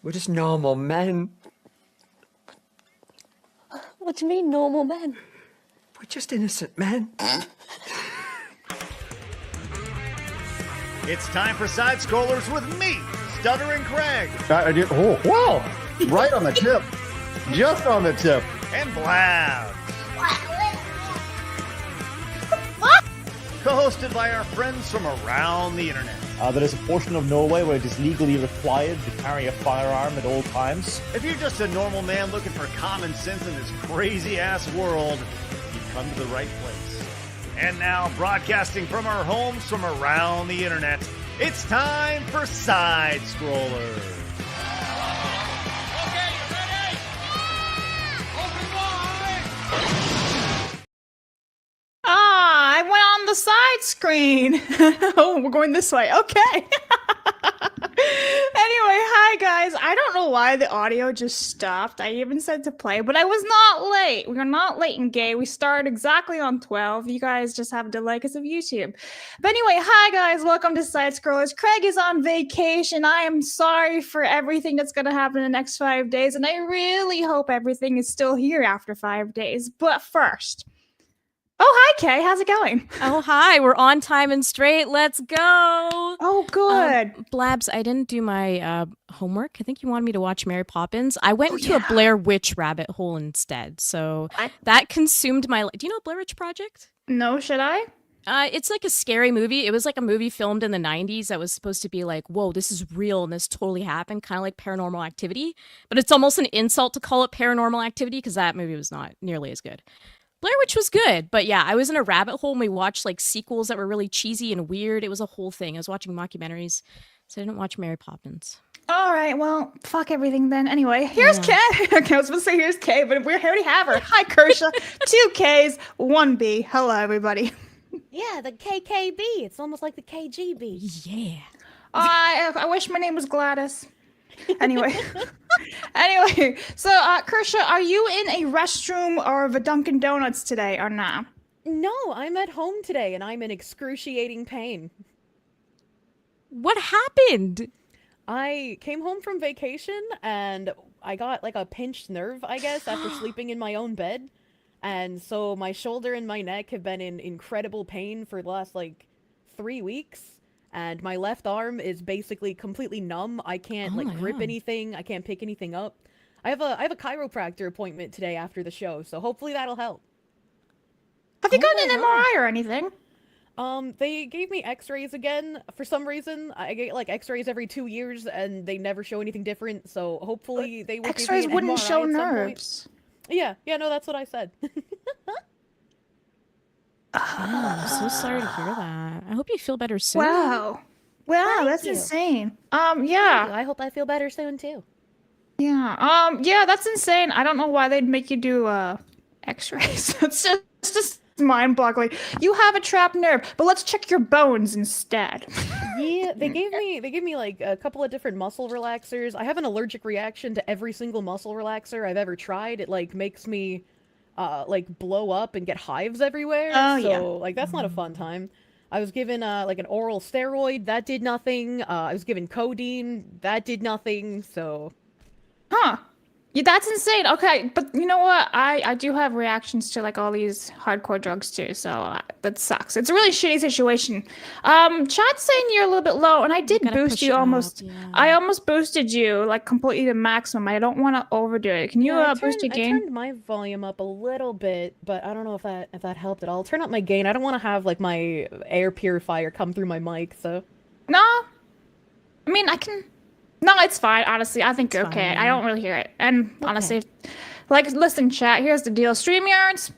We're just normal men. What do you mean, normal men? We're just innocent men. It's time for Side Scrollers with me, Stuttering Craig. Oh, wow. Right on the tip. Just on the tip. And Blabs. Co-hosted by our friends from around the internet. There is a portion of Norway where it is legally required to carry a firearm at all times. If you're just a normal man looking for common sense in this crazy-ass world, you've come to the right place. And now, broadcasting from our homes from around the internet, it's time for Side Scrollers. Okay, you ready? Open wide! I went on the side screen. Oh, we're going this way. Okay. Anyway, hi guys. I don't know why the audio just stopped. I even said to play, but I was not late. We are not late and gay. We started exactly on 12. You guys just have a delay because of YouTube. But anyway, hi guys. Welcome to Side Scrollers. Craig is on vacation. I am sorry for everything that's going to happen in the next 5 days, and I really hope everything is still here after 5 days. But first... Oh, hi, Kay. How's it going? Oh, hi. We're on time and straight. Let's go. Oh, good. Blabs, I didn't do my homework. I think you wanted me to watch Mary Poppins. I went into a Blair Witch rabbit hole instead. So that consumed my... Do you know Blair Witch Project? No, should I? It's like a scary movie. It was like a movie filmed in the 90s that was supposed to be like, whoa, this is real and this totally happened, kind of like Paranormal Activity. But it's almost an insult to call it Paranormal Activity because that movie was not nearly as good. Blair Witch was good, but yeah, I was in a rabbit hole and we watched like sequels that were really cheesy and weird. It was a whole thing. I was watching mockumentaries, so I didn't watch Mary Poppins. All right, well, fuck everything then. Anyway, here's Kay. Okay, I was supposed to say here's Kay, but we already have her. Hi, Kirsche. 2 Ks, 1 B. Hello, everybody. Yeah, the KKB. It's almost like the KGB. Yeah. I wish my name was Gladys. Anyway, so Kirsche, are you in a restroom or the Dunkin' Donuts today or not? No, I'm at home today and I'm in excruciating pain. What happened? I came home from vacation and I got like a pinched nerve, I guess, after sleeping in my own bed. And so my shoulder and my neck have been in incredible pain for the last like 3 weeks. And my left arm is basically completely numb. I can't grip anything. I can't pick anything up. I have a chiropractor appointment today after the show, so hopefully that'll help. Have you gotten an MRI or anything? They gave me x-rays again. For some reason, I get like x-rays every 2 years and they never show anything different, so hopefully they will X-rays give me an wouldn't MRI show at some point. nerves. Yeah, no, that's what I said. I'm so sorry to hear that. I hope you feel better soon. Wow, that's insane. Yeah. I hope I feel better soon too. Yeah. Yeah, that's insane. I don't know why they'd make you do x-rays. It's just mind-boggling. You have a trapped nerve, but let's check your bones instead. Yeah, they gave me like a couple of different muscle relaxers. I have an allergic reaction to every single muscle relaxer I've ever tried. It like makes me like blow up and get hives everywhere. Oh, so yeah. like that's not a fun time. I was given like an oral steroid, that did nothing. I was given codeine, that did nothing. So Yeah, that's insane. Okay, but you know what? I do have reactions to like all these hardcore drugs too, so that sucks. It's a really shitty situation. Chat's saying you're a little bit low, and I did boost you almost. Yeah. I almost boosted you like completely to maximum. I don't want to overdo it. Can you boost your gain? I turned my volume up a little bit, but I don't know if that helped at all. I'll turn up my gain. I don't want to have like my air purifier come through my mic, so. No, I mean I can. No, it's fine. Honestly, I think you're okay. fine. I don't really hear it. And honestly, like, listen, chat, here's the deal. StreamYard's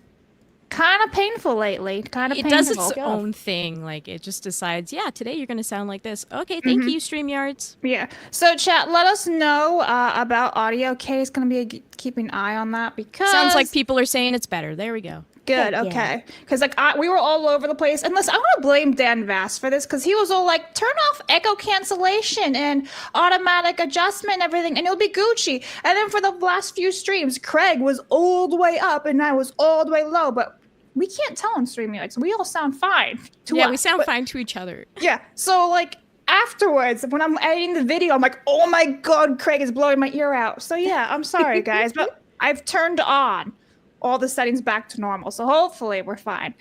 kind of painful lately. It does its own thing. Like, it just decides, yeah, today you're going to sound like this. Okay, thank you, StreamYards. Yeah. So, chat, let us know about audio. Kay's going to be keeping an eye on that because... Sounds like people are saying it's better. There we go. Good, okay. Because like we were all over the place. And listen, I want to blame Dan Vass for this because he was all like, turn off echo cancellation and automatic adjustment and everything, and it'll be Gucci. And then for the last few streams, Craig was all the way up and I was all the way low. But we can't tell on StreamYard, so we all sound fine. We sound fine to each other. Yeah. So like afterwards when I'm editing the video, I'm like, oh my god, Craig is blowing my ear out. So yeah, I'm sorry guys, but I've turned on all the settings back to normal. So hopefully we're fine.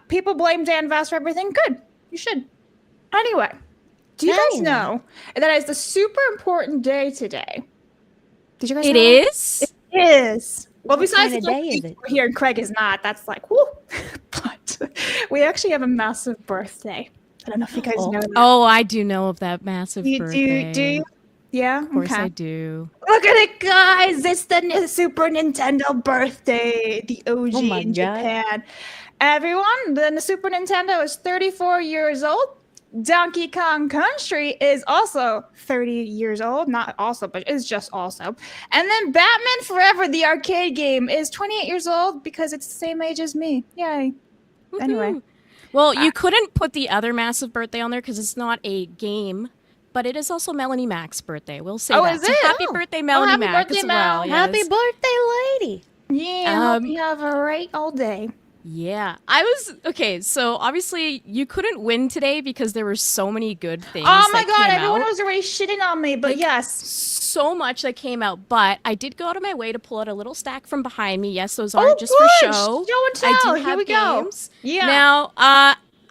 People blame Dan Vass for everything. Good. You should. Anyway, do you guys know that it's the super important day today? Did you guys know? It is? It is. Well, besides kind the of day is it? here and Craig is not. That's like, whoo. But we actually have a massive birthday. I don't know if you guys know that. Oh, I do know of that massive birthday. Do you? Yeah? Of course okay. I do. Look at it, guys! It's the Super Nintendo birthday, the OG in Japan. Everyone, the Super Nintendo is 34 years old. Donkey Kong Country is also 30 years old. Not also, but it's just also. And then Batman Forever, the arcade game, is 28 years old because it's the same age as me. Yay. Woohoo. Anyway. Well, you couldn't put the other massive birthday on there because it's not a game, but it is also Melanie Mac's birthday. We'll say that. Is So it? happy birthday, Melanie happy Mac, birthday, as well. Mel. Yes. Happy birthday, lady. Yeah, hope you have a great old day. Yeah. Okay, so obviously you couldn't win today because there were so many good things. Oh my that god, came everyone out. was already shitting on me, but yes. So much that came out, but I did go out of my way to pull out a little stack from behind me. Yes, those aren't just for show. Show and tell. I do Here have we go. games. Yeah. Now,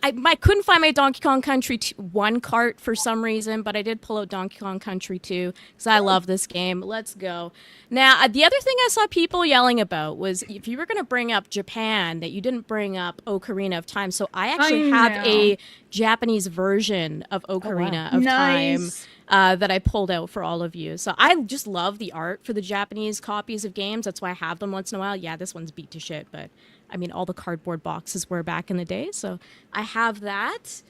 I couldn't find my Donkey Kong Country 1 cart for some reason, but I did pull out Donkey Kong Country 2 because I love this game. Let's go. Now, the other thing I saw people yelling about was if you were going to bring up Japan, that you didn't bring up Ocarina of Time. So I actually have a Japanese version of Ocarina of Time that I pulled out for all of you. So I just love the art for the Japanese copies of games. That's why I have them once in a while. Yeah, this one's beat to shit, but I mean, all the cardboard boxes were back in the day, so I have that.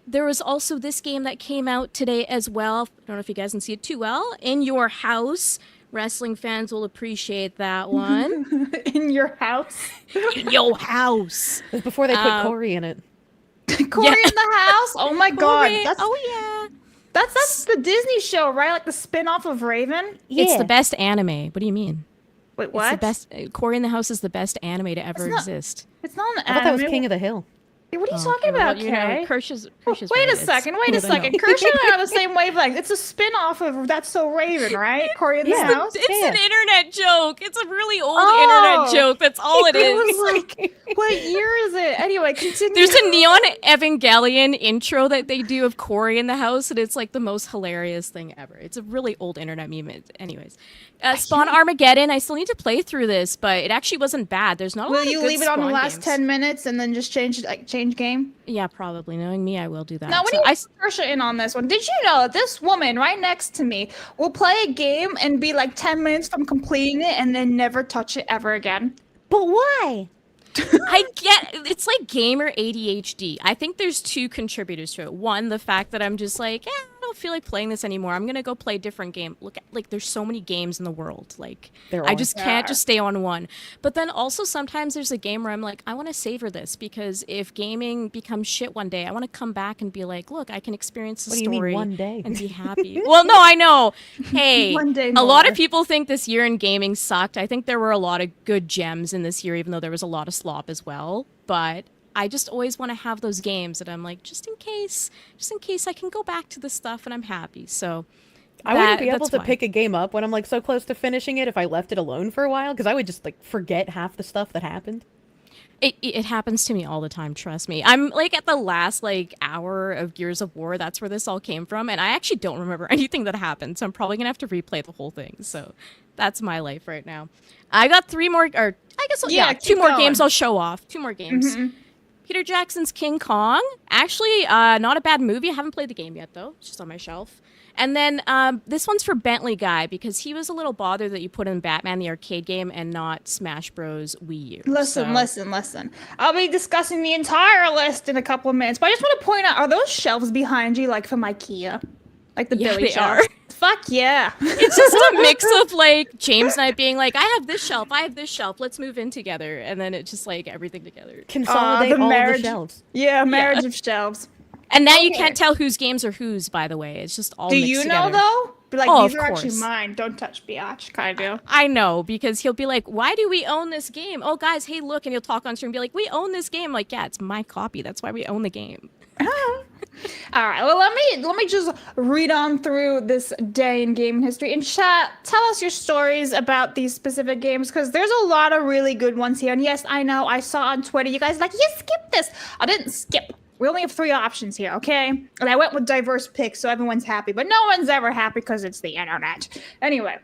There was also this game that came out today as well. I don't know if you guys can see it too well. In Your House. Wrestling fans will appreciate that one. In your house? In your house. It was before they put Corey in it. Corey in the house? Oh my god. Corey. That's the Disney show, right? Like the spin-off of Raven? It's the best anime. What do you mean? Wait, what? It's the best. Corey in the House is the best anime to ever exist. It's not an I thought that was anime. King of the Hill. What are you talking about, you know, Kay? Kirsch's Wait a right. second. It's Kirsche and I are on the same wavelength. It's a spin-off of That's So Raven, right? Corey in the House? It's an internet joke. It's a really old internet joke. That's all it is. was like, what year is it? Anyway, continue. There's a Neon Evangelion intro that they do of Corey in the house, and it's like the most hilarious thing ever. It's a really old internet meme. Anyways, Spawn Armageddon. I still need to play through this, but it actually wasn't bad. There's not a lot of Will you good leave it on the Spawn last games. 10 minutes and then just change game? Yeah, probably. Knowing me, I will do that. Now, when So you I, Kirsche in on this one, did you know that this woman right next to me will play a game and be like 10 minutes from completing it and then never touch it ever again? But why? I get it's like gamer ADHD. I think there's two contributors to it. One, the fact that I'm just like, I don't feel like playing this anymore. I'm gonna go play a different game. Look, like there's so many games in the world. Like I just can't just stay on one. But then also sometimes there's a game where I'm like, I want to savor this because if gaming becomes shit one day, I want to come back and be like, look, I can experience the What do you mean, story one day? and be happy. Well, no, I know. Hey, One day a lot more. of people think this year in gaming sucked. I think there were a lot of good gems in this year, even though there was a lot of slop as well. But I just always want to have those games that I'm like, just in case I can go back to this stuff and I'm happy. So I wouldn't be able that's to why. pick a game up when I'm like so close to finishing it if I left it alone for a while because I would just like forget half the stuff that happened. It happens to me all the time, trust me. I'm like at the last like hour of Gears of War, that's where this all came from, and I actually don't remember anything that happened, so I'm probably gonna have to replay the whole thing. So that's my life right now. I got 3 more, or I guess Yeah, two keep more going. games I'll show off. 2 more games. Peter Jackson's King Kong. Actually, not a bad movie. I haven't played the game yet though. It's just on my shelf. And then this one's for Bentley Guy because he was a little bothered that you put in Batman the arcade game and not Smash Bros. Wii U. Listen. I'll be discussing the entire list in a couple of minutes, but I just want to point out, are those shelves behind you like from IKEA? Like the Yeah, Billy they shelves? are. Fuck yeah. It's just a mix of like James and I being like, I have this shelf, let's move in together, and then it's just like everything together. Consolidate all of the shelves. Yeah, marriage of shelves. And now you can't tell whose games are whose, by the way. It's just all Do mixed you together. know though? Be like, Oh, these of are actually course. mine. Don't touch biatch, kind of. I know, because he'll be like, why do we own this game? Oh, guys, hey, look. And he'll talk on stream and be like, we own this game. I'm like, yeah, it's my copy. That's why we own the game. All right. Well, let me just read on through this day in gaming history. And chat, tell us your stories about these specific games, because there's a lot of really good ones here. And yes, I know, I saw on Twitter, you guys are like, you skipped this. I didn't skip. We only have 3 options here, okay? And I went with diverse picks, so everyone's happy. But no one's ever happy because it's the internet. Anyway.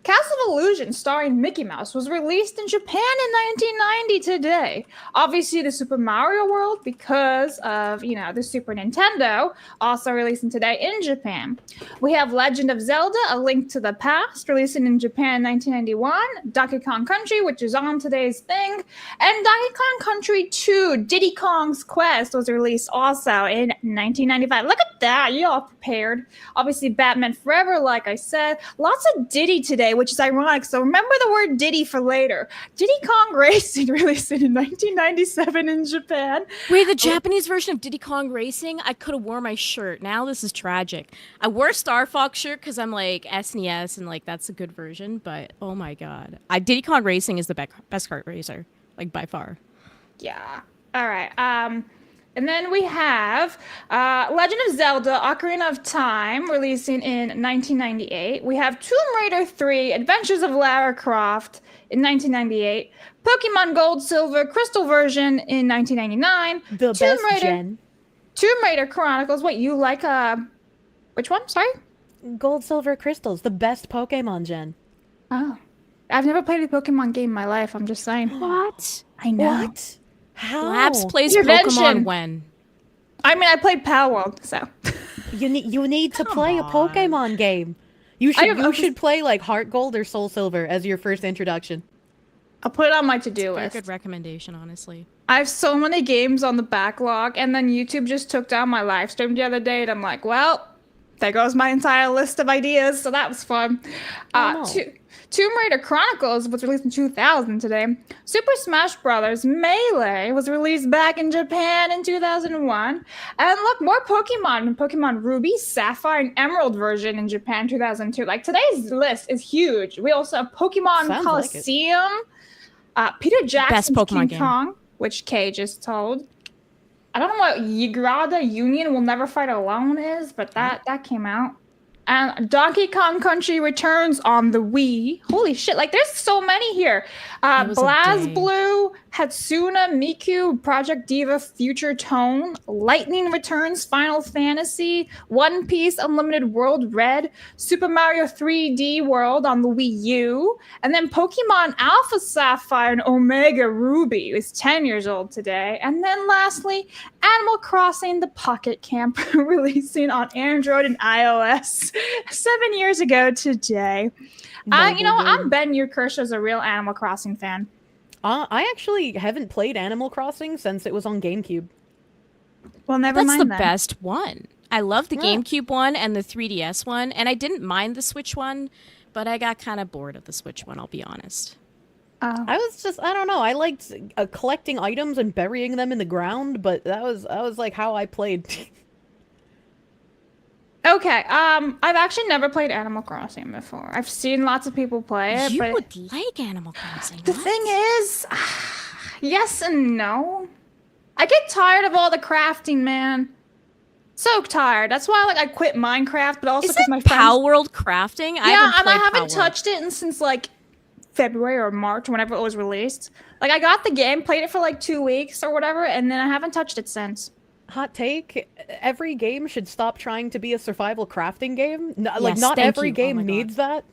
Castle of Illusion, starring Mickey Mouse, was released in Japan in 1990 today. Obviously, the Super Mario World, because of, the Super Nintendo, also releasing today in Japan. We have Legend of Zelda, A Link to the Past, releasing in Japan in 1991. Donkey Kong Country, which is on today's thing. And Donkey Kong Country 2, Diddy Kong's Quest, was released also in 1995. Look at that, you all prepared. Obviously, Batman Forever, like I said. Lots of Diddy today, which is ironic. So remember the word Diddy for later. Diddy Kong Racing released in 1997 in Japan. Wait, the Japanese version of Diddy Kong Racing? I could have worn my shirt. Now this is tragic. I wore a Star Fox shirt because I'm like SNES and like that's a good version. But oh my god, Diddy Kong Racing is the best kart racer, like by far. Yeah. All right. And then we have Legend of Zelda, Ocarina of Time, releasing in 1998. We have Tomb Raider 3, Adventures of Lara Croft in 1998. Pokemon Gold, Silver, Crystal version in 1999. The best gen. Tomb Raider Chronicles. Wait, you like which one? Sorry? Gold, Silver, Crystals. The best Pokemon gen. Oh. I've never played a Pokemon game in my life. I'm just saying. What? I know. What? How? Labs plays Intervention. Pokemon when? I mean, I played Power World, so. You need to play a Pokemon game. You should play like Heart Gold or Soul Silver as your first introduction. I'll put it on my to-do Very list. good recommendation, honestly. I have so many games on the backlog, and then YouTube just took down my live stream the other day, and I'm like, well, there goes my entire list of ideas, so that was fun. Tomb Raider Chronicles was released in 2000 today. Super Smash Bros. Melee was released back in Japan in 2001. And look, more Pokemon. Pokemon Ruby, Sapphire, and Emerald version in Japan 2002. Like, today's list is huge. We also have Pokemon Sounds Coliseum, Peter Jackson's Pokemon King game. Kong, which Kay just told. I don't know what Yigrada Union Will Never Fight Alone is, but that came out. And Donkey Kong Country returns on the Wii. Holy shit, like there's so many here. BlazBlue, Hatsune Miku, Project Diva Future Tone, Lightning Returns Final Fantasy, One Piece Unlimited World Red, Super Mario 3D World on the Wii U, and then Pokemon Alpha Sapphire and Omega Ruby is 10 years old today. And then lastly, Animal Crossing The Pocket Camp releasing on Android and iOS 7 years ago today. I'm betting your Kirsche's a real Animal Crossing fan. I actually haven't played Animal Crossing since it was on GameCube. Well, never That's mind the then. best one. I love the GameCube one and the 3DS one, and I didn't mind the Switch one, but I got kind of bored of the Switch one, I'll be honest. I don't know. I liked collecting items and burying them in the ground, but that was like how I played. Okay, I've actually never played Animal Crossing before. I've seen lots of people play it, You but would like Animal Crossing. the thing is, yes and no. I get tired of all the crafting, man. So tired. That's why I quit Minecraft, but also because my friends. Power World crafting? Yeah, and I haven't Power World. touched it since February or March, whenever it was released. I got the game, played it for 2 weeks or whatever, and then I haven't touched it since. Hot take, every game should stop trying to be a survival crafting game. Not Yes, not thank every you. Oh game my God. needs that.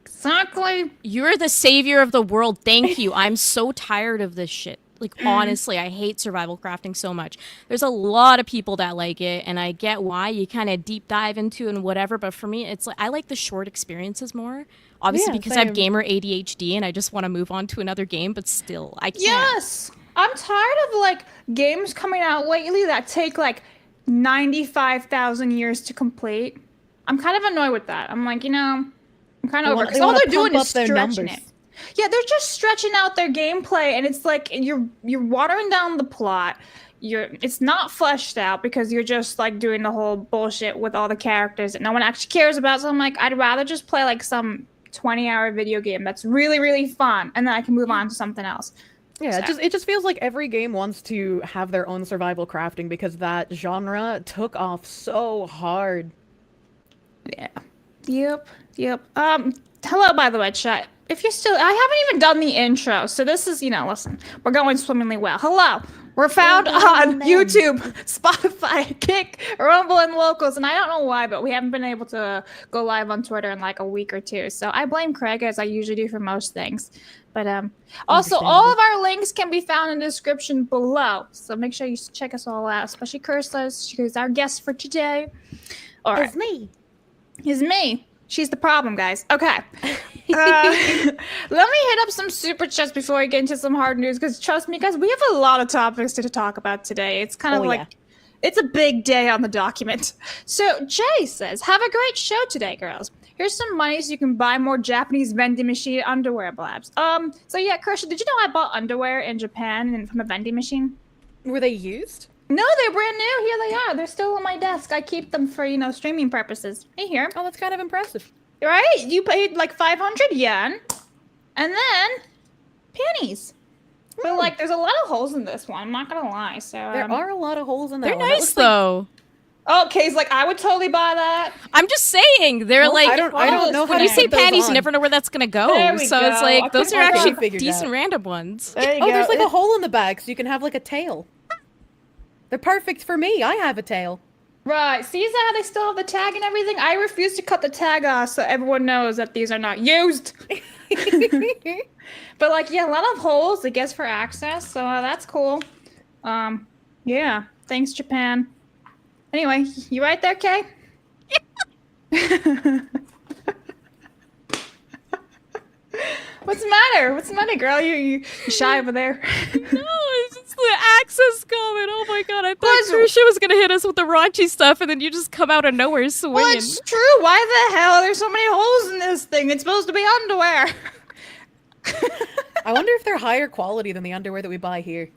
Exactly. You're the savior of the world. Thank you. I'm so tired of this shit. Honestly, I hate survival crafting so much. There's a lot of people that like it, and I get why. You kind of deep dive into and whatever, but for me, it's I like the short experiences more. Obviously, Yeah, because I have same. gamer ADHD, and I just want to move on to another game, but still, I can't. Yes! I'm tired of games coming out lately that take 95,000 years to complete. I'm kind of annoyed with that. I'm I'm kind of over because all they're doing is stretching it. Yeah, they're just stretching out their gameplay, and it's you're watering down the plot. It's not fleshed out because you're just doing the whole bullshit with all the characters that no one actually cares about. So I'm I'd rather just play some 20-hour video game that's really, really fun, and then I can move on to something else. Yeah, So- it just feels like every game wants to have their own survival crafting because that genre took off so hard. Yeah. Yep. Hello, by the way, chat. If you're still, I haven't even done the intro, so this is, listen, we're going swimmingly well. Hello. We're found on YouTube, Spotify, Kick, Rumble, and Locals, and I don't know why, but we haven't been able to go live on Twitter in like a week or two. So I blame Craig, as I usually do for most things. But also, all of our links can be found in the description below. So make sure you check us all out, especially Kirsche. She's our guest for today. All right. It's me. It's me. She's the problem, guys. Okay. Let me hit up some super chats before we get into some hard news, because trust me, guys, we have a lot of topics to talk about today. It's kind of it's a big day on the document. So Jay says, have a great show today, girls. Here's some money so you can buy more Japanese vending machine underwear, Blabs. So yeah, Kirsche, did you know I bought underwear in Japan and from a vending machine? Were they used? No, they're brand new. Here they are. They're still on my desk. I keep them for, streaming purposes. Hey, here. Oh, that's kind of impressive. Right? You paid like 500 yen. And then panties. But like, there's a lot of holes in this one. I'm not gonna lie. So There are a lot of holes in that They're one. That nice looks like- though. Oh, Kay's like, I would totally buy that. I'm just saying, they're Well, like. I don't know how When to you say put those panties, you on. never know where that's gonna There go. we So it's go. I like those couldn't are have actually figured decent out. random ones. There you Oh, go. there's like a hole in the back, so you can have like a tail. They're perfect for me. I have a tail. Right. See, is that how they still have the tag and everything? I refuse to cut the tag off so everyone knows that these are not used. But like, yeah, a lot of holes, I guess, for access. So that's cool. Yeah. Thanks, Japan. Anyway, you right there, Kay? What's the matter? What's the matter, girl? You shy over there? No, it's just the access comment. Oh my god, I thought What's- Kirsche was gonna hit us with the raunchy stuff, and then you just come out of nowhere swinging. Well, it's true. Why the hell there's so many holes in this thing? It's supposed to be underwear. I wonder if they're higher quality than the underwear that we buy here.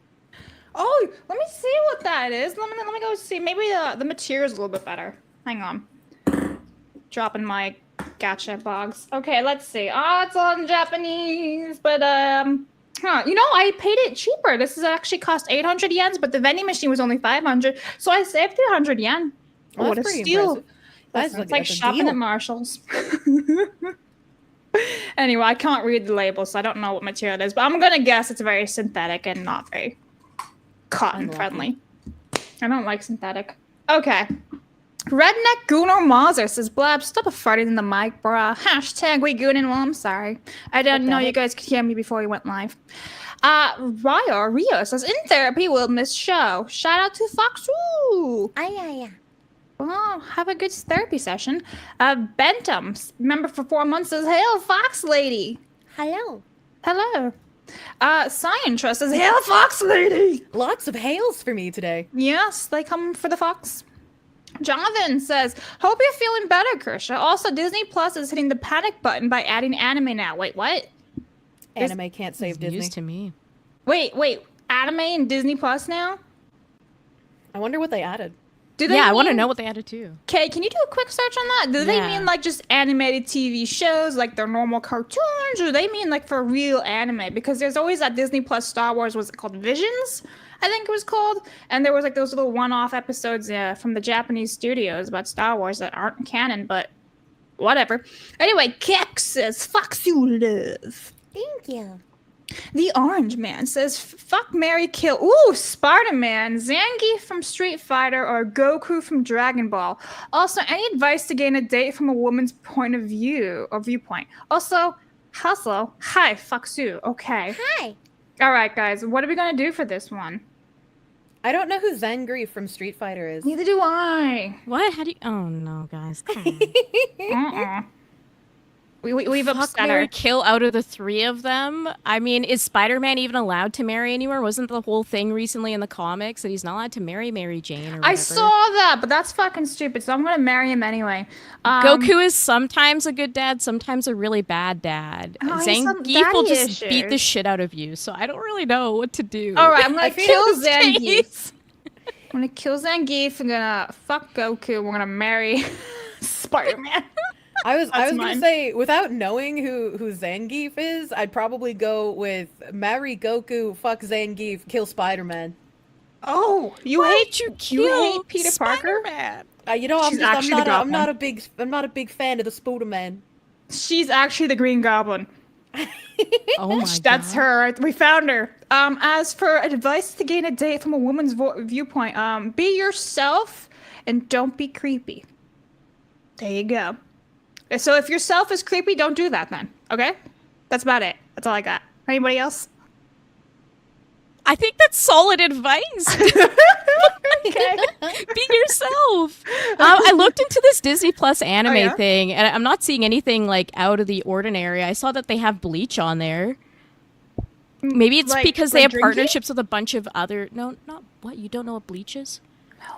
Oh, let me see what that is. Let me go see. Maybe the material's a little bit better. Hang on. Dropping my gotcha box. Okay, let's see. Oh, it's all in Japanese, but I paid it cheaper. This is actually cost 800 yens, but the vending machine was only 500, so I saved 300 yen. Well, What a that's pretty steal! impressive. That's Listen, like- it's like that's a shopping deal. at Marshalls. Anyway, I can't read the label, so I don't know what material it is, but I'm gonna guess it's very synthetic and not very cotton friendly. I don't like synthetic. Okay. Redneck Gunnar Mazer says, Blab, stop farting in the mic, bruh. Hashtag we goonin'. Well, I'm sorry. I didn't know you guys could hear me before we went live. Rio says, in therapy, we'll miss show. Shout out to Fox. Ooh. Well, have a good therapy session. Bentham, member for 4 months, says, hail, Fox Lady. Hello. Hello. Cyan Trust says, hail, Fox Lady. Lots of hails for me today. Yes, they come for the fox. Jonathan says, hope you're feeling better, Kirsche. Also, Disney Plus is hitting the panic button by adding anime now. Wait, what? Anime can't save It's Disney. news to me. Wait, anime and Disney Plus now? I wonder what they added. Do they Yeah, I want to mean- know what they added too. Okay, can you do a quick search on that? Do they Yeah. mean like just animated TV shows, like their normal cartoons, or do they mean like for real anime? Because there's always that Disney Plus Star Wars, was it called Visions? I think it was called. And there was like those little one-off episodes from the Japanese studios about Star Wars that aren't canon, but whatever. Anyway, Kek says, fuck you, love. Thank you. The Orange Man says, fuck, marry, kill. Ooh, Sparta-Man, Zangief from Street Fighter, or Goku from Dragon Ball. Also, any advice to gain a date from a woman's point of view or viewpoint? Also, hustle. Hi, fuck you. Okay. Hi. All right, guys, what are we going to do for this one? I don't know who Zangief from Street Fighter is. Neither do I. What? How do you? Oh no, guys. Come on. We've Fuck, upset marry, her. kill out of the three of them. I mean, is Spider-Man even allowed to marry anywhere? Wasn't the whole thing recently in the comics that he's not allowed to marry Mary Jane or whatever? I saw that, but that's fucking stupid, so I'm going to marry him anyway. Goku is sometimes a good dad, sometimes a really bad dad. Oh, he has some Zangief will daddy just beat the issues. shit out of you, so I don't really know what to do. All right, I'm going to kill These Zangief. days. I'm going to kill Zangief. I'm going to fuck Goku. We're going to marry Spider-Man. I was That's gonna mine. say, without knowing who Zangief is, I'd probably go with marry Goku, fuck Zangief, kill Spider-Man. Oh, you hate Peter Parker? Man. You know, She's actually the I'm not Goblin. I'm not a big fan of the Spider-Man. She's actually the Green Goblin. Oh my That's god. her. We found her. As for advice to gain a date from a woman's viewpoint, be yourself and don't be creepy. There you go. So if yourself is creepy, don't do that then. Okay? That's about it. That's all I got. Anybody else? I think that's solid advice. Okay. Be yourself. I looked into this Disney Plus anime yeah? thing, and I'm not seeing anything like out of the ordinary. I saw that they have Bleach on there. Maybe it's Like- because they like have drinking? partnerships with a bunch of other. No, not what. You don't know what Bleach is? No.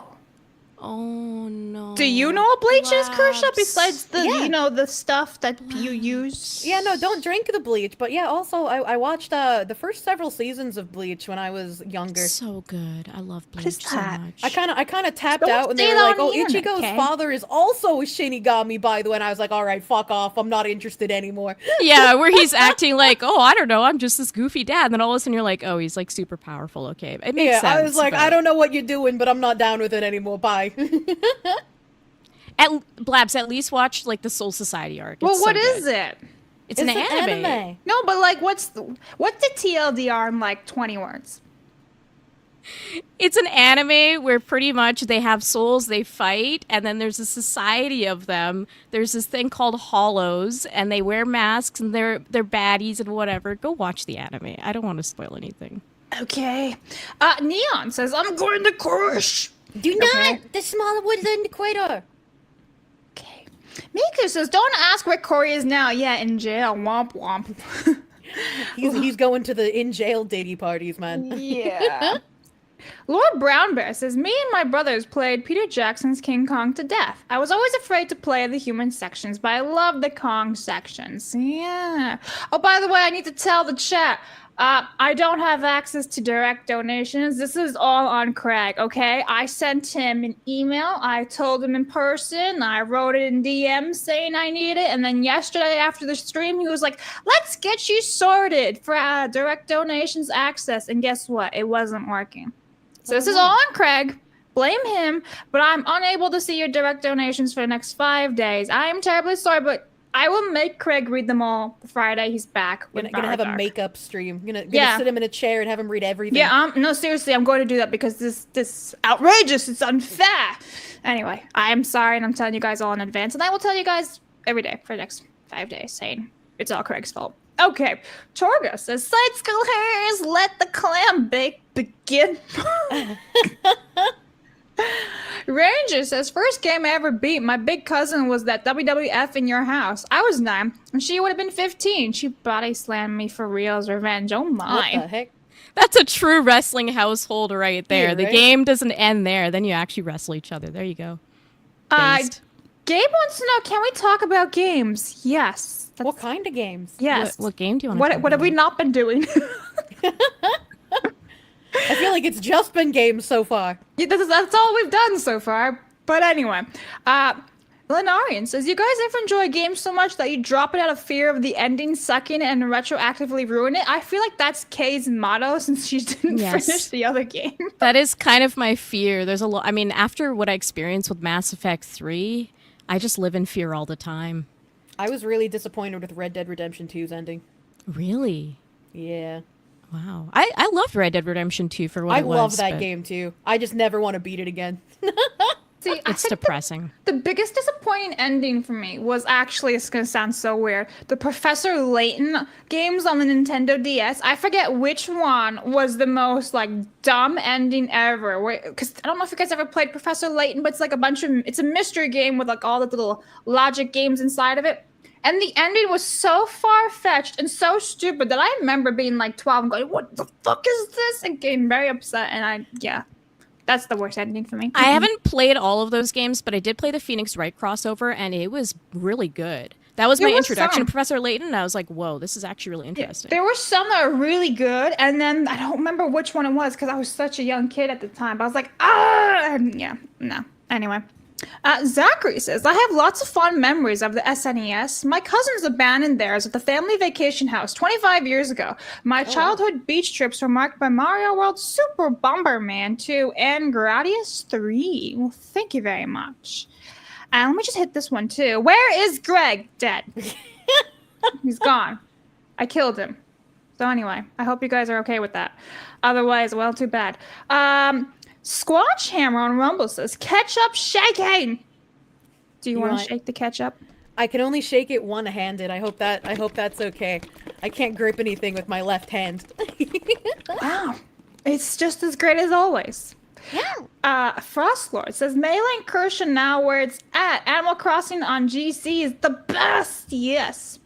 Oh no. Do you know what bleach is, Kirsche? Blabs. Besides the Yeah. the stuff that you use? Yeah, no, don't drink the Bleach. But yeah, also I watched the first several seasons of Bleach when I was younger. So good. I love What is Bleach so that? much. I kind of tapped Don't out when they say were that like, on "Oh, the internet, Ichigo's okay? father is also a Shinigami." By the way, and I was like, "All right, fuck off. I'm not interested anymore." Yeah, where he's acting like, oh, I don't know, I'm just this goofy dad. And then all of a sudden you're like, oh, he's like super powerful. Okay, it makes Yeah, sense. I was like, but- "I don't know what you're doing, but I'm not down with it anymore. Bye." Blabs, at least watch like the Soul Society arc. Well, It's what so is good. it? It's an anime. No, but like, what's the TLDR in like 20 words? It's an anime where pretty much they have souls, they fight, and then there's a society of them. There's this thing called Hollows, and they wear masks, and they're baddies and whatever. Go watch the anime. I don't want to spoil anything. Okay. Neon says, I'm going to crush. Do not the smaller woodland equator. Okay. Mika says, don't ask where Corey is now. Yeah, in jail. Womp womp. He's going to the in jail Diddy parties, man. Yeah. Lord Brown Bear says, me and my brothers played Peter Jackson's King Kong to death. I was always afraid to play the human sections, but I love the Kong sections. Yeah. Oh, by the way, I need to tell the chat. I don't have access to direct donations. This is all on Craig, okay? I sent him an email. I told him in person. I wrote it in DM saying I need it. And then yesterday after the stream, he was like, let's get you sorted for direct donations access. And guess what? It wasn't working. So this is all on Craig. Blame him. But I'm unable to see your direct donations for the next 5 days. I am terribly sorry, but I will make Craig read them all the Friday he's back. Gonna have a makeup stream. Gonna Yeah. sit him in a chair and have him read everything. Yeah, no, seriously, I'm going to do that because this outrageous. It's unfair. Anyway, I am sorry, and I'm telling you guys all in advance, and I will tell you guys every day for the next 5 days, saying it's all Craig's fault. Okay, Torga says, "Side school hairs, let the clam bake begin." Ranger says, first game I ever beat my big cousin was that WWF in your house. I was 9, and she would have been 15. She body slammed me for real's revenge. Oh What my. the heck? That's a true wrestling household right there. Yeah, The right? game doesn't end there. Then you actually wrestle each other. There you go. Uh, Based. Gabe wants to know, can we talk about games? Yes. What kind of games? Yes. What game do you want to What have we not been doing? I feel like it's just been games so far. Yeah, that's all we've done so far. But anyway, Lenarian says, you guys ever enjoy games so much that you drop it out of fear of the ending sucking and retroactively ruin it? I feel like that's Kay's motto since she didn't Yes. finish the other game. That is kind of my fear. There's a lot. I mean, after what I experienced with Mass Effect 3, I just live in fear all the time. I was really disappointed with Red Dead Redemption 2's ending. Really? Yeah. Wow. I loved Red Dead Redemption 2 for what I it was. love that but game too. I just never want to beat it again. See, I It's think depressing. the biggest disappointing ending for me was actually, it's going to sound so weird, the Professor Layton games on the Nintendo DS. I forget which one was the most, like, dumb ending ever. Because I don't know if you guys ever played Professor Layton, but it's like it's a mystery game with, like, all the little logic games inside of it. And the ending was so far-fetched and so stupid that I remember being, like, 12 and going, what the fuck is this? And getting very upset. And that's the worst ending for me. I haven't played all of those games, but I did play the Phoenix Wright crossover, and it was really good. That was There my was introduction some. to Professor Layton, and I was like, whoa, this is actually really interesting. There were some that were really good, and then I don't remember which one it was because I was such a young kid at the time. But I was like, no. Anyway, Zachary says, I have lots of fond memories of the SNES. My cousins abandoned theirs at the family vacation house 25 years ago. My childhood beach trips were marked by Mario World, Super Bomberman 2, and Gradius 3. Well, thank you very much. And let me just hit this one too. Where is Greg? Dead. He's gone. I killed him. So anyway, I hope you guys are okay with that. Otherwise, well, too bad. Squatch Hammer on Rumble says, ketchup shaking. Do you want to shake the ketchup? I can only shake it one-handed. I hope that's okay. I can't grip anything with my left hand. Wow. It's just as great as always. Yeah. Frostlord says, mailing Kirsche now where it's at. Animal Crossing on GC is the best. Yes.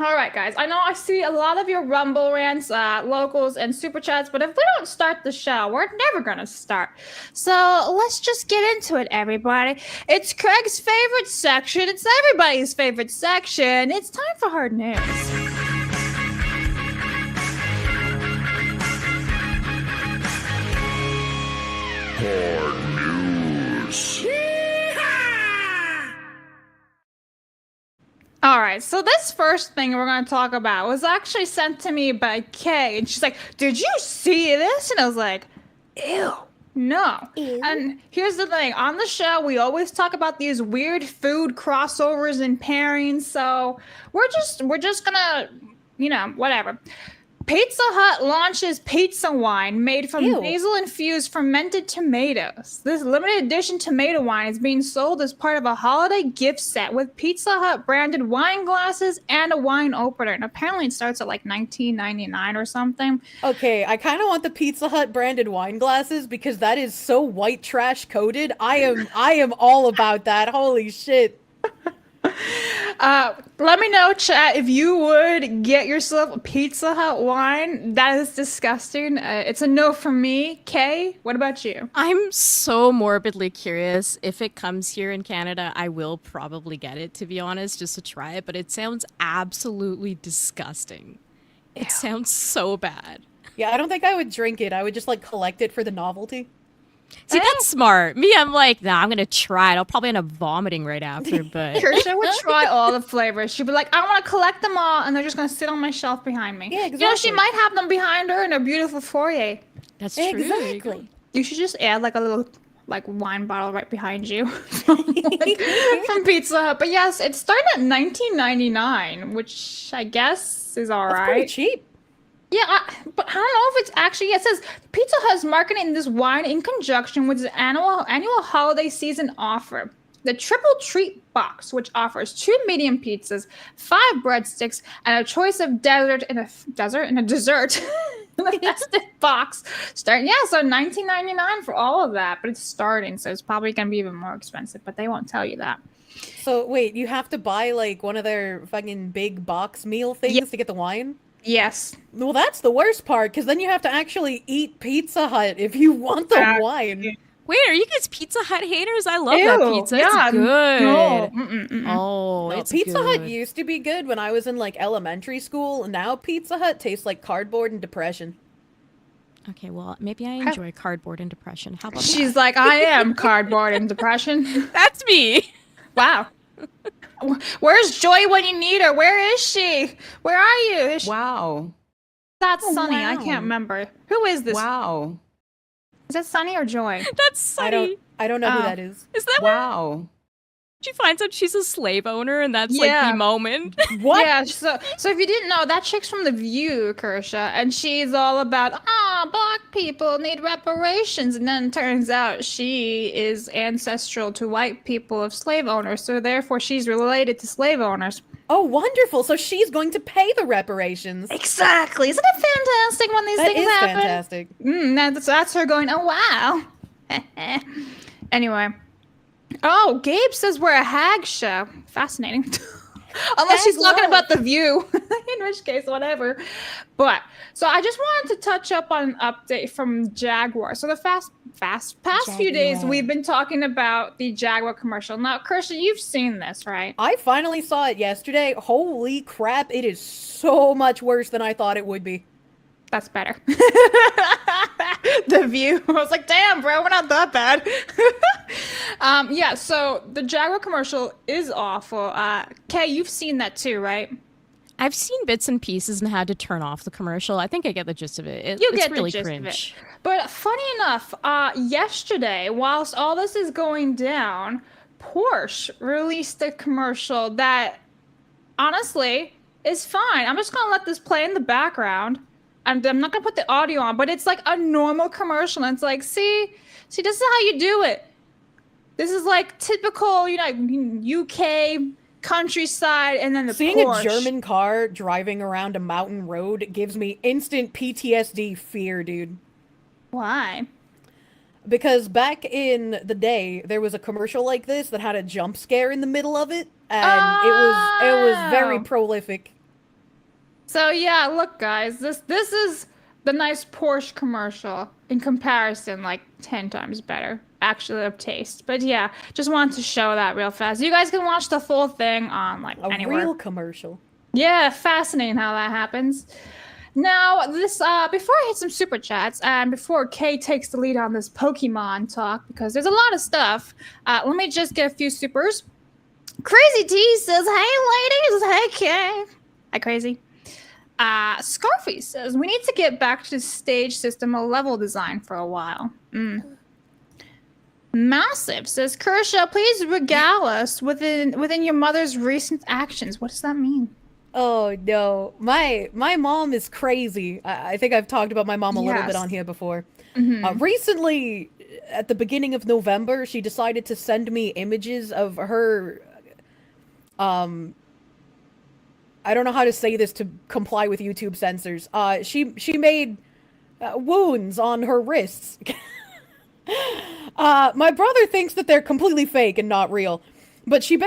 All right, guys. I know I see a lot of your Rumble rants, locals, and super chats, but if we don't start the show, we're never going to start. So let's just get into it, everybody. It's Craig's favorite section. It's everybody's favorite section. It's time for Hard News. All right, so this first thing we're going to talk about was actually sent to me by Kay, and she's like, did you see this? And I was like, ew, no. Ew. And here's the thing. On the show, we always talk about these weird food crossovers and pairings, so we're just going to, whatever. Pizza Hut launches pizza wine made from basil-infused fermented tomatoes. This limited edition tomato wine is being sold as part of a holiday gift set with Pizza Hut branded wine glasses and a wine opener. And apparently it starts at like $19.99 or something. Okay, I kind of want the Pizza Hut branded wine glasses because that is so white trash coated. I am all about that. Holy shit. Let me know, chat, if you would get yourself a Pizza Hut wine. That is disgusting. It's a no from me. Kay, what about you? I'm so morbidly curious. If it comes here in Canada, I will probably get it, to be honest, just to try it. But it sounds absolutely disgusting. It sounds so bad. Yeah, I don't think I would drink it. I would just, collect it for the novelty. See, that's smart. Me, I'm like, nah, I'm going to try it. I'll probably end up vomiting right after, but... Kirsche would try all the flavors. She'd be like, I want to collect them all, and they're just going to sit on my shelf behind me. Yeah, exactly. She might have them behind her in her beautiful foyer. That's true. Exactly. You should just add, a little, wine bottle right behind you from Pizza Hut. But yes, it's starting at $19.99, which I guess is all right. That's pretty cheap. Yeah, but I don't know if it's actually... It says Pizza Hut is marketing this wine in conjunction with its annual holiday season offer. The Triple Treat Box, which offers 2 medium pizzas, 5 breadsticks, and a choice of dessert in a dessert in a festive box. So $19.99 for all of that, but it's starting, so it's probably going to be even more expensive, but they won't tell you that. So wait, you have to buy one of their fucking big box meal things to get the wine? Yes. Well, that's the worst part, because then you have to actually eat Pizza Hut if you want the wine. Wait, are you guys Pizza Hut haters? I love that pizza. It's good. No. Oh, No, it's Pizza good. Hut used to be good when I was in elementary school. Now Pizza Hut tastes like cardboard and depression. Okay, well, maybe I enjoy cardboard and depression. How about She's like, I am cardboard and depression. that? That's me. Wow. Where's Joy when you need her? Where is she? Where are you? Wow. That's Sunny. I can't remember. Who is this? Wow. Is that Sunny or Joy? That's Sunny. I don't know who that is. Is that Wow. she finds out she's a slave owner and that's the moment? What? Yeah, so if you didn't know, that chick's from The View, Kirsche, and she's all about, black people need reparations, and then turns out she is ancestral to white people of slave owners, so therefore she's related to slave owners. Oh, wonderful. So she's going to pay the reparations. Exactly. Isn't it fantastic when these things happen? Fantastic. That's her going, oh, wow. Anyway. Oh, Gabe says we're a hag show. Fascinating. Unless she's talking about The View, in which case, whatever. But, so I just wanted to touch up on an update from Jaguar. So the past few days, we've been talking about the Jaguar commercial. Now, Kirsche, you've seen this, right? I finally saw it yesterday. Holy crap, it is so much worse than I thought it would be. That's better. The view. I was like, damn, bro, we're not that bad. Yeah, so the Jaguar commercial is awful. Kay, you've seen that too, right? I've seen bits and pieces and had to turn off the commercial. I think I get the gist of it. You It's get really the gist cringe. of it. But funny enough, yesterday, whilst all this is going down, Porsche released a commercial that, honestly, is fine. I'm just gonna let this play in the background. And I'm not gonna put the audio on, but it's like a normal commercial. And it's like, see, this is how you do it. This is like typical, UK countryside, and then the Seeing Porsche. a German car driving around a mountain road gives me instant PTSD fear, dude. Why? Because back in the day, there was a commercial like this that had a jump scare in the middle of it, and it was very prolific. So yeah, look, guys, this is the nice Porsche commercial in comparison, like 10 times better, actually, of taste. But yeah, just wanted to show that real fast. You guys can watch the full thing on like A anywhere. real commercial. Yeah, fascinating how that happens. Now, this before I hit some super chats and before Kay takes the lead on this Pokemon talk, because there's a lot of stuff, let me just get a few supers. Crazy T says, "Hey, ladies, hey, Kay." Hi, Crazy. Scarfy says, "We need to get back to the stage system of level design for a while." Massive says, "Kirsche, please regale us within your mother's recent actions." What does that mean? Oh no, my mom is crazy. I think I've talked about my mom a little bit Yes. on here before. Mhm. Recently, at the beginning of November, she decided to send me images of her. I don't know how to say this to comply with YouTube censors. She made wounds on her wrists. My brother thinks that they're completely fake and not real. But she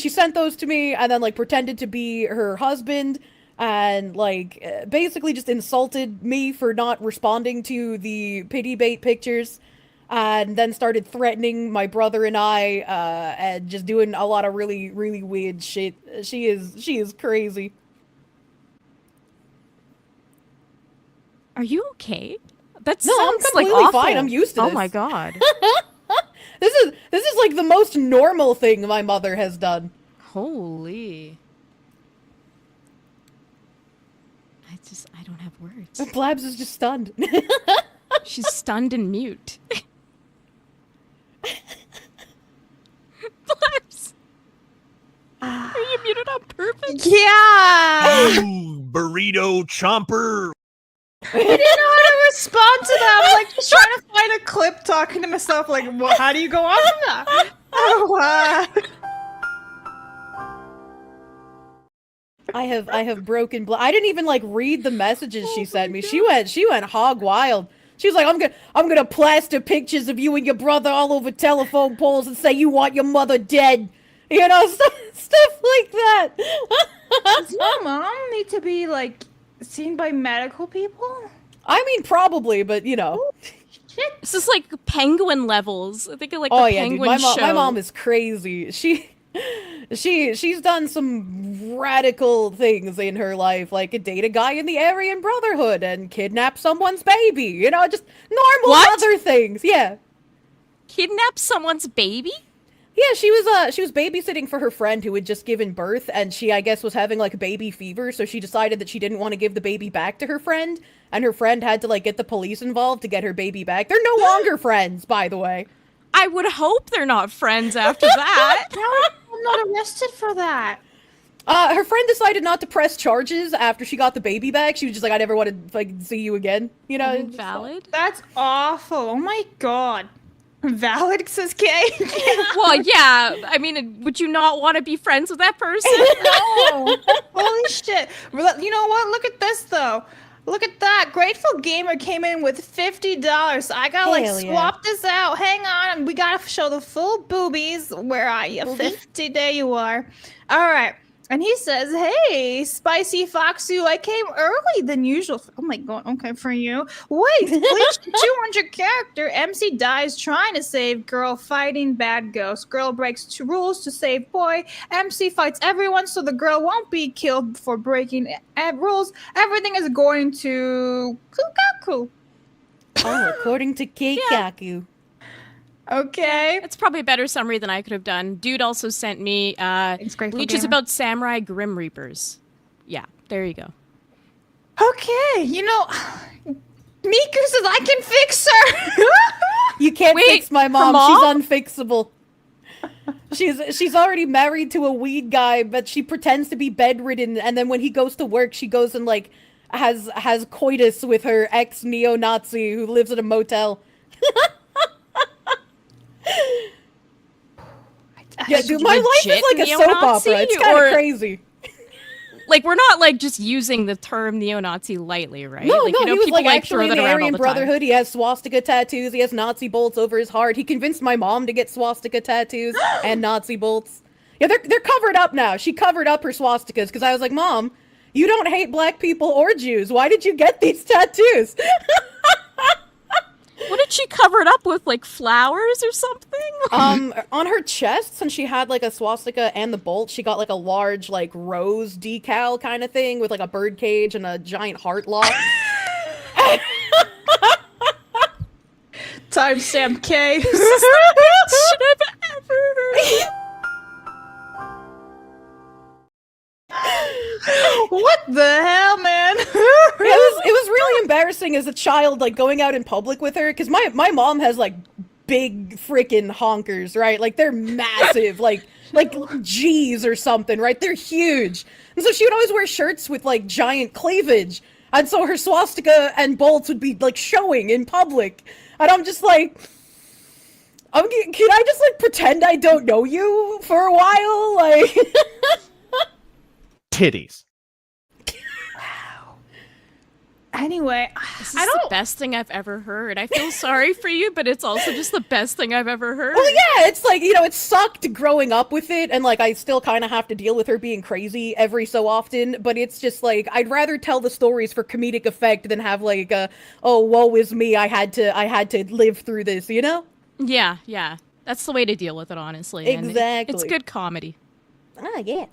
sent those to me and then, like, pretended to be her husband and, like, basically just insulted me for not responding to the pity bait pictures and then started threatening my brother and I, and just doing a lot of really, really weird shit. She is crazy. Are you okay? That No, I'm sounds completely like awful. fine. I'm used to Oh this. my god. This is like the most normal thing my mother has done. Holy. I don't have words. Blabs is just stunned. She's stunned and mute. Blabs. Are you muted on purpose? Yeah. Ooh, burrito chomper. I didn't know how to respond to that. I'm like just trying to find a clip talking to myself. Like, how do you go on from that? Oh, wow. I have broken. I didn't even like read the messages she sent me. She went hog wild. She was like, I'm gonna plaster pictures of you and your brother all over telephone poles and say you want your mother dead. You know, stuff like that. Does my mom need to be like seen by medical people? I mean, probably, but you know. Shit. This is like penguin levels. I think of like Oh the yeah, dude. penguin show. My mom is crazy. She's done some radical things in her life, like date a guy in the Aryan Brotherhood and kidnap someone's baby. You know, just normal What? other things. Yeah. Kidnap someone's baby? Yeah, she was babysitting for her friend who had just given birth, and she, I guess, was having like baby fever, so she decided that she didn't want to give the baby back to her friend, and her friend had to like get the police involved to get her baby back. They're no longer friends, by the way. I would hope they're not friends after that. I'm not arrested for that. Her friend decided not to press charges after she got the baby back. She was just like, I never want to like see you again. You know, just- Valid? That's awful. Oh my god. Valid, says Kay. Well, yeah. I mean, would you not want to be friends with that person? No. Holy shit. You know what? Look at this, though. Look at that. Grateful Gamer came in with $50. So I gotta, Hell yeah. swap this out. Hang on. We gotta show the full boobies. Where are you? 50. There you are. All right. And he says, "Hey, Spicy Foxu, I came early than usual." Oh my god, okay, for you. Wait, please, 200 character. MC dies trying to save girl, fighting bad ghost. Girl breaks 2 rules to save boy. MC fights everyone so the girl won't be killed for breaking rules. Everything is going to Kukaku. Oh, according to Keikaku. Okay. It's probably a better summary than I could have done. Dude also sent me leeches about samurai grim reapers. Yeah, there you go. Okay, you know, Miku says I can fix her. You can't Wait, fix my her mom. mom? She's unfixable. She's already married to a weed guy, but she pretends to be bedridden, and then when he goes to work, she goes and like has coitus with her ex neo-Nazi who lives at a motel. Yeah, dude, my life is like a soap neo-Nazi, opera. It's kind or- of crazy. Like, we're not, like, just using the term neo-Nazi lightly, right? No, like, no, you know, he was people like throw actually in that the around all Aryan the Brotherhood. time. He has swastika tattoos. He has Nazi bolts over his heart. He convinced my mom to get swastika tattoos and Nazi bolts. Yeah, they're covered up now. She covered up her swastikas because I was like, Mom, you don't hate black people or Jews. Why did you get these tattoos? What did she cover it up with, like, flowers or something? On her chest, since she had like a swastika and the bolt, she got like a large like rose decal kind of thing with like a bird cage and a giant heart lock. Timestamp K. This is the best shit I've ever heard. What the hell, man? It was really embarrassing as a child, like going out in public with her, because my mom has like big freaking honkers, right? Like they're massive, like G's or something, right? They're huge, and so she would always wear shirts with like giant cleavage, and so her swastika and bolts would be like showing in public, and I'm just like, can I just like pretend I don't know you for a while, like? Titties. Anyway, This is the best thing I've ever heard. I feel sorry for you, but it's also just the best thing I've ever heard. Well, yeah, it's like, you know, it sucked growing up with it, and like I still kind of have to deal with her being crazy every so often, but it's just like I'd rather tell the stories for comedic effect than have like oh, woe is me, I had to live through this, you know? Yeah, yeah. That's the way to deal with it, honestly. and Exactly. it's good comedy. Ah, yeah.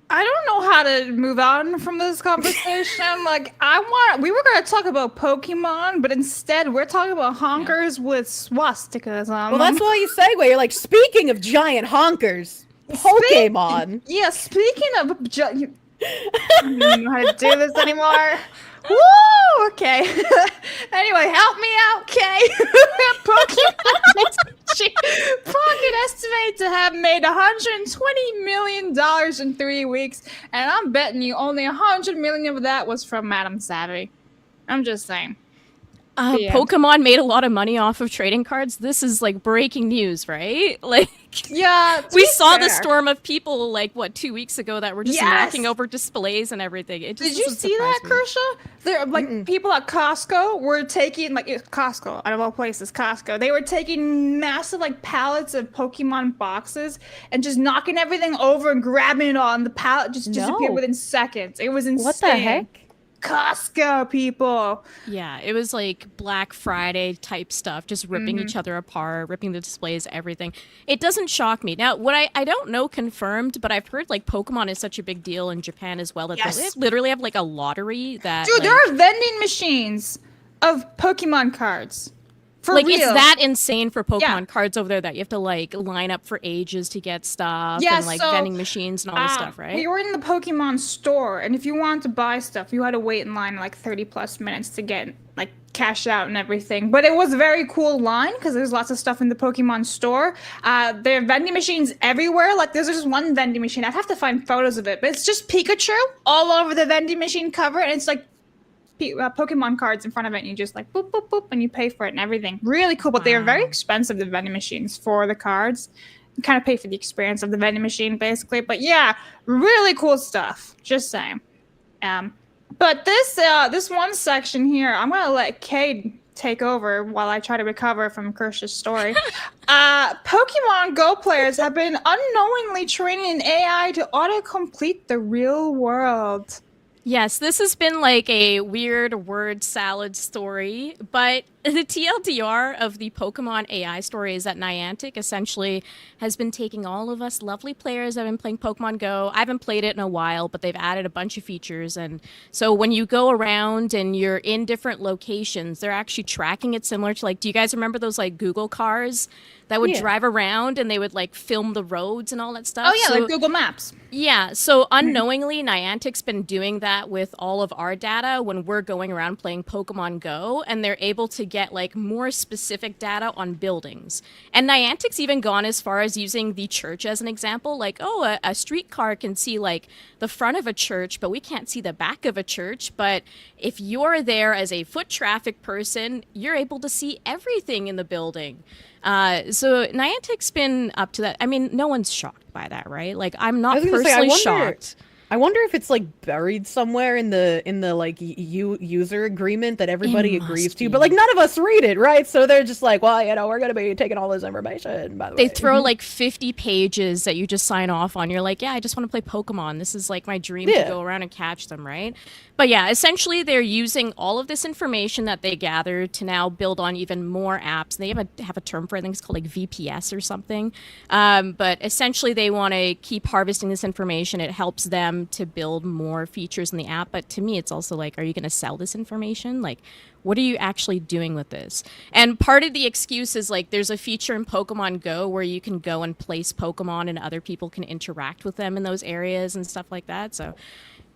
I don't know how to move on from this conversation. Like, we were going to talk about Pokemon, but instead we're talking about honkers with swastikas on Well, them. that's why you segue. You're like, speaking of giant honkers, Pokemon. Yeah, speaking of... I don't know how to do this anymore. Woo! Okay. Anyway, help me out, Kay. Pocket estimated to have made $120 million in 3 weeks, and I'm betting you only $100 million of that was from Madame Savvy. I'm just saying. The end. Pokemon made a lot of money off of trading cards. This is like breaking news, right? Like, yeah, we saw the storm of people like 2 weeks ago that were just Yes! knocking over displays and everything. It just Did you doesn't see that, surprise me. Kirsche? There, like people at Costco were taking Costco out of all places, Costco. They were taking massive like pallets of Pokemon boxes and just knocking everything over and grabbing it all, and the pallet just disappeared within seconds. It was insane. What the heck? Costco people. Yeah, it was like Black Friday type stuff, just ripping each other apart, ripping the displays, everything. It doesn't shock me. Now, what I don't know confirmed, but I've heard like Pokemon is such a big deal in Japan as well that Yes. they literally have like a lottery that Dude, like, there are vending machines of Pokemon cards. For like real. it's that insane for Pokemon Yeah. cards over there that you have to like line up for ages to get stuff Yeah, and like so, vending machines and all this stuff, right? We were in the Pokemon store, and if you wanted to buy stuff, you had to wait in line like 30 plus minutes to get like cash out and everything. But it was a very cool line because there's lots of stuff in the Pokemon store. There are vending machines everywhere. Like there's just one vending machine. I'd have to find photos of it, but it's just Pikachu all over the vending machine cover, and it's like Pokemon cards in front of it, and you just like boop boop boop, and you pay for it and everything. Really cool, but they are very expensive, the vending machines for the cards. You kind of pay for the experience of the vending machine, basically. But yeah, really cool stuff. Just saying. But this one section here, I'm gonna let Cade take over while I try to recover from Kirsche's story. Pokemon Go players have been unknowingly training an AI to autocomplete the real world. Yes, this has been like a weird word salad story, but the TLDR of the Pokemon AI story is that Niantic essentially has been taking all of us lovely players that have been playing Pokemon Go. I haven't played it in a while, but they've added a bunch of features. And so when you go around and you're in different locations, they're actually tracking it similar to like, do you guys remember those like Google cars that would drive around and they would like film the roads and all that stuff? Oh, yeah, like Google Maps. Yeah, so unknowingly, Niantic's been doing that with all of our data when we're going around playing Pokemon Go, and they're able to get like more specific data on buildings. And Niantic's even gone as far as using the church as an example, like, oh, a streetcar can see like the front of a church, but we can't see the back of a church. But if you're there as a foot traffic person, you're able to see everything in the building. So Niantic's been up to that. I mean, no one's shocked by that, right? Like, I'm not personally shocked. I wonder if it's like buried somewhere in the like user agreement that everybody agrees to, but like none of us read it, right? So they're just like, well, you know, we're gonna be taking all this information. By the way, they throw like 50 pages that you just sign off on. You're like, yeah, I just want to play Pokemon. This is like my dream to go around and catch them, right? But yeah, essentially they're using all of this information that they gathered to now build on even more apps. They have a term for it. I think it's called like VPS or something. But essentially they want to keep harvesting this information. It helps them to build more features in the app. But to me, it's also like, are you going to sell this information? Like, what are you actually doing with this? And part of the excuse is like, there's a feature in Pokemon Go where you can go and place Pokemon and other people can interact with them in those areas and stuff like that. So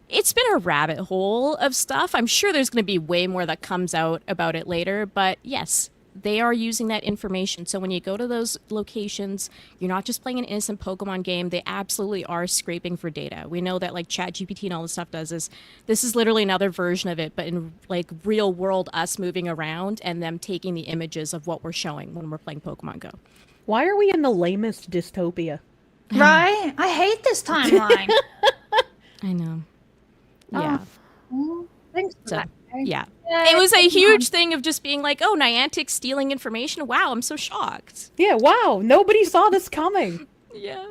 it's been a rabbit hole of stuff. I'm sure there's going to be way more that comes out about it later. But yes, they are using that information. So when you go to those locations, you're not just playing an innocent Pokemon game. They absolutely are scraping for data. We know that like ChatGPT and all this stuff does this. This is literally another version of it, but in like real world, us moving around and them taking the images of what we're showing when we're playing Pokemon Go. Why are we in the lamest dystopia? Right? I hate this timeline. I know. Yeah. Thanks for that. Yeah. It was a huge thing of just being like, oh, Niantic's stealing information. Wow, I'm so shocked. Yeah, wow. Nobody saw this coming. Yeah.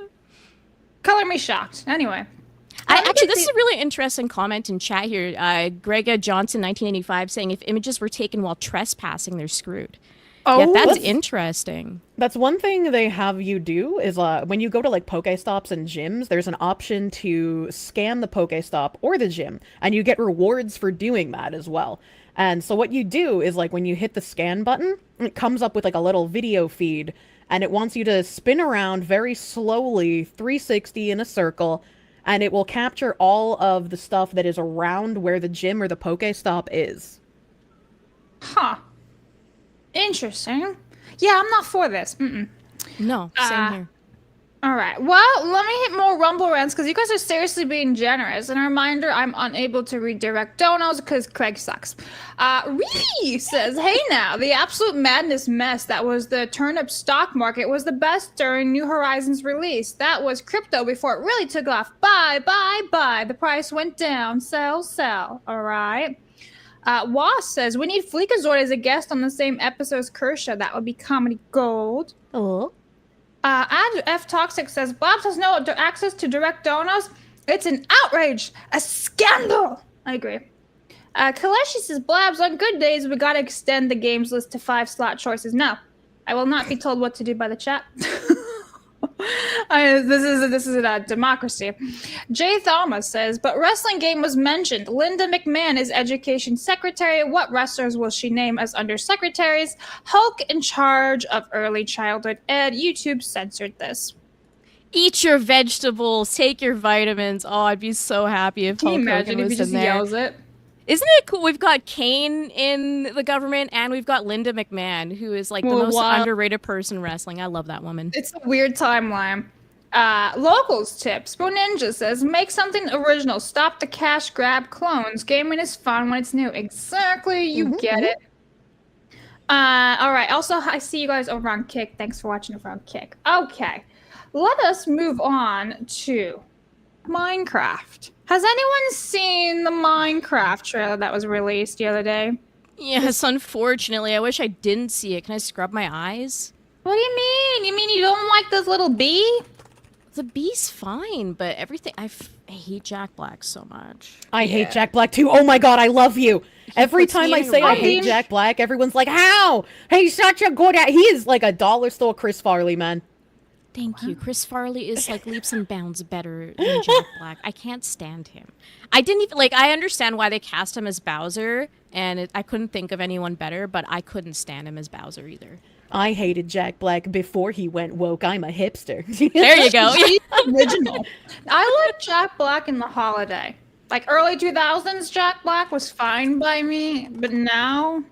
Color me shocked. Anyway. Actually, this is a really interesting comment in chat here. Grega Johnson, 1985, saying if images were taken while trespassing, they're screwed. Oh, yeah, that's interesting. That's one thing they have you do is when you go to like Pokestops and gyms, there's an option to scan the Pokestop or the gym, and you get rewards for doing that as well. And so what you do is like when you hit the scan button, it comes up with like a little video feed, and it wants you to spin around very slowly, 360 in a circle, and it will capture all of the stuff that is around where the gym or the Pokestop is. Huh. Interesting. Yeah, I'm not for this. No, same here. All right. Well, let me hit more Rumble rants because you guys are seriously being generous. And a reminder, I'm unable to redirect donos because Craig sucks. Ree says, hey now, the absolute madness mess that was the turnip stock market was the best during New Horizons release. That was crypto before it really took off. Buy, buy, buy. The price went down. Sell, sell. All right. Was says, we need Fleekazord as a guest on the same episode as Kirsche. That would be comedy gold. Oh. And F Toxic says, Blabs has no access to direct donors. It's an outrage. A scandal. I agree. Kaleshi says, Blabs, on good days, we gotta extend the games list to 5 slot choices. No, I will not be told what to do by the chat. This is a democracy. Jay Thomas says, but wrestling game was mentioned. Linda McMahon is education secretary. What wrestlers will she name as undersecretaries? Hulk in charge of early childhood ed. YouTube censored this. Eat your vegetables, take your vitamins. Oh, I'd be so happy if Hulk Hogan was in there. Yells it? Isn't it cool? We've got Kane in the government, and we've got Linda McMahon, who is like the most underrated person in wrestling. I love that woman. It's a weird timeline. Locals tips. Bo Ninja says, make something original. Stop the cash grab clones. Gaming is fun when it's new. Exactly. You get it. All right. Also, I see you guys over on Kick. Thanks for watching over on Kick. Okay. Let us move on to Minecraft. Has anyone seen the Minecraft trailer that was released the other day? Yes, unfortunately. I wish I didn't see it. Can I scrub my eyes? What do you mean? You mean you don't like this little bee? The bee's fine, but everything... I hate Jack Black so much. I hate Jack Black too. Oh my god, I love you. Every puts time me I in a say I rage. hate Jack Black, everyone's like, how? He's such a good He is like a dollar store Chris Farley, man. Thank you. Chris Farley is like leaps and bounds better than Jack Black. I can't stand him. I didn't even... Like, I understand why they cast him as Bowser, and I couldn't think of anyone better, but I couldn't stand him as Bowser either. I hated Jack Black before he went woke. I'm a hipster. There you go. He's original. I like Jack Black in The Holiday. Like early 2000s, Jack Black was fine by me, but now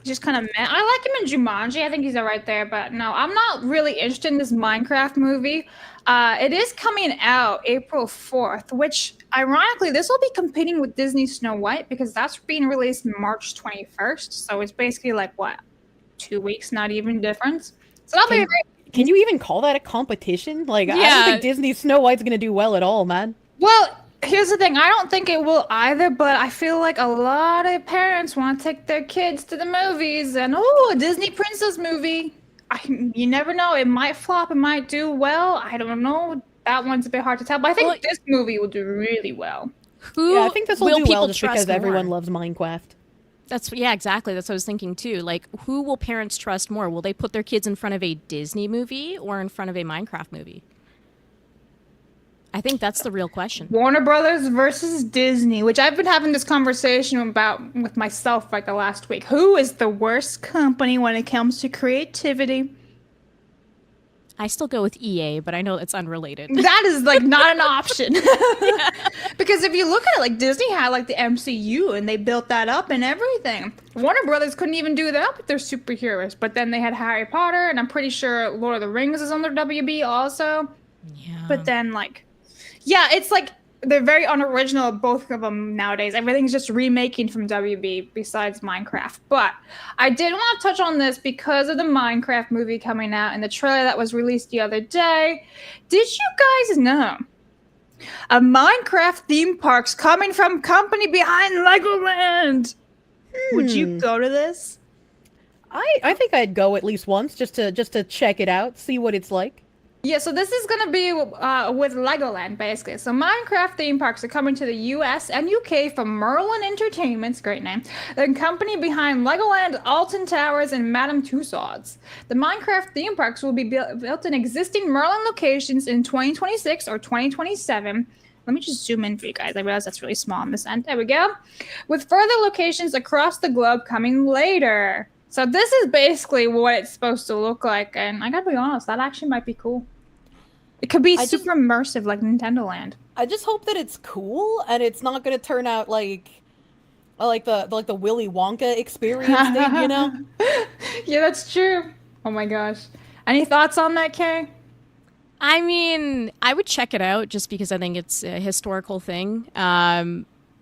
just kind of meh. I like him in Jumanji. I think he's right there, but no, I'm not really interested in this Minecraft movie. It is coming out April 4th, which ironically, this will be competing with Disney Snow White because that's being released March 21st. So it's basically like, what, 2 weeks, not even difference. So that'll be great. Can you even call that a competition? Like, I don't think Disney Snow White's gonna do well at all, man. Well, here's the thing. I don't think it will either, but I feel like a lot of parents want to take their kids to the movies and, a Disney princess movie. You never know. It might flop. It might do well. I don't know. That one's a bit hard to tell, but I think this movie will do really well. Yeah, I think this will do well just because more? everyone loves Minecraft. Yeah, exactly. That's what I was thinking too. Like, who will parents trust more? Will they put their kids in front of a Disney movie or in front of a Minecraft movie? I think that's the real question. Warner Brothers versus Disney, which I've been having this conversation about with myself like the last week. Who is the worst company when it comes to creativity? I still go with EA, but I know it's unrelated. That is like not an option. Because if you look at it, like Disney had like the MCU and they built that up and everything. Warner Brothers couldn't even do that with their superheroes, but then they had Harry Potter, and I'm pretty sure Lord of the Rings is under WB also. Yeah. But then yeah, it's like they're very unoriginal, both of them nowadays. Everything's just remaking from WB besides Minecraft. But I did want to touch on this because of the Minecraft movie coming out and the trailer that was released the other day. Did you guys know a Minecraft theme park's coming from company behind Legoland? Would you go to this? I think I'd go at least once just to check it out, see what it's like. Yeah, so this is going to be with Legoland, basically. So Minecraft theme parks are coming to the US and UK from Merlin Entertainment's, great name, the company behind Legoland, Alton Towers, and Madame Tussauds. The Minecraft theme parks will be built in existing Merlin locations in 2026 or 2027. Let me just zoom in for you guys. I realize that's really small on this end. There we go. With further locations across the globe coming later. So this is basically what it's supposed to look like, and I gotta be honest, that actually might be cool. It could be super immersive like Nintendo Land. I just hope that it's cool and it's not gonna turn out like the Willy Wonka experience thing, you know? Yeah, that's true. Oh my gosh. Any thoughts on that, Kay? I mean, I would check it out just because I think it's a historical thing.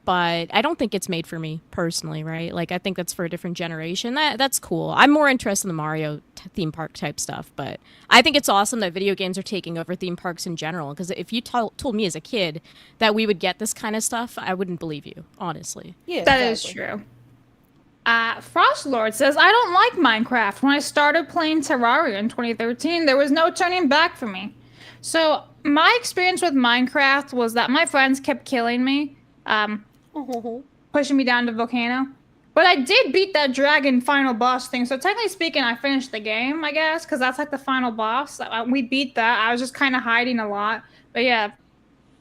But I don't think it's made for me personally, right? Like, I think that's for a different generation. That's cool. I'm more interested in the Mario theme park type stuff, but I think it's awesome that video games are taking over theme parks in general. Because if you told me as a kid that we would get this kind of stuff, I wouldn't believe you, honestly. Yeah, that is true. Frostlord says, I don't like Minecraft. When I started playing Terraria in 2013, there was no turning back for me. So my experience with Minecraft was that my friends kept killing me. Pushing me down the volcano. But I did beat that dragon final boss thing. So technically speaking, I finished the game, I guess, because that's like the final boss. We beat that. I was just kind of hiding a lot. But yeah,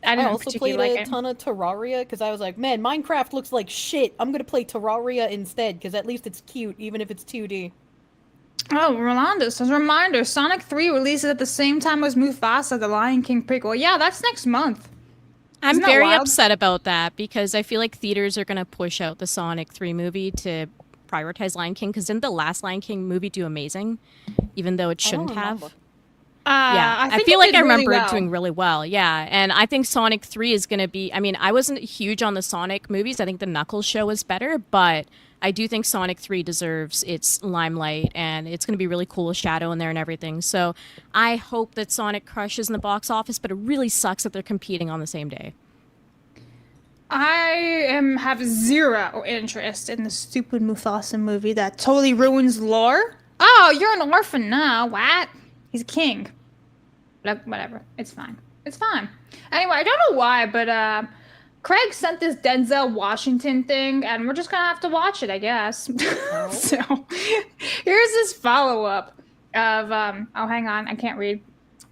I didn't also particularly played like a ton of Terraria because I was like, man, Minecraft looks like shit. I'm going to play Terraria instead because at least it's cute, even if it's 2D. Oh, Rolando says, reminder, Sonic 3 releases at the same time as Mufasa, the Lion King prequel. Yeah, that's next month. I'm very upset about that because I feel like theaters are going to push out the Sonic 3 movie to prioritize Lion King because didn't the last Lion King movie do amazing, even though it shouldn't have? Yeah, I feel like I remember it doing really well. Yeah, and I think Sonic 3 is going to be, I mean, I wasn't huge on the Sonic movies. I think the Knuckles show was better, but I do think Sonic 3 deserves its limelight, and it's going to be really cool with Shadow in there and everything. So I hope that Sonic crushes in the box office, but it really sucks that they're competing on the same day. have zero interest in the stupid Mufasa movie that totally ruins lore. Oh, you're an orphan now. What? He's a king. Whatever. It's fine. It's fine. Anyway, I don't know why, but Craig sent this Denzel Washington thing, and we're just gonna have to watch it, I guess. So here's this follow-up of oh, hang on, I can't read.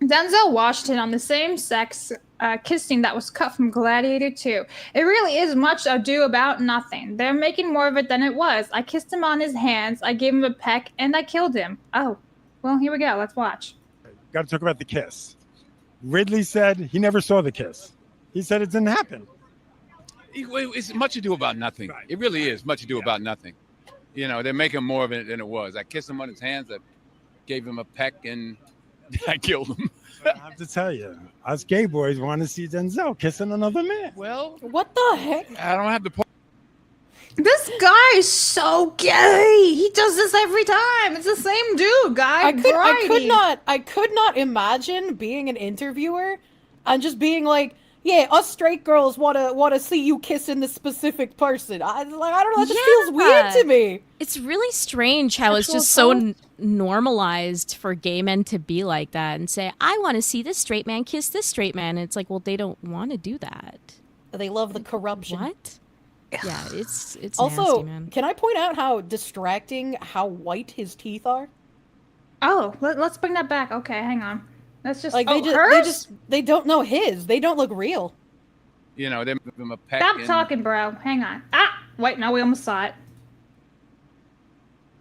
Denzel Washington on the same-sex kissing that was cut from Gladiator 2. It really is much ado about nothing. They're making more of it than it was. I kissed him on his hands, I gave him a peck, and I killed him. Oh, well, here we go. Let's watch. Got to talk about the kiss. Ridley said he never saw the kiss. He said it didn't happen. It's much ado about nothing. Right. It really is much ado about nothing. You know, they're making more of it than it was. I kissed him on his hands. I gave him a peck, and I killed him. I have to tell you, us gay boys want to see Denzel kissing another man. Well, what the heck? I don't have the point. This guy is so gay. He does this every time. It's the same dude, guy. I could not imagine being an interviewer and just being like, yeah, us straight girls wanna see you kissing this specific person. I don't know, that just feels weird to me. It's really strange how it's just so normalized for gay men to be like that and say, I want to see this straight man kiss this straight man. And it's like, well, they don't want to do that. They love the corruption. What? Yeah, it's also, nasty, man. Can I point out how distracting how white his teeth are? Oh, let's bring that back. Okay, hang on. That's just like they don't know his. They don't look real. You know, they give him a peck. Stop talking, bro. Hang on. Ah, wait, no, we almost saw it.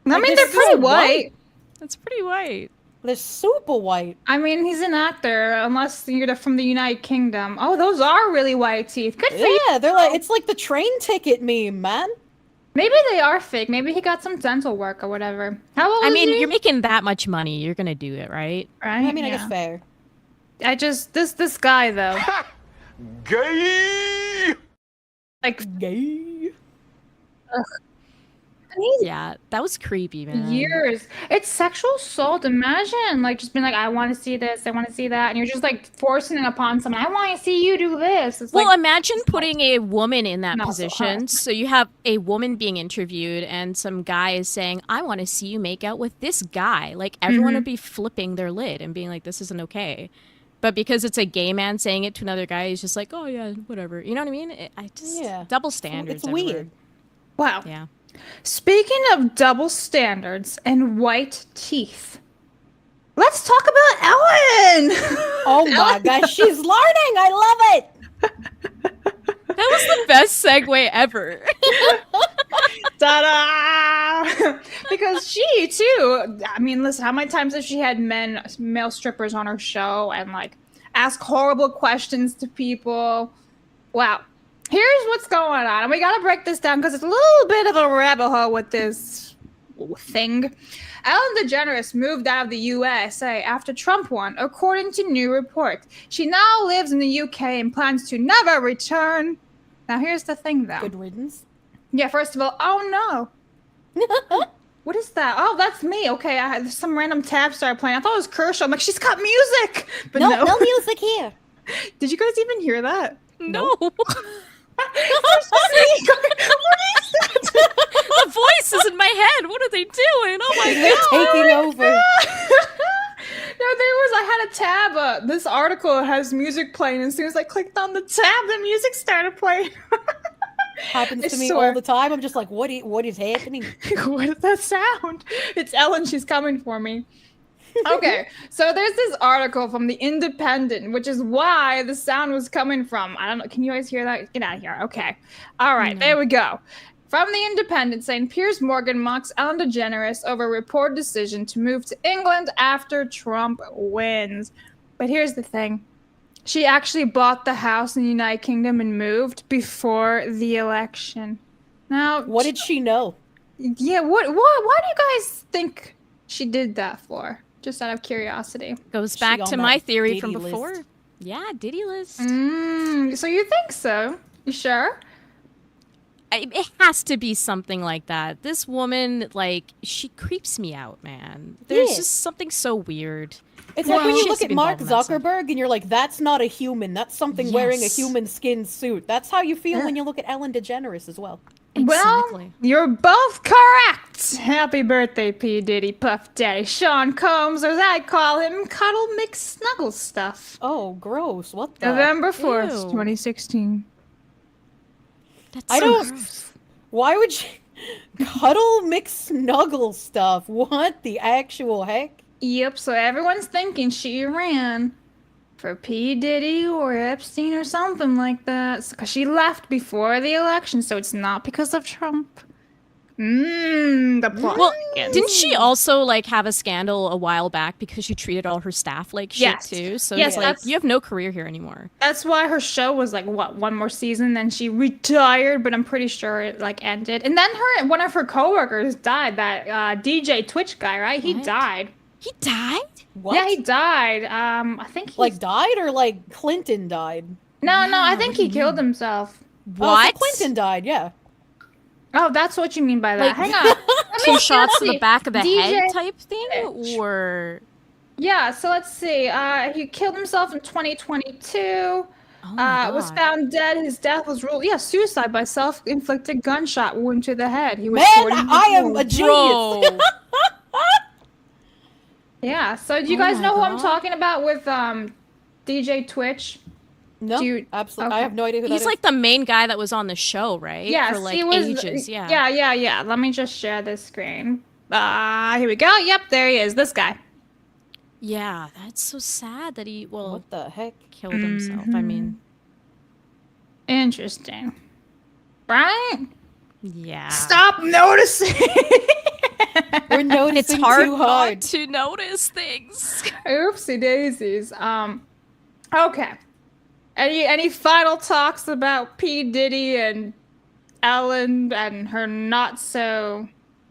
I mean, they're pretty white. That's pretty white. They're super white. I mean, he's an actor, unless you're from the United Kingdom. Oh, those are really white teeth. Good for you. Yeah, they're like, it's like the train ticket meme, man. Maybe they are fake. Maybe he got some dental work or whatever. How old is he? You're making that much money. You're gonna do it, right? Right. I mean, I guess fair. I just this guy though. Gay. Like gay. Ugh. Yeah, that was creepy, man. Years. It's sexual assault. Imagine like just being like, I want to see this, I want to see that, and you're just like forcing it upon someone. I want to see you do this. It's well, like, imagine putting a woman in that position. So you have a woman being interviewed, and some guy is saying, "I want to see you make out with this guy." Like everyone would be flipping their lid and being like, "This isn't okay." But because it's a gay man saying it to another guy, he's just like, "Oh yeah, whatever." You know what I mean? Double standards. It's weird. Wow. Yeah. Speaking of double standards and white teeth, let's talk about Ellen. Oh my gosh, she's learning. I love it. That was the best segue ever. Ta-da! Because she too. I mean, listen, how many times has she had male strippers on her show and like ask horrible questions to people? Wow. Here's what's going on, and we gotta break this down because it's a little bit of a rabbit hole with this thing. Ellen DeGeneres moved out of the USA after Trump won, according to new reports. She now lives in the UK and plans to never return. Now, here's the thing, though. Good riddance. Yeah, first of all, oh no. What is that? Oh, that's me. Okay, some random tab started playing. I thought it was Kirsche. I'm like, she's got music. But no music here. Did you guys even hear that? No. What is that? The voice is in my head. What are they doing? Oh my They're god. taking over. No, I had a tab. This article has music playing, and as soon as I clicked on the tab, the music started playing. Happens to me all the time. I'm just like, what is happening? What is that sound? It's Ellen. She's coming for me. Okay, so there's this article from The Independent, which is why the sound was coming from. I don't know. Can you guys hear that? Get out of here. Okay. All right, there we go. From The Independent, saying Piers Morgan mocks Ellen DeGeneres over reported decision to move to England after Trump wins. But here's the thing. She actually bought the house in the United Kingdom and moved before the election. Now, what did she know? Yeah, why do you guys think she did that for? Just out of curiosity. Goes back to my theory from before. Yeah, Diddy list. So you think so? You sure? It has to be something like that. This woman, like, she creeps me out, man. There's Yeah. just something so weird. It's like when she you has look to at be Mark involved in that Zuckerberg and you're like, that's not a human. That's something wearing a Yes. human skin suit. That's how you feel Yeah. when you look at Ellen DeGeneres as well. Exactly. Well, you're both correct. Happy birthday, P. Diddy, Puff Daddy, Sean Combs, or as I call him, Cuddle Mix Snuggle Stuff. Oh, gross. What the? November 4th, Ew. 2016. That's I so don't- gross. Why would you cuddle mix snuggle stuff? What the actual heck? Yep, so everyone's thinking she ran for P. Diddy or Epstein or something like that. Because she left before the election, so it's not because of Trump. The plot Well, thickens. didn't she also like have a scandal a while back because she treated all her staff like shit Yes. too? So Yes, it's like that's- you have no career here anymore. That's why her show was like, what, one more season, then she retired, but I'm pretty sure it like ended. And then one of her coworkers died, that DJ Twitch guy, right? He What? died. He died? What? Yeah, he died. I think he Like died or like Clinton died? No, I think what do he you killed mean? himself. Oh, so What? Clinton died, yeah. Oh, that's what you mean by that. Like, Hang on. Two shots to the back of the DJ head type thing? Twitch. Or Yeah, so let's see. He killed himself in 2022. oh my Was God. found dead. His death was ruled, suicide by self-inflicted gunshot wound to the head. He was Man, 40 years I am old. a genius. Bro. Yeah, so do you Oh guys my know who I'm God. talking about with DJ Twitch? No, Dude, absolutely. okay. I have no idea who that He's is. like the main guy that was on the show, right? Yes, For like he was. ages. Yeah. Yeah. Let me just share this screen. Here we go. Yep, there he is. This guy. Yeah, that's so sad that he What the heck? killed himself. I mean, Interesting. Right? yeah. Stop noticing. We're noticing It's hard too not hard. to notice things. Oopsie daisies. Okay. Any final talks about P. Diddy and Ellen and her not so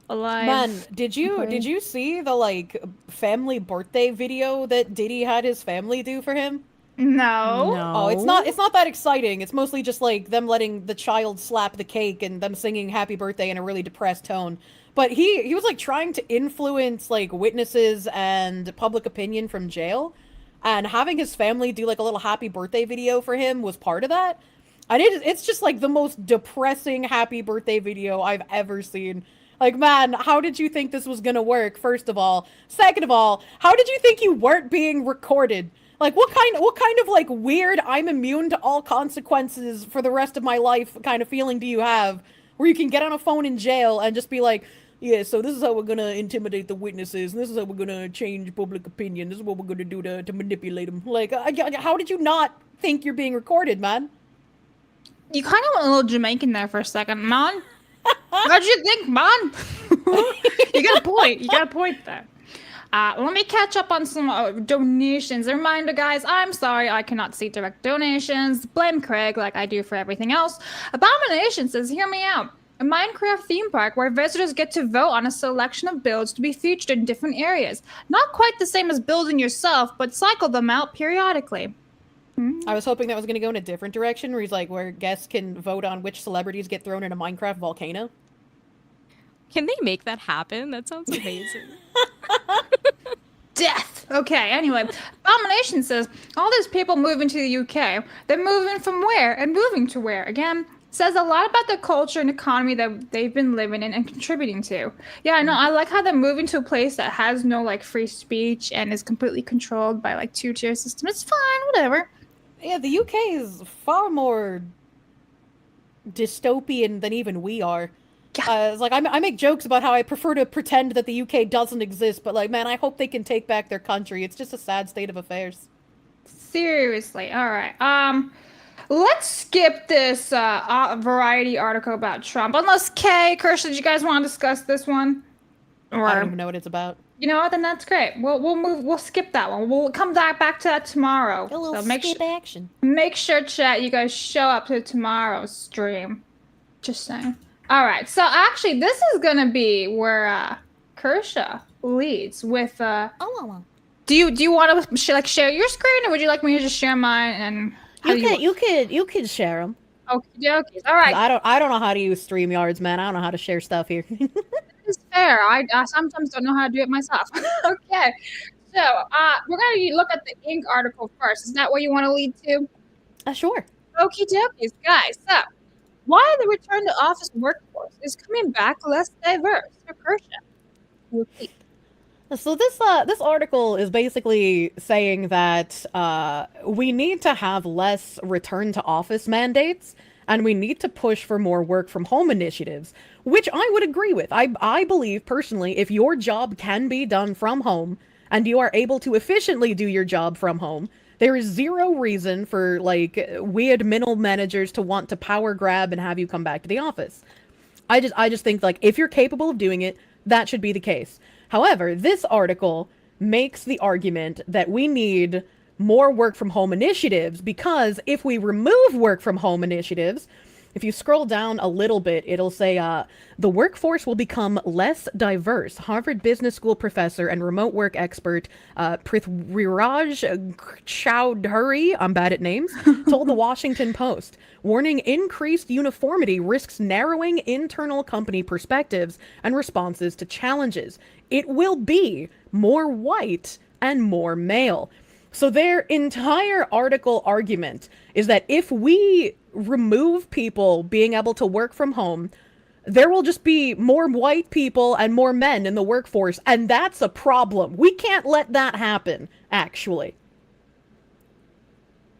alive? Man, did you see the like family birthday video that Diddy had his family do for him? No. No. Oh, it's not that exciting. It's mostly just like them letting the child slap the cake and them singing happy birthday in a really depressed tone. But he was like trying to influence like witnesses and public opinion from jail, and having his family do like a little happy birthday video for him was part of that. And it's just like the most depressing happy birthday video I've ever seen. Like, man, how did you think this was gonna work, first of all? Second of all, how did you think you weren't being recorded? Like, what kind of like weird I'm immune to all consequences for the rest of my life kind of feeling do you have, where you can get on a phone in jail and just be like, yeah, so this is how we're gonna intimidate the witnesses, and this is how we're gonna change public opinion, this is what we're gonna do to manipulate them. Like, how did you not think you're being recorded, man? You kind of went a little Jamaican there for a second, man. What'd you think, man? You got a point there. Let me catch up on some donations. A reminder, guys, I'm sorry I cannot see direct donations. Blame Craig like I do for everything else. Abomination says, hear me out. A Minecraft theme park where visitors get to vote on a selection of builds to be featured in different areas. Not quite the same as building yourself, but cycle them out periodically. I was hoping that was gonna go in a different direction, where he's like, where guests can vote on which celebrities get thrown in a Minecraft volcano. Can they make that happen? That sounds amazing. Death. Okay, anyway, Abomination says, all these people moving to the UK, they're moving from where and moving to where? Again, says a lot about the culture and economy that they've been living in and contributing to. Yeah, I know. I like how they're moving to a place that has no like free speech and is completely controlled by like two-tier system. It's fine, whatever. Yeah, the UK is far more dystopian than even we are. It's like I make jokes about how I prefer to pretend that the UK doesn't exist, but like, man, I hope they can take back their country. It's just a sad state of affairs. Seriously. All right. Let's skip this Variety article about Trump. Unless Kirsche, did you guys want to discuss this one? Or I don't even know what it's about. you know what? Then that's great. We'll skip that one. We'll come back to that tomorrow. A little So skip action. make sure, chat, you guys show up to tomorrow's stream. Just saying. All right. So actually, this is gonna be where Kirsche leads with. Do you want to share your screen, or would you like me to just share mine and? You can share them. Okie dokies. All right. I don't know how to use StreamYards, man. I don't know how to share stuff here. It's fair. I sometimes don't know how to do it myself. Okay. So we're going to look at the Inc. article first. Is that what you want to lead to? Sure. Okie dokies, guys. So, why the return to office workforce is coming back less diverse for Kirsche. Repeat. So this article is basically saying that we need to have less return to office mandates, and we need to push for more work from home initiatives, which I would agree with. I believe personally, if your job can be done from home and you are able to efficiently do your job from home, there is zero reason for like weird middle managers to want to power grab and have you come back to the office. I just think like if you're capable of doing it, that should be the case. However, this article makes the argument that we need more work from home initiatives because if we remove work from home initiatives, if you scroll down a little bit, it'll say the workforce will become less diverse. Harvard Business School professor and remote work expert Prithviraj Chowdhury, I'm bad at names, told the Washington Post, warning increased uniformity risks narrowing internal company perspectives and responses to challenges. It will be more white and more male. So their entire article argument is that if we remove people being able to work from home, there will just be more white people and more men in the workforce, and that's a problem. We can't let that happen, actually.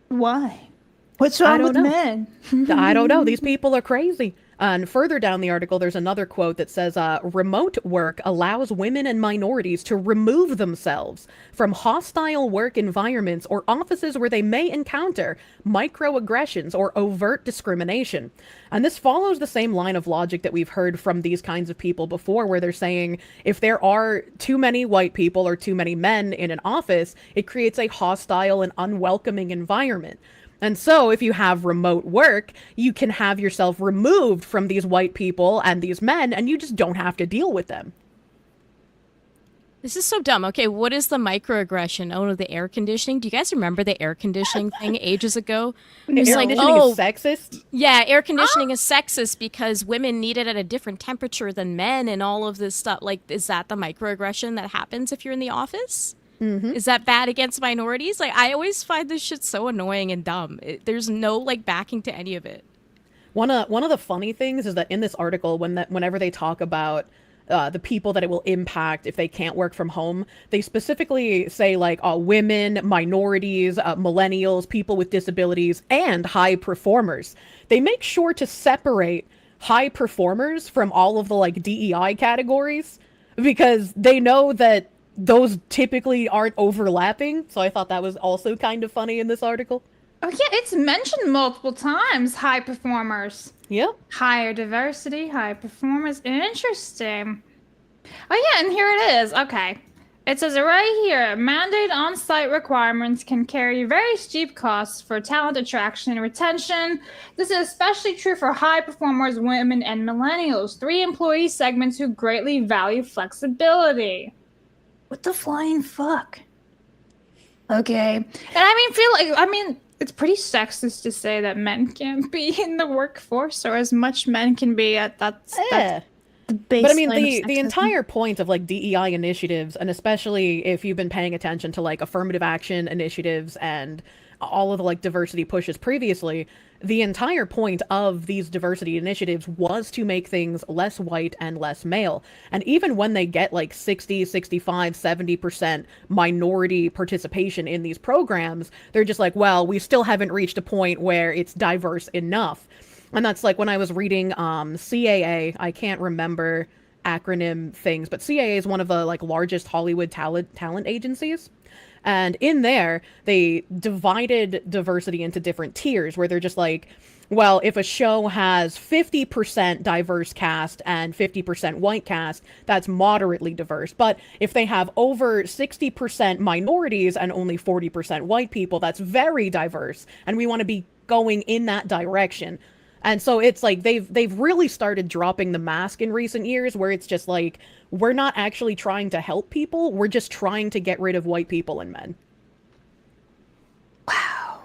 Why? What's wrong with men? I don't know. These people are crazy. And further down the article, there's another quote that says, remote work allows women and minorities to remove themselves from hostile work environments or offices where they may encounter microaggressions or overt discrimination. And this follows the same line of logic that we've heard from these kinds of people before, where they're saying if there are too many white people or too many men in an office, it creates a hostile and unwelcoming environment. And so if you have remote work, you can have yourself removed from these white people and these men, and you just don't have to deal with them. This is so dumb. Okay, what is the microaggression? Oh, no, the air conditioning. Do you guys remember the air conditioning thing ages ago? It was like, oh, is sexist? Yeah, air conditioning is sexist because women need it at a different temperature than men and all of this stuff. Like, is that the microaggression that happens if you're in the office? Mm-hmm. Is that bad against minorities? Like, I always find this shit so annoying and dumb. There's no, like, backing to any of it. One of the funny things is that in this article, whenever they talk about the people that it will impact if they can't work from home, they specifically say, like, women, minorities, millennials, people with disabilities, and high performers. They make sure to separate high performers from all of the, like, DEI categories because they know that those typically aren't overlapping, so I thought that was also kind of funny in this article. Oh yeah, it's mentioned multiple times, high performers. Yep. Higher diversity, high performers. Interesting. Oh yeah, and here it is. Okay. It says right here, mandate on-site requirements can carry very steep costs for talent attraction and retention. This is especially true for high performers, women, and millennials, 3 employee segments who greatly value flexibility. What the flying fuck? Okay. And I mean, it's pretty sexist to say that men can't be in the workforce or as much men can be at that's the baseline. But I mean, the entire point of like DEI initiatives, and especially if you've been paying attention to like affirmative action initiatives and all of the like diversity pushes previously, the entire point of these diversity initiatives was to make things less white and less male. And even when they get like 60, 65, 70% minority participation in these programs, they're just like, well, we still haven't reached a point where it's diverse enough. And that's like when I was reading CAA, I can't remember acronym things, but CAA is one of the like largest Hollywood talent agencies. And in there, they divided diversity into different tiers where they're just like, well, if a show has 50% diverse cast and 50% white cast, that's moderately diverse. But if they have over 60% minorities and only 40% white people, that's very diverse. And we want to be going in that direction. And so it's like they've really started dropping the mask in recent years where it's just like, we're not actually trying to help people. We're just trying to get rid of white people and men. Wow.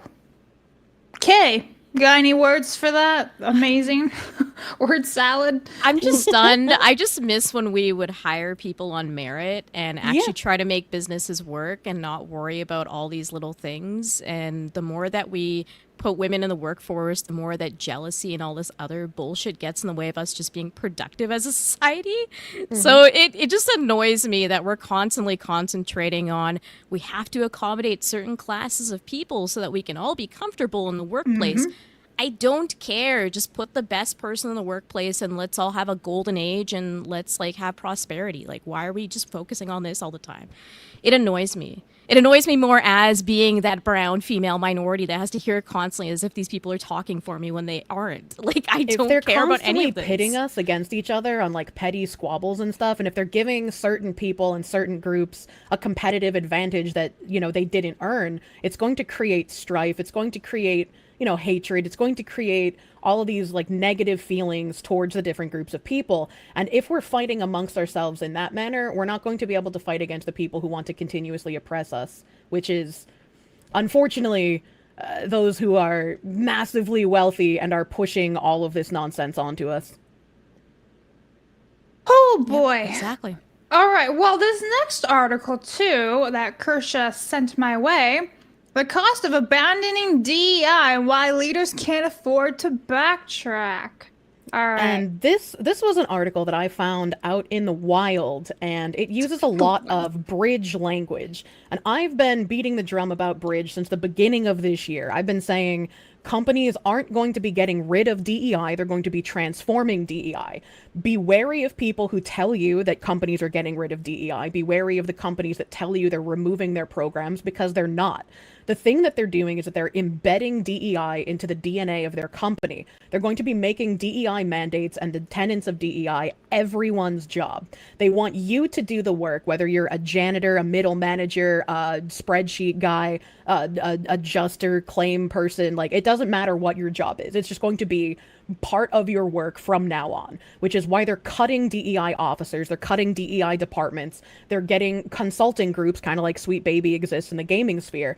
Okay. Got any words for that? Amazing word salad. I'm just stunned. I just miss when we would hire people on merit and actually try to make businesses work and not worry about all these little things. And the more that we put women in the workforce, the more that jealousy and all this other bullshit gets in the way of us just being productive as a society. So it just annoys me that we're constantly concentrating on we have to accommodate certain classes of people so that we can all be comfortable in the workplace. I don't care. Just put the best person in the workplace and let's all have a golden age and let's like have prosperity. Like, why are we just focusing on this all the time? It annoys me. It annoys me more as being that brown female minority that has to hear it constantly as if these people are talking for me when they aren't. Like, I don't care about any of this. If they're pitting us against each other on like petty squabbles and stuff, and if they're giving certain people and certain groups a competitive advantage that, you know, they didn't earn, it's going to create strife. It's going to create, you know, hatred. It's going to create all of these like negative feelings towards the different groups of people. And if we're fighting amongst ourselves in that manner, we're not going to be able to fight against the people who want to continuously oppress us, which is unfortunately those who are massively wealthy and are pushing all of this nonsense onto us. Oh boy. Yep, exactly. All right. Well, this next article too that Kirsche sent my way. The cost of abandoning DEI and why leaders can't afford to backtrack. All right. And this was an article that I found out in the wild, and it uses a lot of bridge language. And I've been beating the drum about bridge since the beginning of this year. I've been saying companies aren't going to be getting rid of DEI, they're going to be transforming DEI. Be wary of people who tell you that companies are getting rid of DEI. Be wary of the companies that tell you they're removing their programs, because they're not. The thing that they're doing is that they're embedding DEI into the DNA of their company. They're going to be making DEI mandates and the tenets of DEI everyone's job. They want you to do the work, whether you're a janitor, a middle manager, a spreadsheet guy, adjuster, claim person. Like, it doesn't matter what your job is. It's just going to be part of your work from now on, which is why they're cutting DEI officers, they're cutting DEI departments, they're getting consulting groups, kind of like Sweet Baby exists in the gaming sphere.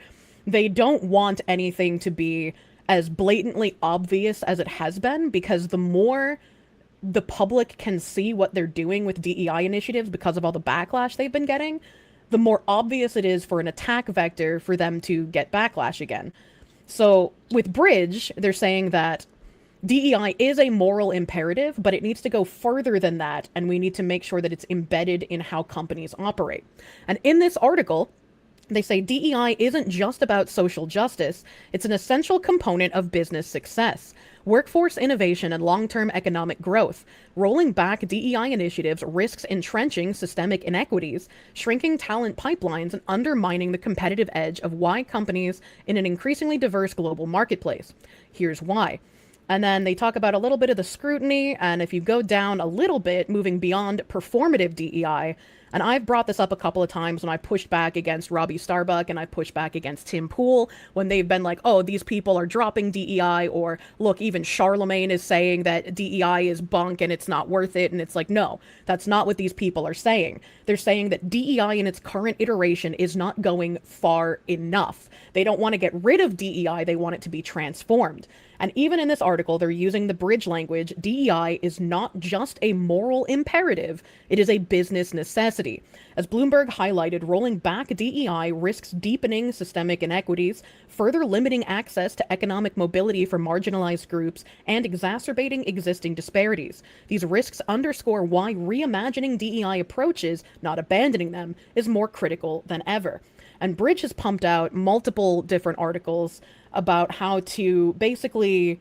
They don't want anything to be as blatantly obvious as it has been, because the more the public can see what they're doing with DEI initiatives because of all the backlash they've been getting, the more obvious it is for an attack vector for them to get backlash again. So with Bridge, they're saying that DEI is a moral imperative, but it needs to go further than that, and we need to make sure that it's embedded in how companies operate. And in this article, they say DEI isn't just about social justice, it's an essential component of business success, workforce innovation, and long-term economic growth. Rolling back DEI initiatives risks entrenching systemic inequities, shrinking talent pipelines, and undermining the competitive edge of Y companies in an increasingly diverse global marketplace. Here's why. And then they talk about a little bit of the scrutiny, and if you go down a little bit, moving beyond performative DEI, and I've brought this up a couple of times when I pushed back against Robbie Starbuck and I pushed back against Tim Pool when they've been like, oh, these people are dropping DEI, or look, even Charlemagne is saying that DEI is bunk and it's not worth it. And it's like, no, that's not what these people are saying. They're saying that DEI in its current iteration is not going far enough. They don't want to get rid of DEI, they want it to be transformed. And even in this article, they're using the bridge language. DEI is not just a moral imperative, it is a business necessity. As Bloomberg highlighted, rolling back DEI risks deepening systemic inequities, further limiting access to economic mobility for marginalized groups, and exacerbating existing disparities. These risks underscore why reimagining DEI approaches, not abandoning them, is more critical than ever. And Bridge has pumped out multiple different articles about how to basically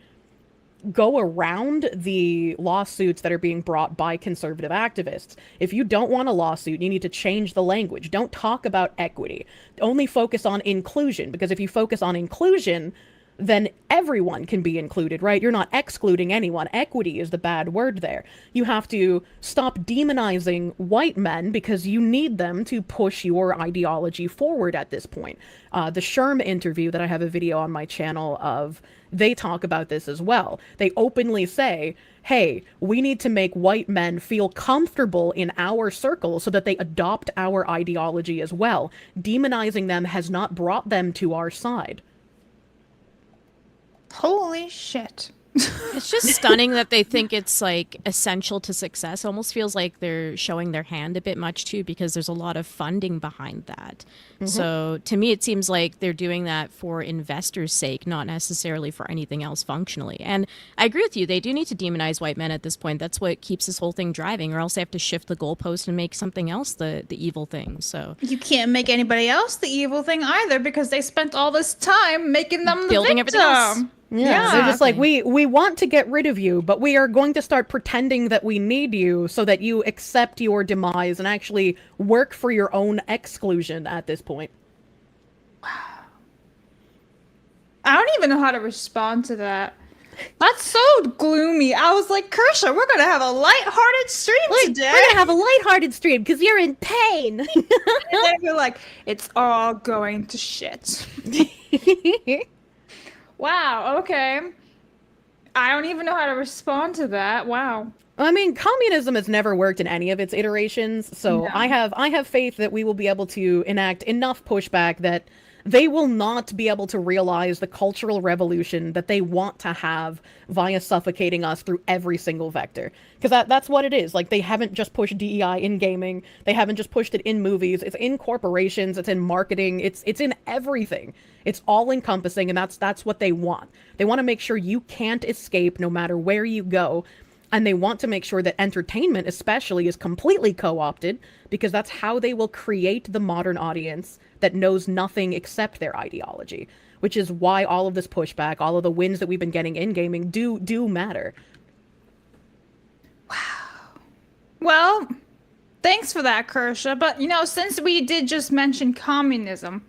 go around the lawsuits that are being brought by conservative activists. If you don't want a lawsuit, you need to change the language. Don't talk about equity. Only focus on inclusion, because if you focus on inclusion, then everyone can be included, right? You're not excluding anyone. Equity is the bad word there. You have to stop demonizing white men because you need them to push your ideology forward at this point. The Sherm interview that I have a video on my channel of, they talk about this as well. They openly say, hey, we need to make white men feel comfortable in our circle so that they adopt our ideology as well. Demonizing them has not brought them to our side. Holy shit. It's just stunning that they think it's like essential to success. It almost feels like they're showing their hand a bit much too, because there's a lot of funding behind that. So to me, it seems like they're doing that for investors' sake, not necessarily for anything else functionally. And I agree with you. They do need to demonize white men at this point. That's what keeps this whole thing driving, or else they have to shift the goalpost and make something else the evil thing. So You can't make anybody else the evil thing either, because they spent all this time making them the building victim. everything else. Yeah, they're just like, we want to get rid of you, but we are going to start pretending that we need you so that you accept your demise and actually work for your own exclusion at this point. I don't even know how to respond to that. That's so gloomy. I was like, Kirsche, we're going to have a lighthearted stream today. We're gonna have a lighthearted stream because you're in pain. And then you're like, it's all going to shit. Wow, okay. I don't even know how to respond to that. Wow. I mean, communism has never worked in any of its iterations, so No. I have faith that we will be able to enact enough pushback that they will not be able to realize the cultural revolution that they want to have via suffocating us through every single vector. Because that's what it is. Like, they haven't just pushed DEI in gaming. They haven't just pushed it in movies. It's in corporations. It's in marketing. It's in everything. It's all encompassing, and that's what they want. They want to make sure you can't escape no matter where you go. And they want to make sure that entertainment especially is completely co-opted, because that's how they will create the modern audience that knows nothing except their ideology, which is why all of this pushback, all of the wins that we've been getting in gaming do matter. Well, thanks for that, Kirsche. But, since we did just mention communism,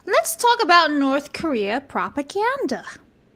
let's talk about North Korea propaganda,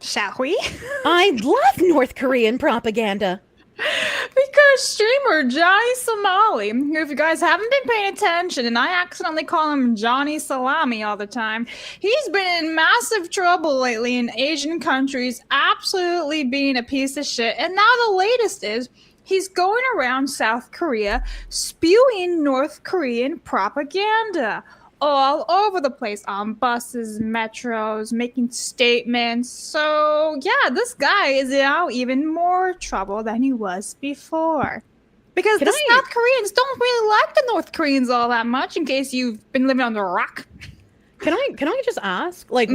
shall we? I love North Korean propaganda. Because streamer Johnny Somali, who, if you guys haven't been paying attention, and I accidentally call him Johnny Salami all the time, he's been in massive trouble lately in Asian countries, absolutely being a piece of shit. And now the latest is he's going around South Korea spewing North Korean propaganda all over the place, on buses, metros, making statements. So yeah, this guy is now even more trouble than he was before. Because the South Koreans don't really like the North Koreans all that much, in case you've been living under a rock. Can I just ask, like,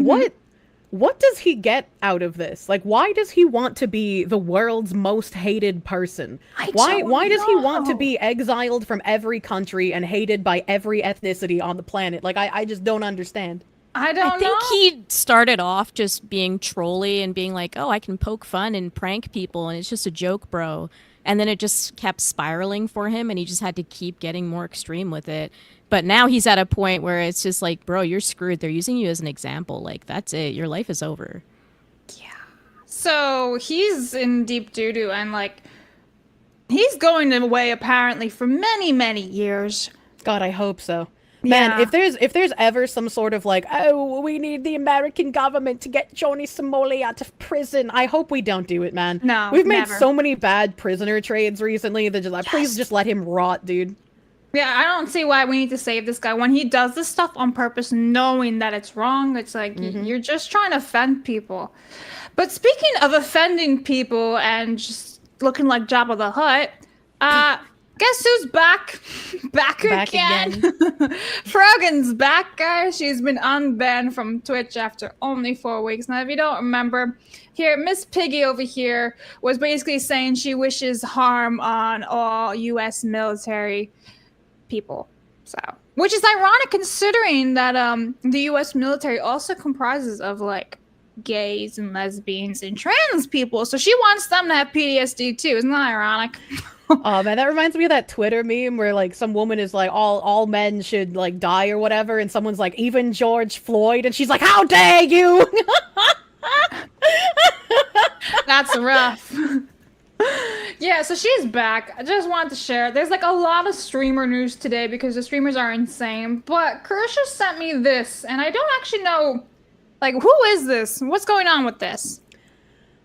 what does he get out of this? Like, why does he want to be the world's most hated person? Why does he want to be exiled from every country and hated by every ethnicity on the planet? Like, I just don't understand. I think he started off just being trolly and being like, oh, I can poke fun and prank people and it's just a joke, bro. And then it just kept spiraling for him and he just had to keep getting more extreme with it. But now he's at a point where it's just like, bro, you're screwed. They're using you as an example. Like, that's it. Your life is over. Yeah. So he's in deep doo-doo, and like, he's going away apparently for many, many years. God, I hope so. Man, if there's ever some sort of like, oh, we need the American government to get Johnny Somali out of prison, I hope we don't do it, man. No, we've made never. so many bad prisoner trades recently that just like, please just let him rot, dude. Yeah, I don't see why we need to save this guy when he does this stuff on purpose, knowing that it's wrong. It's like, you're just trying to offend people. But speaking of offending people and just looking like Jabba the Hutt, guess who's back? Back again. Frogan's back, guys. She's been unbanned from Twitch after only 4 weeks. Now, if you don't remember, here, Miss Piggy over here was basically saying she wishes harm on all U.S. military people. So, which is ironic considering that the U.S. military also comprises of like gays and lesbians and trans people. So she wants them to have PTSD too. Isn't that ironic? Oh man, that reminds me of that Twitter meme where like some woman is like, all men should like die or whatever, and someone's like, even George Floyd, and she's like, how dare you? That's rough. Yeah, so she's back. I just wanted to share. There's like a lot of streamer news today because the streamers are insane. But Kirsche sent me this, and I don't actually know, like, who is this? What's going on with this?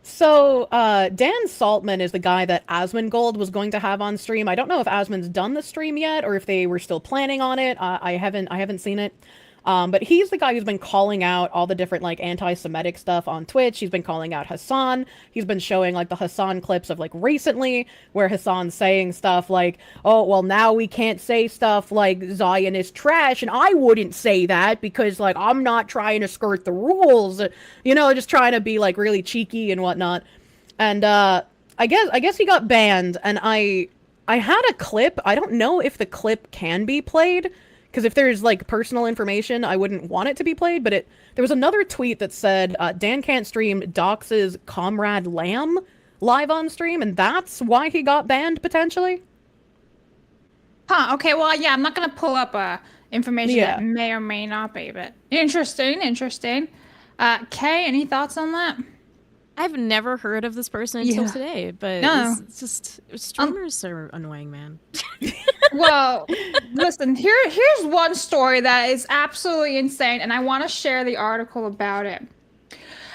So, Dan Saltman is the guy that Asmongold was going to have on stream. I don't know if Asmon's done the stream yet or if they were still planning on it. I haven't seen it. But he's the guy who's been calling out all the different like anti-Semitic stuff on Twitch. He's been calling out Hassan. He's been showing like the Hassan clips of like recently where Hassan's saying stuff like, oh, well, now we can't say stuff like Zionist trash. And I wouldn't say that because like I'm not trying to skirt the rules, you know, just trying to be like really cheeky and whatnot. And I guess he got banned. And I had a clip. I don't know if the clip can be played. Because if there's, like, personal information, I wouldn't want it to be played, but there was another tweet that said, Dan can't stream doxes Comrade Lamb live on stream, and that's why he got banned, potentially? Huh, okay, well, yeah, I'm not gonna pull up information that may or may not be, but interesting. Kay, any thoughts on that? I've never heard of this person until today, but it's just streamers are annoying, man. Well, listen, here's one story that is absolutely insane, and I want to share the article about it.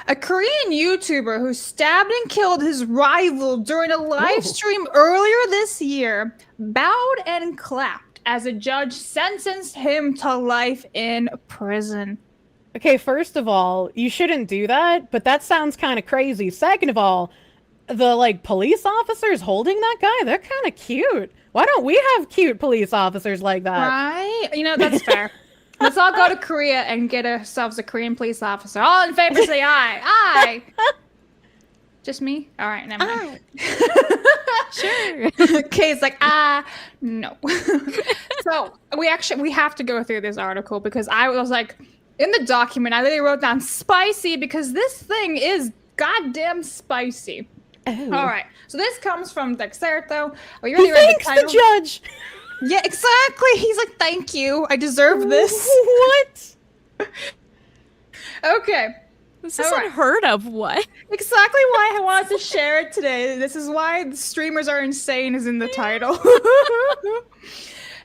A Korean YouTuber who stabbed and killed his rival during a live stream earlier this year bowed and clapped as a judge sentenced him to life in prison. Okay, first of all, you shouldn't do that, but that sounds kind of crazy. Second of all, the, like, police officers holding that guy, they're kind of cute. Why don't we have cute police officers like that? Right? You know, that's fair. Let's all go to Korea and get ourselves a Korean police officer. All in favor say aye. Aye. Just me? All right, never mind. Sure. Kay's like, no. So we have to go through this article because I was like, in the document, I literally wrote down spicy because this thing is goddamn spicy. Oh. All right. So this comes from Dexerto. Oh, you really read the title? The judge. Yeah, exactly. He's like, thank you. I deserve this. What? Okay. This is unheard of. What? Exactly why I wanted to share it today. This is why the streamers are insane is in the title.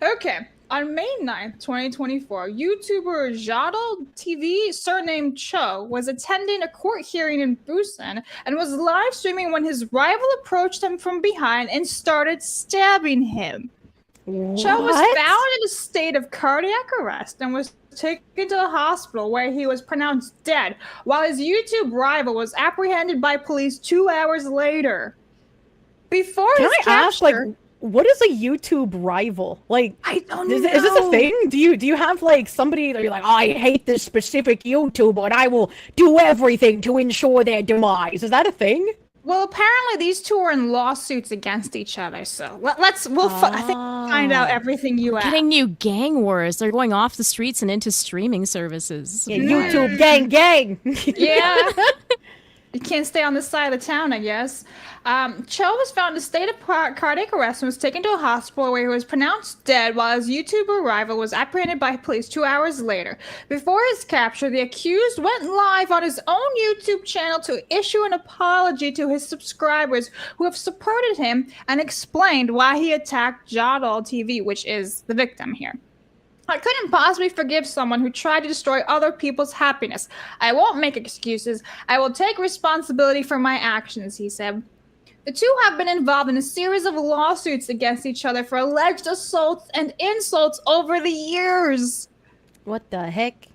Okay. On May 9th, 2024, YouTuber Jadal TV, surnamed Cho, was attending a court hearing in Busan and was live streaming when his rival approached him from behind and started stabbing him. What? Cho was found in a state of cardiac arrest and was taken to the hospital where he was pronounced dead, while his YouTube rival was apprehended by police 2 hours later. Before his capture... ask, like, what is a YouTube rival? Like, I don't know. Is this a thing? Do you have like somebody that you're like, oh, I hate this specific YouTuber and I will do everything to ensure their demise? Is that a thing? Well, apparently these two are in lawsuits against each other. So we'll find out everything you ask. Getting new gang wars. They're going off the streets and into streaming services. Yeah, YouTube gang. Yeah. You can't stay on this side of the town, I guess. Cho was found in a state of cardiac arrest and was taken to a hospital where he was pronounced dead while his YouTuber rival was apprehended by police 2 hours later. Before his capture, the accused went live on his own YouTube channel to issue an apology to his subscribers who have supported him and explained why he attacked Jadal TV, which is the victim here. I couldn't possibly forgive someone who tried to destroy other people's happiness. I won't make excuses. I will take responsibility for my actions, he said. The two have been involved in a series of lawsuits against each other for alleged assaults and insults over the years. What the heck?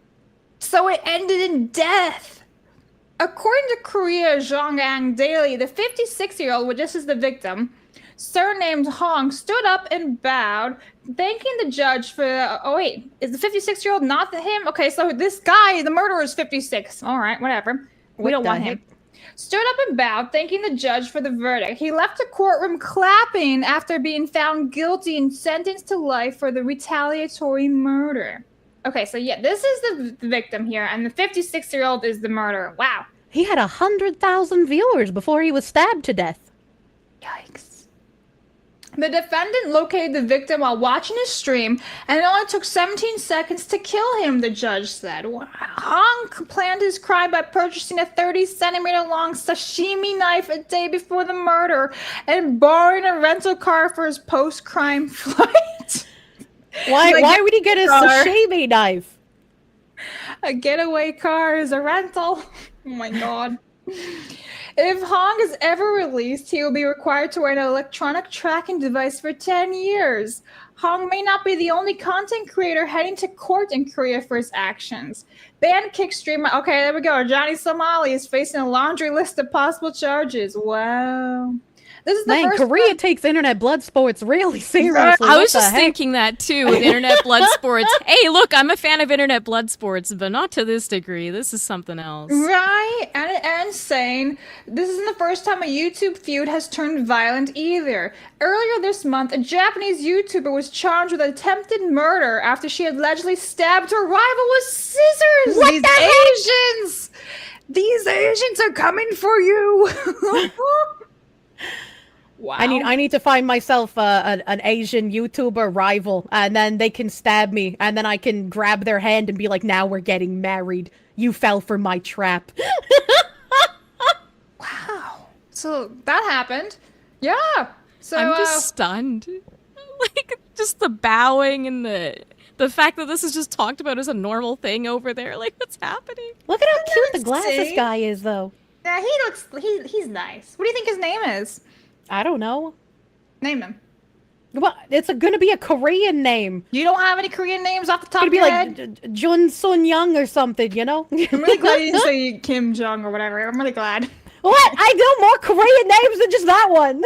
So it ended in death. According to Korea Jongang Daily, the 56-year-old, which this is the victim, surnamed Hong, stood up and bowed, thanking the judge for... oh, wait. Is the 56-year-old not him? Okay, so this guy, the murderer, is 56. All right, whatever. We don't want him. Stood up and bowed, thanking the judge for the verdict. He left the courtroom clapping after being found guilty and sentenced to life for the retaliatory murder. Okay, so yeah, this is the victim here, and the 56-year-old is the murderer. Wow. He had 100,000 viewers before he was stabbed to death. Yikes. The defendant located the victim while watching his stream, and it only took 17 seconds to kill him, the judge said. Hong planned his crime by purchasing a 30-centimeter-long sashimi knife a day before the murder and borrowing a rental car for his post-crime flight. Why would he get a sashimi knife? A getaway car is a rental. Oh my god. If Hong is ever released, he will be required to wear an electronic tracking device for 10 years. Hong may not be the only content creator heading to court in Korea for his actions. Ban kick streamer. Okay, there we go. Johnny Somali is facing a laundry list of possible charges. Wow. This is the Man, first Korea time- takes internet blood sports really seriously. I What was the just heck? thinking that too with internet blood sports. Hey, look, I'm a fan of internet blood sports, but not to this degree. This is something else. Right, and saying this isn't the first time a YouTube feud has turned violent either. Earlier this month, a Japanese YouTuber was charged with attempted murder after she allegedly stabbed her rival with scissors. What These the heck? Asians! These Asians are coming for you. Wow. I need to find myself an Asian YouTuber rival, and then they can stab me, and then I can grab their hand and be like, "Now we're getting married. You fell for my trap." Wow. So that happened. Yeah. So I'm just stunned. Like, just the bowing and the fact that this is just talked about as a normal thing over there. Like, what's happening? Look at how cute the glasses see. guy is, though. yeah, he's nice. What do you think his name is? I don't know. Name him. Well, it's gonna be a Korean name. You don't have any Korean names off the top It's of gonna your be head? like Jun Sun Young or something, you know? I'm really glad you didn't say Kim Jong or whatever. I'm really glad. What? I know more Korean names than just that one.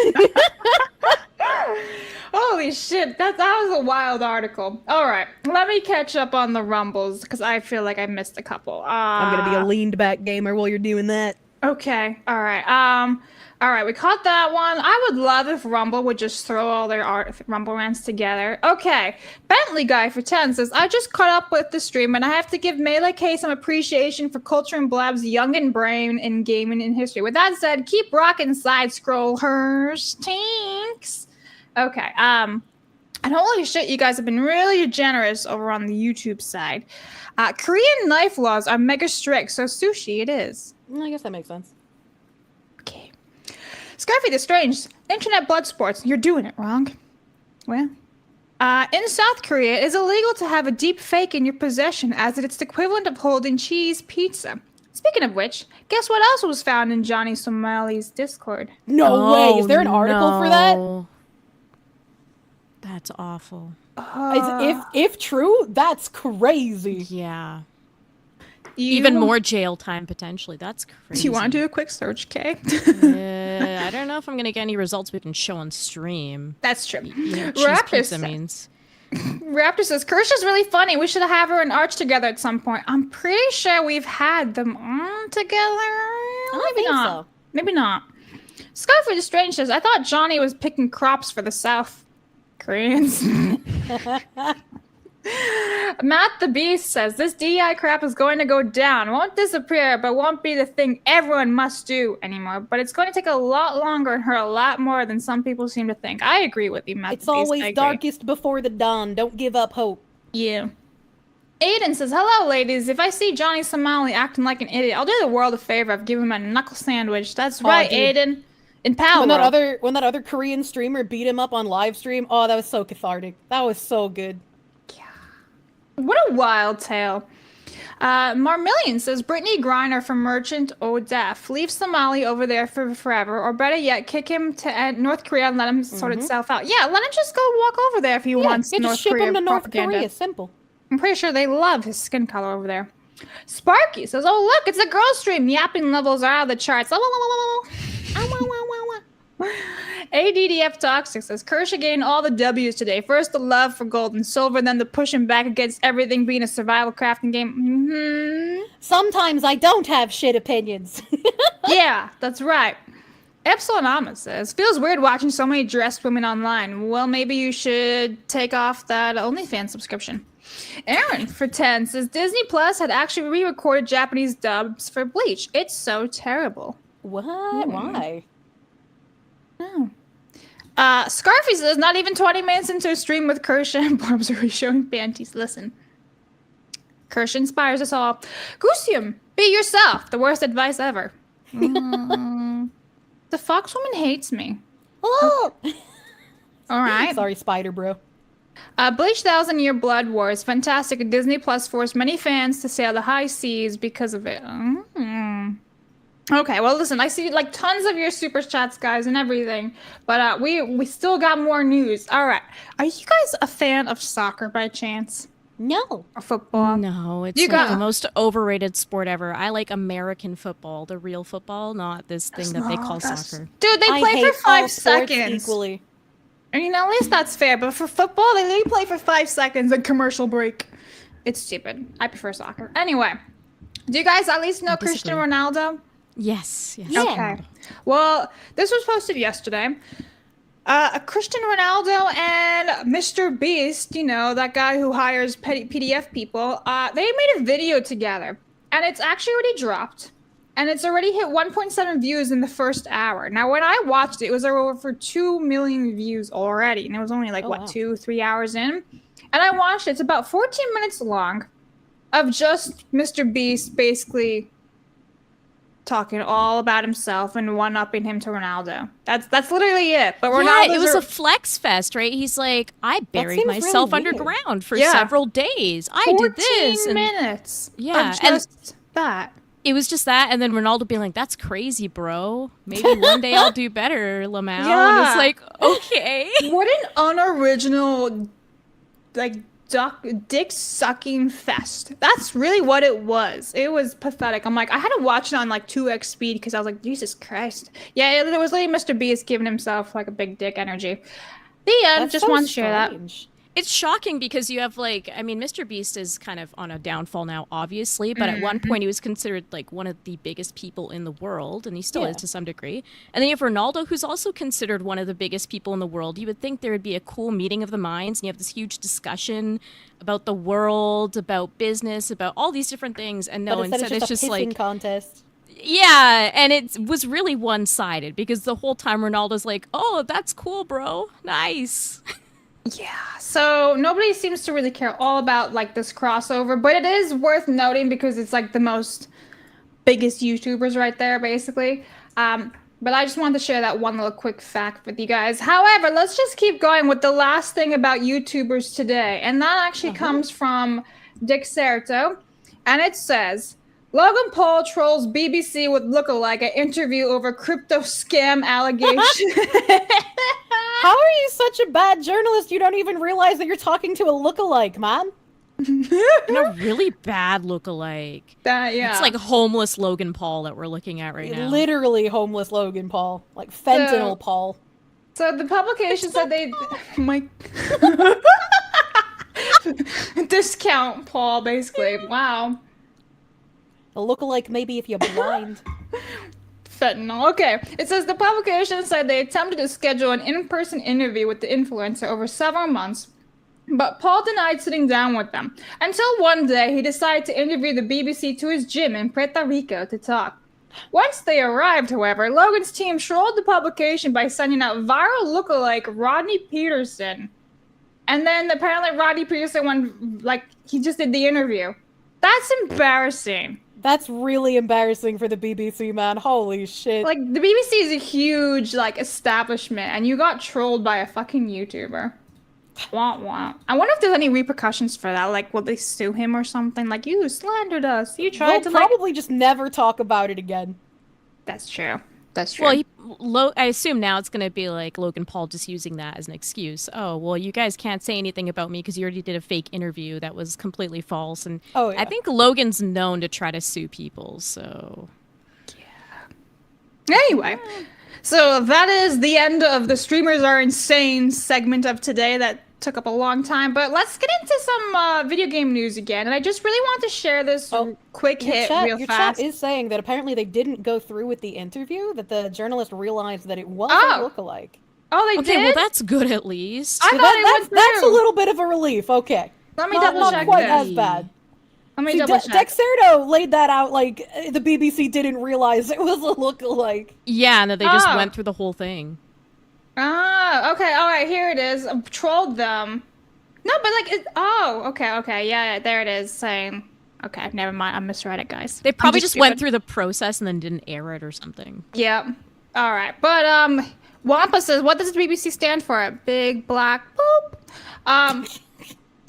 Holy shit, that was a wild article. All right, let me catch up on the Rumbles because I feel like I missed a couple. I'm gonna be a leaned back gamer while you're doing that. Okay, all right. All right, we caught that one. I would love if Rumble would just throw all their Rumble rants together. Okay, Bentley Guy for 10 says, I just caught up with the stream and I have to give Melee K some appreciation for culture and Blabs' young and brain in gaming in history. With that said, keep rocking side scrollers. Thanks. Okay, and holy shit, you guys have been really generous over on the YouTube side. Korean knife laws are mega strict, so sushi it is. I guess that makes sense. Okay. Scarfy the Strange, internet blood sports. You're doing it wrong. Well, in South Korea, it is illegal to have a deep fake in your possession as it's the equivalent of holding cheese pizza. Speaking of which, guess what else was found in Johnny Somali's Discord? No way. Is there an article for that? no. That's awful. If true, that's crazy. Yeah. Even more jail time potentially. That's crazy. Do you want to do a quick search, Kay? I don't know if I'm gonna get any results we can show on stream. That's true. You know, cheese Raptor pizza says- means. Raptor says, Kirsche really funny. We should have her and Arch together at some point. I'm pretty sure we've had them on together. I don't think so. Maybe not. Scarford the Strange says, I thought Johnny was picking crops for the South Koreans. Matt the Beast says, this DEI crap is going to go down. Won't disappear, but won't be the thing everyone must do anymore. But it's going to take a lot longer and hurt a lot more than some people seem to think. I agree with you, Matt It's the Beast. I always agree. darkest before the dawn. Don't give up hope. Yeah. Aiden says, hello, ladies. If I see Johnny Somali acting like an idiot, I'll do the world a favor of giving him a knuckle sandwich. That's right, dude. Aiden. In power. When that other Korean streamer beat him up on live stream, oh, that was so cathartic. That was so good. What a wild tale. Marmillion says, Brittany Griner from Merchant Odef. Leave Somali over there for forever, or better yet, kick him to North Korea and let him sort itself out. Yeah, let him just go walk over there if he wants just North ship Korea him to North propaganda. Korea. Simple. I'm pretty sure they love his skin color over there. Sparky says, oh, look, it's a girl stream. Yapping levels are out of the charts. ADDF Toxic says, Kirsche gained all the W's today. First, the love for gold and silver, then the pushing back against everything being a survival crafting game. Sometimes I don't have shit opinions. Yeah, that's right. Epsilon Amma says, feels weird watching so many dressed women online. Well, maybe you should take off that OnlyFans subscription. Aaron for 10 says, Disney Plus had actually re-recorded Japanese dubs for Bleach. It's so terrible. What? Why? Oh. Scarfy says, not even 20 minutes into a stream with Kirsche and Barb's already showing panties. Listen. Kirsche inspires us all. Gusium, be yourself. The worst advice ever. The Foxwoman hates me. Oh. All right. Sorry, Spider Bro. Bleach 1,000-Year Blood War is fantastic, and Disney Plus forced many fans to sail the high seas because of it. Okay, well, listen, I see like tons of your super chats, guys, and everything, but we still got more news. All right, are you guys a fan of soccer by chance? No. Or football? No, it's You like got- the most overrated sport ever. I like American football, the real football, not this thing that they call soccer. Dude, they I play hate for 5 all sports seconds. equally. I mean, at least that's fair, but for football, they literally play for 5 seconds and commercial break. It's stupid. I prefer soccer. Anyway, do you guys at least know Cristiano Ronaldo? Yes. Yeah. Okay. Well, this was posted yesterday. Cristiano Ronaldo and Mr. Beast, you know, that guy who hires PDF people, they made a video together. And it's actually already dropped. And it's already hit 1.7 views in the first hour. Now, when I watched it, it was over 2 million views already. And it was only like, 2-3 hours in? And I watched it. It's about 14 minutes long of just Mr. Beast basically talking all about himself and one-upping him to Ronaldo. That's literally it. But Ronaldo, it was a flex fest, right? He's like, I buried seems myself really weird. underground for Yeah. several days. I did this. 14 minutes. Yeah, of just that. It was just that, and then Ronaldo being like, "That's crazy, bro. Maybe one day I'll do better, Lamau." Yeah. And it's like, okay. What an unoriginal, like, dick sucking fest. That's really what it was. It was pathetic. I'm like, I had to watch it on like 2x speed because I was like, Jesus Christ. Yeah, there was like Mr. Beast giving himself like a big dick energy. The end. That's Just so wanted to share that. strange. It's shocking because you have like, I mean, Mr. Beast is kind of on a downfall now, obviously, but at one point he was considered like one of the biggest people in the world, and he still is to some degree. And then you have Ronaldo, who's also considered one of the biggest people in the world. You would think there would be a cool meeting of the minds, and you have this huge discussion about the world, about business, about all these different things, and no, But instead it's just a pissing like contest. yeah, and it was really one-sided because the whole time Ronaldo's like, "Oh, that's cool, bro. Nice." Yeah, so nobody seems to really care all about like this crossover, but it is worth noting because it's like the biggest YouTubers right there, basically. But I just wanted to share that one little quick fact with you guys. However, let's just keep going with the last thing about YouTubers today, and that actually comes from Dexerto, and it says, Logan Paul trolls BBC with lookalike at interview over crypto scam allegation. How are you such a bad journalist? You don't even realize that you're talking to a lookalike, man. And a really bad lookalike. Yeah. It's like homeless Logan Paul that we're looking at right now. Literally homeless Logan Paul. Like fentanyl Paul. So the publication said they... my... Discount Paul, basically. Wow. A lookalike maybe if you're blind. Fentanyl. Okay. It says the publication said they attempted to schedule an in-person interview with the influencer over several months, but Paul denied sitting down with them. Until one day, he decided to interview the BBC to his gym in Puerto Rico to talk. Once they arrived, however, Logan's team trolled the publication by sending out viral lookalike Rodney Peterson. And then apparently Rodney Peterson went, like, he just did the interview. That's embarrassing. That's really embarrassing for the BBC, man. Holy shit. Like, the BBC is a huge, like, establishment, and you got trolled by a fucking YouTuber. Wah, wah. I wonder if there's any repercussions for that. Like, will they sue him or something? Like, you slandered us. You tried to, They'll probably just never talk about it again. That's true. That's true. Well, I assume now it's going to be like Logan Paul just using that as an excuse. Oh, well, you guys can't say anything about me because you already did a fake interview that was completely false. And I think Logan's known to try to sue people, so... Yeah. Anyway, so that is the end of the Streamers Are Insane segment of today that took up a long time. But let's get into some video game news again. And I just really want to share this quick hit real your fast. chat is saying that apparently they didn't go through with the interview, that the journalist realized that it was a lookalike. Oh, they Okay, did? well, that's good at least. I thought it went through. That's a little bit of a relief. Okay. Let me not, double check Not quite this. as bad. Let me See, double check. Dexerto laid that out like the BBC didn't realize it was a lookalike. Yeah, and that they just went through the whole thing. Ah, okay, all right, here it is. Trolled them. No, but like, okay, yeah, there it is, saying, okay, never mind, I misread it, guys. They probably just went stupid. through the process and then didn't air it or something. Yeah, all right, but, Wampa says, what does the BBC stand for? Big Black Boop.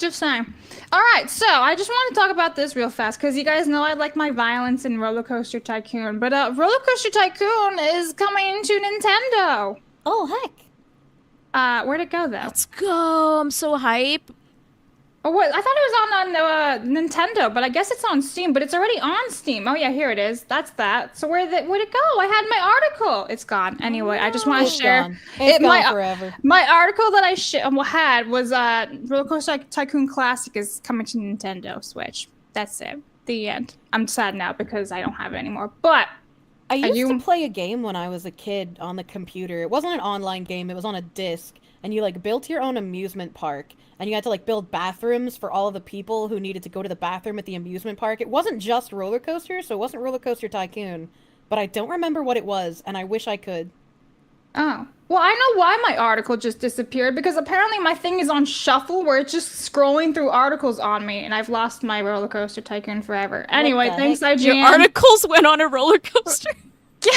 Just saying. All right, so I just want to talk about this real fast because you guys know I like my violence in Rollercoaster Tycoon, but Rollercoaster Tycoon is coming to Nintendo. Oh, heck. Where'd it go though? Let's go. I'm so hype. Oh, what? I thought it was on Nintendo, but I guess it's on Steam, but it's already on Steam. Oh, yeah, here it is. That's that. So where'd it go? I had my article. It's gone. Anyway, I just want to share. Gone. It's gone forever. My article that I had was Rollercoaster Tycoon Classic is coming to Nintendo Switch. That's it. The end. I'm sad now because I don't have it anymore. But I used to play a game when I was a kid on the computer. It wasn't an online game. It was on a disc. And you like built your own amusement park, and you had to like build bathrooms for all of the people who needed to go to the bathroom at the amusement park. It wasn't just roller coasters, so it wasn't Rollercoaster Tycoon, but I don't remember what it was, and I wish I could. Oh, well, I know why my article just disappeared, because apparently my thing is on shuffle where it's just scrolling through articles on me, and I've lost my Rollercoaster Tycoon forever. Anyway, thanks, IGN. Your articles went on a roller coaster. Yeah,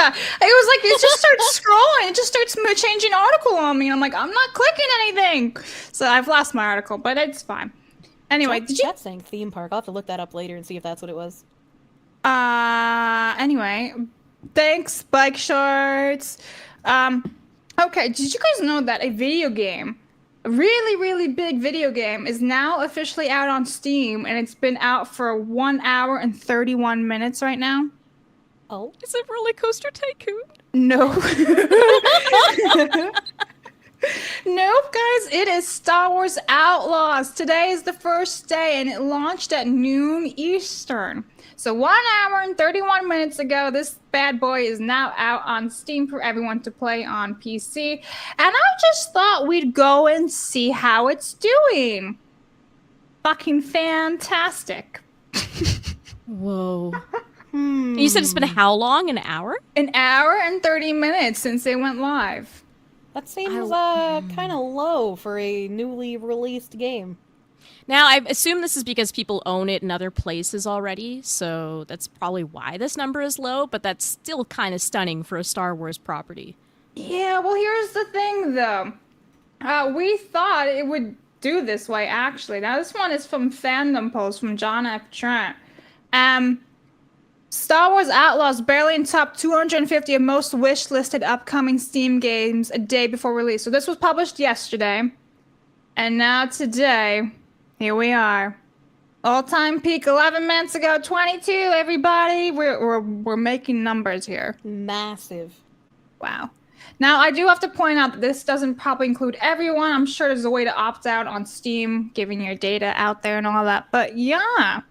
it was like it just starts scrolling. It just starts changing article on me. I'm like, I'm not clicking anything. So I've lost my article, but it's fine. Anyway, did you? That's saying theme park. I'll have to look that up later and see if that's what it was. Anyway, thanks, bike shorts. Okay, did you guys know that a video game, a really, really big video game, is now officially out on Steam, and it's been out for 1 hour and 31 minutes right now? Oh, is it Rollercoaster Tycoon? No. Nope, guys. It is Star Wars Outlaws. Today is the first day, and it launched at noon Eastern. So 1 hour and 31 minutes ago, this bad boy is now out on Steam for everyone to play on PC. And I just thought we'd go and see how it's doing. Fucking fantastic. Whoa. You said it's been how long? An hour? An hour and 30 minutes since they went live. That seems kind of low for a newly released game. Now, I assume this is because people own it in other places already, so that's probably why this number is low, but that's still kind of stunning for a Star Wars property. Yeah, well, here's the thing, though. We thought it would do this way, actually. Now, this one is from Fandom Post from John F. Trent. Star Wars Outlaws barely in top 250 of most wish-listed upcoming Steam games a day before release. So this was published yesterday. And now today, here we are. All-time peak 11 minutes ago, 22, everybody. We're making numbers here. Massive. Wow. Now, I do have to point out that this doesn't probably include everyone. I'm sure there's a way to opt out on Steam, giving your data out there and all that. But yeah.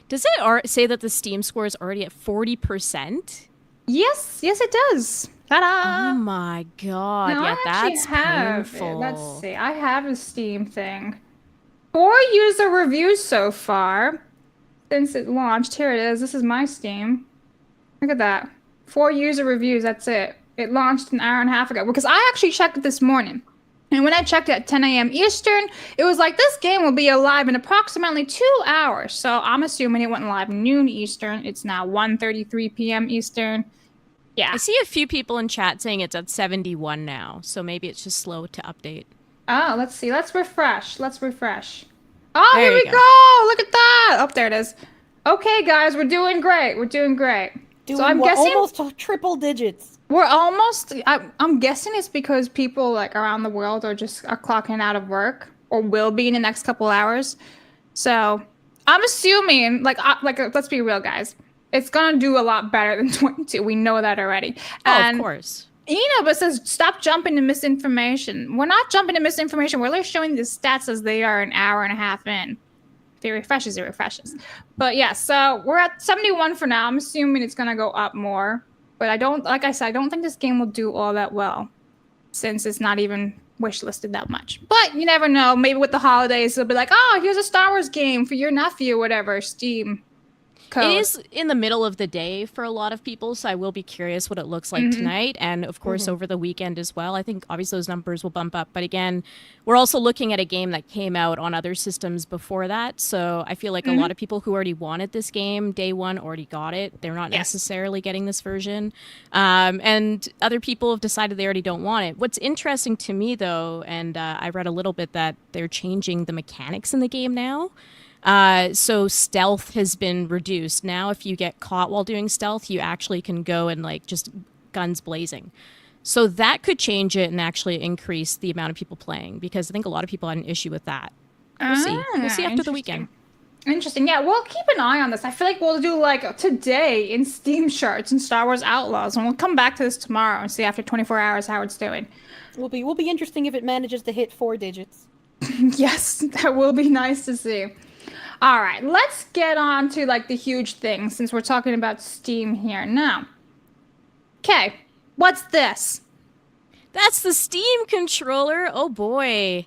Does it say that the Steam score is already at 40%? Yes, it does. Ta-da! Oh my god, now, yeah, that's painful. Let's see, I have a Steam thing. 4 user reviews so far since it launched. Here it is. This is my Steam. Look at that. 4 user reviews, that's it. It launched an hour and a half ago because I actually checked it this morning. And when I checked it at 10 a.m. Eastern, it was like, this game will be alive in approximately 2 hours. So I'm assuming it went live noon Eastern. It's now 1:33 p.m. Eastern. Yeah. I see a few people in chat saying it's at 71 now. So maybe it's just slow to update. Oh, let's see. Let's refresh. Oh, there here we go. Look at that. Oh, there it is. Okay, guys, we're doing great. So I'm guessing almost triple digits. We're almost. I'm guessing it's because people like around the world are clocking out of work or will be in the next couple hours. So I'm assuming, let's be real, guys. It's gonna do a lot better than 22. We know that already. Of course. But says stop jumping to misinformation. We're not jumping to misinformation. We're just showing the stats as they are an hour and a half in. If it refreshes. But yeah, so we're at 71 for now. I'm assuming it's gonna go up more. But I don't think this game will do all that well since it's not even wishlisted that much. But you never know. Maybe with the holidays, they'll be like, oh, here's a Star Wars game for your nephew or whatever, Steam. code. It is in the middle of the day for a lot of people, so I will be curious what it looks like tonight, and of course over the weekend as well. I think obviously those numbers will bump up, but again, we're also looking at a game that came out on other systems before that, so I feel like a lot of people who already wanted this game day one already got it. They're not necessarily getting this version, and other people have decided they already don't want it. What's interesting to me though, and I read a little bit that they're changing the mechanics in the game now. So stealth has been reduced. Now, if you get caught while doing stealth, you actually can go and like just guns blazing. So that could change it and actually increase the amount of people playing, because I think a lot of people had an issue with that. We'll see. We'll see after the weekend. Interesting. Yeah, we'll keep an eye on this. I feel like we'll do like today in Steam charts and Star Wars Outlaws, and we'll come back to this tomorrow and see after 24 hours how it's doing. Will be interesting if it manages to hit 4 digits. Yes, that will be nice to see. All right, let's get on to like the huge thing since we're talking about Steam here now. Okay, what's this? That's the Steam controller. Oh boy.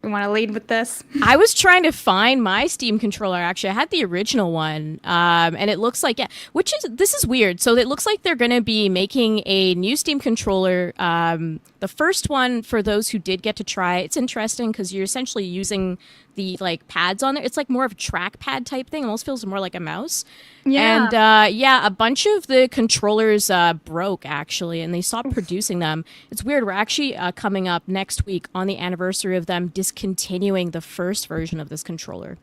We want to lead with this? I was trying to find my Steam controller, actually. I had the original one, and it looks like, this is weird. So it looks like they're going to be making a new Steam controller. The first one, for those who did get to try, it's interesting because you're essentially using the like pads on there. It's like more of a trackpad type thing. Almost feels more like a mouse. Yeah. And a bunch of the controllers broke actually, and they stopped producing them. It's weird. We're actually coming up next week on the anniversary of them discontinuing the first version of this controller.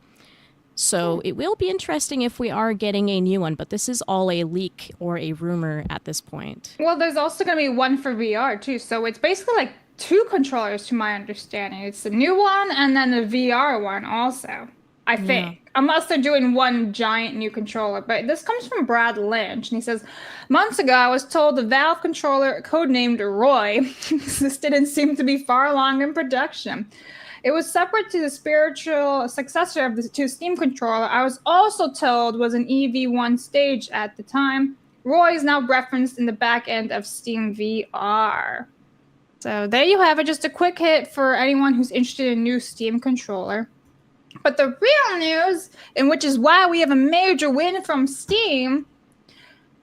So it will be interesting if we are getting a new one, but this is all a leak or a rumor at this point. Well, there's also going to be one for VR too. So it's basically like 2 controllers to my understanding. It's the new one and then the VR one also, I think. Yeah. Unless they're doing one giant new controller. But this comes from Brad Lynch, and he says, months ago, I was told the Valve controller, codenamed Roy, this didn't seem to be far along in production. It was separate to the spiritual successor of the 2 Steam controller. I was also told was an EV1 stage at the time. Roy is now referenced in the back end of Steam VR. So there you have it, just a quick hit for anyone who's interested in a new Steam controller. But the real news, and which is why we have a major win from Steam,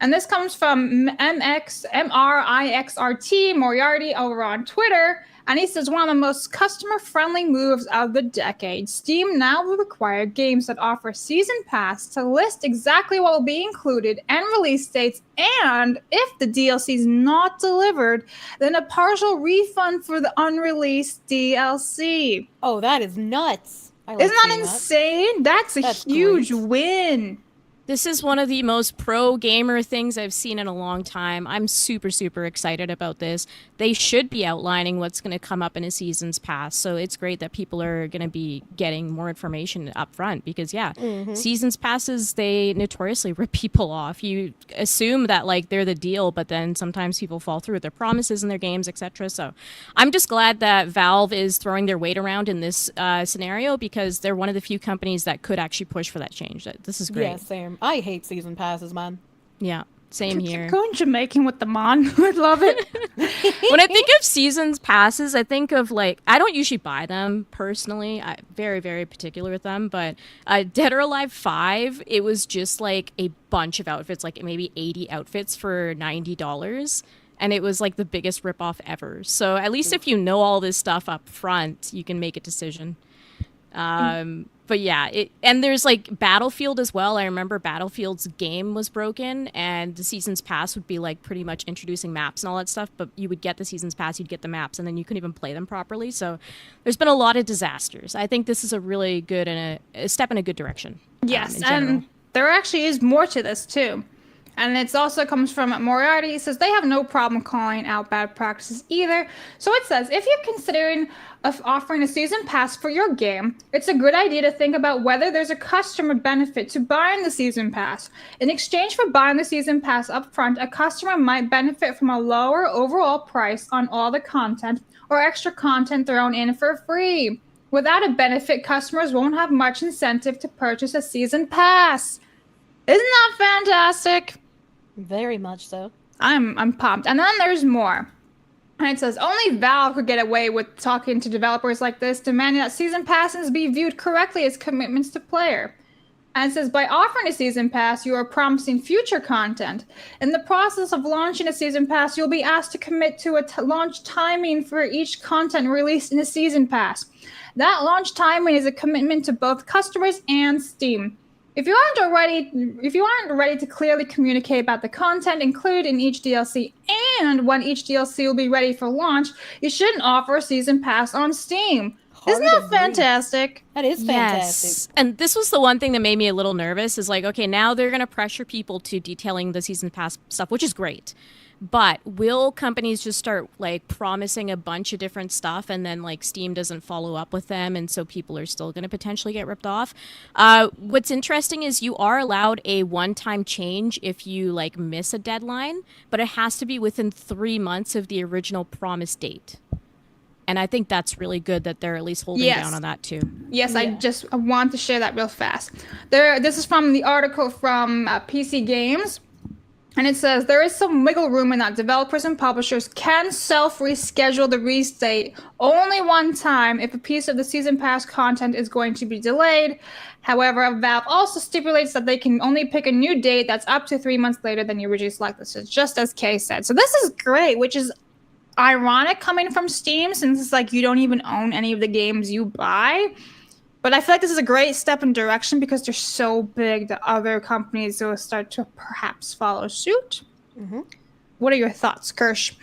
and this comes from MRIXRT Moriarty over on Twitter, and he says one of the most customer-friendly moves of the decade. Steam now will require games that offer Season Pass to list exactly what will be included and release dates, and if the DLC is not delivered, then a partial refund for the unreleased DLC. Oh, that is nuts. Isn't that insane? That's a huge win. This is one of the most pro gamer things I've seen in a long time. I'm super, super excited about this. They should be outlining what's going to come up in a season's pass. So it's great that people are going to be getting more information up front because, seasons passes, they notoriously rip people off. You assume that like they're the deal, but then sometimes people fall through with their promises in their games, etc. So I'm just glad that Valve is throwing their weight around in this scenario because they're one of the few companies that could actually push for that change. This is great. Yeah, same. I hate season passes, man. Yeah, same here. Going Jamaican with the Mon. I love it. When I think of seasons passes, I think of like, I don't usually buy them personally. I'm very, very particular with them. But Dead or Alive 5, it was just like a bunch of outfits, like maybe 80 outfits for $90. And it was like the biggest ripoff ever. So at least if you know all this stuff up front, you can make a decision. But yeah, and there's like Battlefield as well. I remember Battlefield's game was broken and the season's pass would be like pretty much introducing maps and all that stuff, but you would get the season's pass, you'd get the maps, and then you couldn't even play them properly. So there's been a lot of disasters. I think this is a really good and a step in a good direction. Yes, and there actually is more to this too. And it also comes from Moriarty. He says they have no problem calling out bad practices either. So it says, if you're considering offering a season pass for your game, it's a good idea to think about whether there's a customer benefit to buying the season pass. In exchange for buying the season pass up front, a customer might benefit from a lower overall price on all the content or extra content thrown in for free. Without a benefit, customers won't have much incentive to purchase a season pass. Isn't that fantastic? Very much so. I'm pumped. And then there's more. And it says, only Valve could get away with talking to developers like this, demanding that season passes be viewed correctly as commitments to player. And it says, by offering a season pass, you are promising future content. In the process of launching a season pass, you'll be asked to commit to a launch timing for each content released in a season pass. That launch timing is a commitment to both customers and Steam. If you aren't ready to clearly communicate about the content included in each DLC and when each DLC will be ready for launch, you shouldn't offer a season pass on Steam. Isn't that fantastic? That is fantastic. Yes. And this was the one thing that made me a little nervous is like, okay, now they're going to pressure people to detailing the season pass stuff, which is great. But will companies just start like promising a bunch of different stuff and then like Steam doesn't follow up with them and so people are still going to potentially get ripped off? What's interesting is you are allowed a one-time change if you like miss a deadline, but it has to be within 3 months of the original promise date. And I think that's really good that they're at least holding down on that too. Yes, I want to share that real fast. This is from the article from PC Games. And it says, there is some wiggle room in that developers and publishers can self-reschedule the release date only one time if a piece of the Season Pass content is going to be delayed. However, Valve also stipulates that they can only pick a new date that's up to 3 months later than you originally selected. So just as Kay said. So this is great, which is ironic coming from Steam since it's like you don't even own any of the games you buy. But I feel like this is a great step in direction because they're so big that other companies will start to perhaps follow suit. Mm-hmm. What are your thoughts, Kirsche?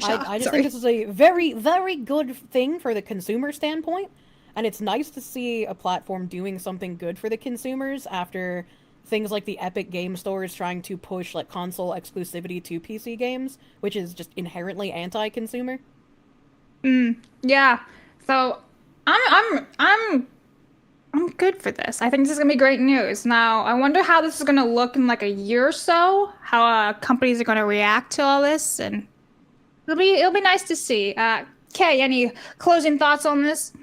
I just think this is a very, very good thing for the consumer standpoint. And it's nice to see a platform doing something good for the consumers after things like the Epic Game Stores trying to push like console exclusivity to PC games, which is just inherently anti-consumer. Yeah. So I'm good for this. I think this is gonna be great news. Now, I wonder how this is gonna look in like a year or so. How companies are gonna react to all this, and it'll be nice to see. Kay, any closing thoughts on this?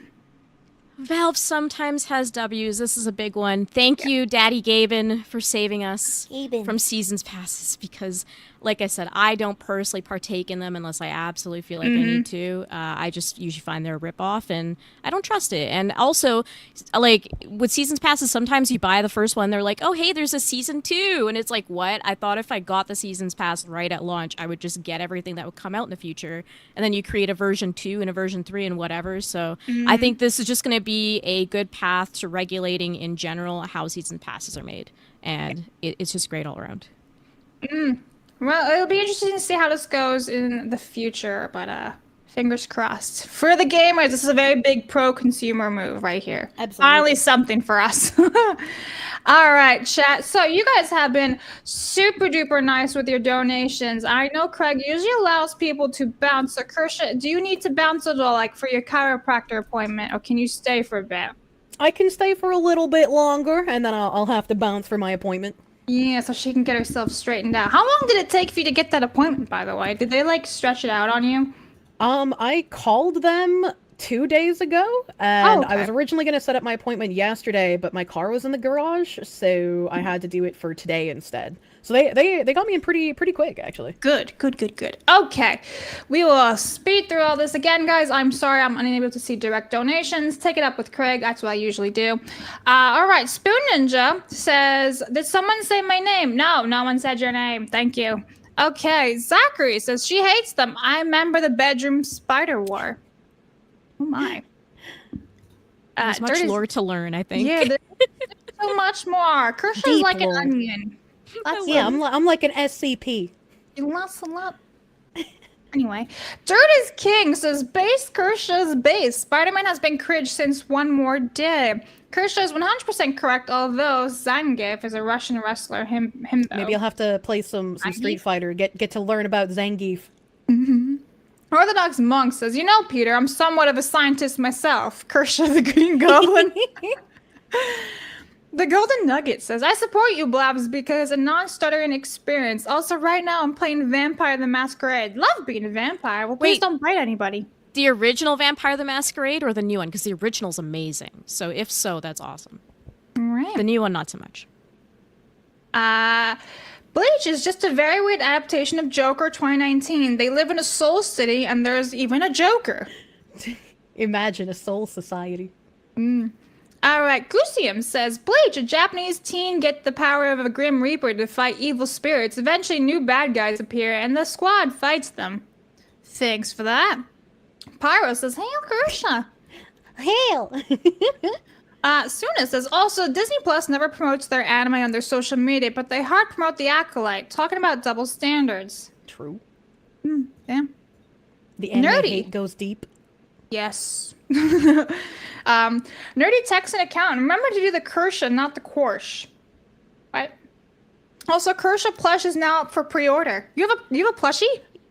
Valve sometimes has W's. This is a big one. Thank you, Daddy Gaben, for saving us from seasons passes because, like I said, I don't personally partake in them unless I absolutely feel like I need to. I just usually find they're a ripoff, and I don't trust it. And also, like, with seasons passes, sometimes you buy the first one, they're like, oh, hey, there's a season 2. And it's like, what? I thought if I got the seasons pass right at launch, I would just get everything that would come out in the future. And then you create a version 2 and a version 3 and whatever. So I think this is just going to be a good path to regulating in general how season passes are made. And it's just great all around. Well, it'll be interesting to see how this goes in the future, but fingers crossed. For the gamers, this is a very big pro-consumer move right here. Absolutely. Finally something for us. All right, chat. So you guys have been super duper nice with your donations. I know Craig usually allows people to bounce. So Kirsche, do you need to bounce at all, like for your chiropractor appointment, or can you stay for a bit? I can stay for a little bit longer, and then I'll have to bounce for my appointment. Yeah, so she can get herself straightened out. How long did it take for you to get that appointment, by the way? Did they, like, stretch it out on you? I called them 2 days ago, and I was originally going to set up my appointment yesterday, but my car was in the garage, so I had to do it for today instead. So they got me in pretty quick, actually. Good. Okay, we will speed through all this again, guys. I'm sorry I'm unable to see direct donations. Take it up with Craig. That's what I usually do. All right, Spoon Ninja says, did someone say my name? No one said your name. Thank you. Okay, Zachary says, she hates them. I remember the bedroom spider war. Oh my. There's much lore to learn, I think. Yeah, there's so much more. Kirsche is like an onion. I'm like an SCP. You lost a lot. Anyway, Dirt is King says, base Kirsche's base. Spider-Man has been cringe since One More Day. Kirsche is 100% correct, although Zangief is a Russian wrestler. Him though. Maybe I'll have to play some Street Fighter, get to learn about Zangief. Orthodox Monk says, you know, Peter, I'm somewhat of a scientist myself. Kirsche the Green Goblin. The Golden Nugget says, I support you, Blabs, because a non-stuttering experience. Also, right now, I'm playing Vampire the Masquerade. Love being a vampire. Well, please don't bite anybody. The original Vampire the Masquerade or the new one? Because the original's amazing. So if so, that's awesome. All right. The new one, not so much. Bleach is just a very weird adaptation of Joker 2019. They live in a soul city, and there's even a Joker. Imagine a soul society. All right, Gusium says, Bleach, a Japanese teen get the power of a Grim Reaper to fight evil spirits. Eventually, new bad guys appear, and the squad fights them. Thanks for that. Pyro says, Hail, Kirsche. Hail. Suna says, also, Disney Plus never promotes their anime on their social media, but they hard promote The Acolyte, talking about double standards. True. Yeah. The anime Nerdy. hate goes deep. Yes. Nerdy texts an account. Remember to do the Kirsche, not the Porsche. Right? Also, Kirsche Plush is now up for pre-order. You have a plushie?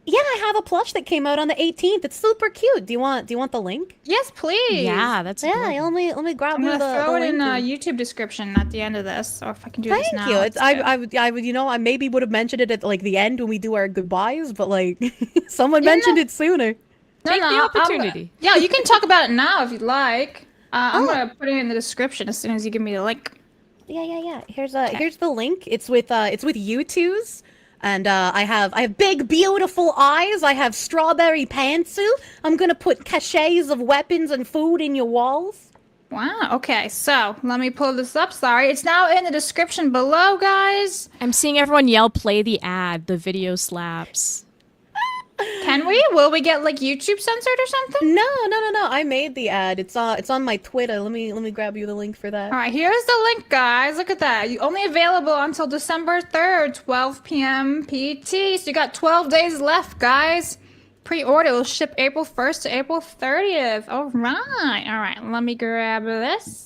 Yeah, I have a plush that came out on the 18th. It's super cute. Do you want the link? Yes, please. Yeah, that's Yeah, good. let me grab I'm the gonna throw it link in and- YouTube description at the end of this, or if I can do this Thank now. you. let's do it. I would, I maybe would have mentioned it at like the end when we do our goodbyes, but like someone mentioned it sooner. Take the I'm- opportunity. yeah, you can talk about it now if you'd like. I'm gonna put it in the description as soon as you give me the link. Yeah. Here's the link. It's with U2's. And I have big, beautiful eyes. I have strawberry pantsu. I'm gonna put caches of weapons and food in your walls. Wow. Okay. So let me pull this up. Sorry, it's now in the description below, guys. I'm seeing everyone yell, play the ad. The video slaps. Can we? Will we get like YouTube censored or something? No. I made the ad. It's on my Twitter. Let me grab you the link for that. All right, here's the link, guys. Look at that. Only available until December 3rd, 12 p.m. PT. So you got 12 days left, guys. Pre-order will ship April 1st to April 30th. All right. Let me grab this.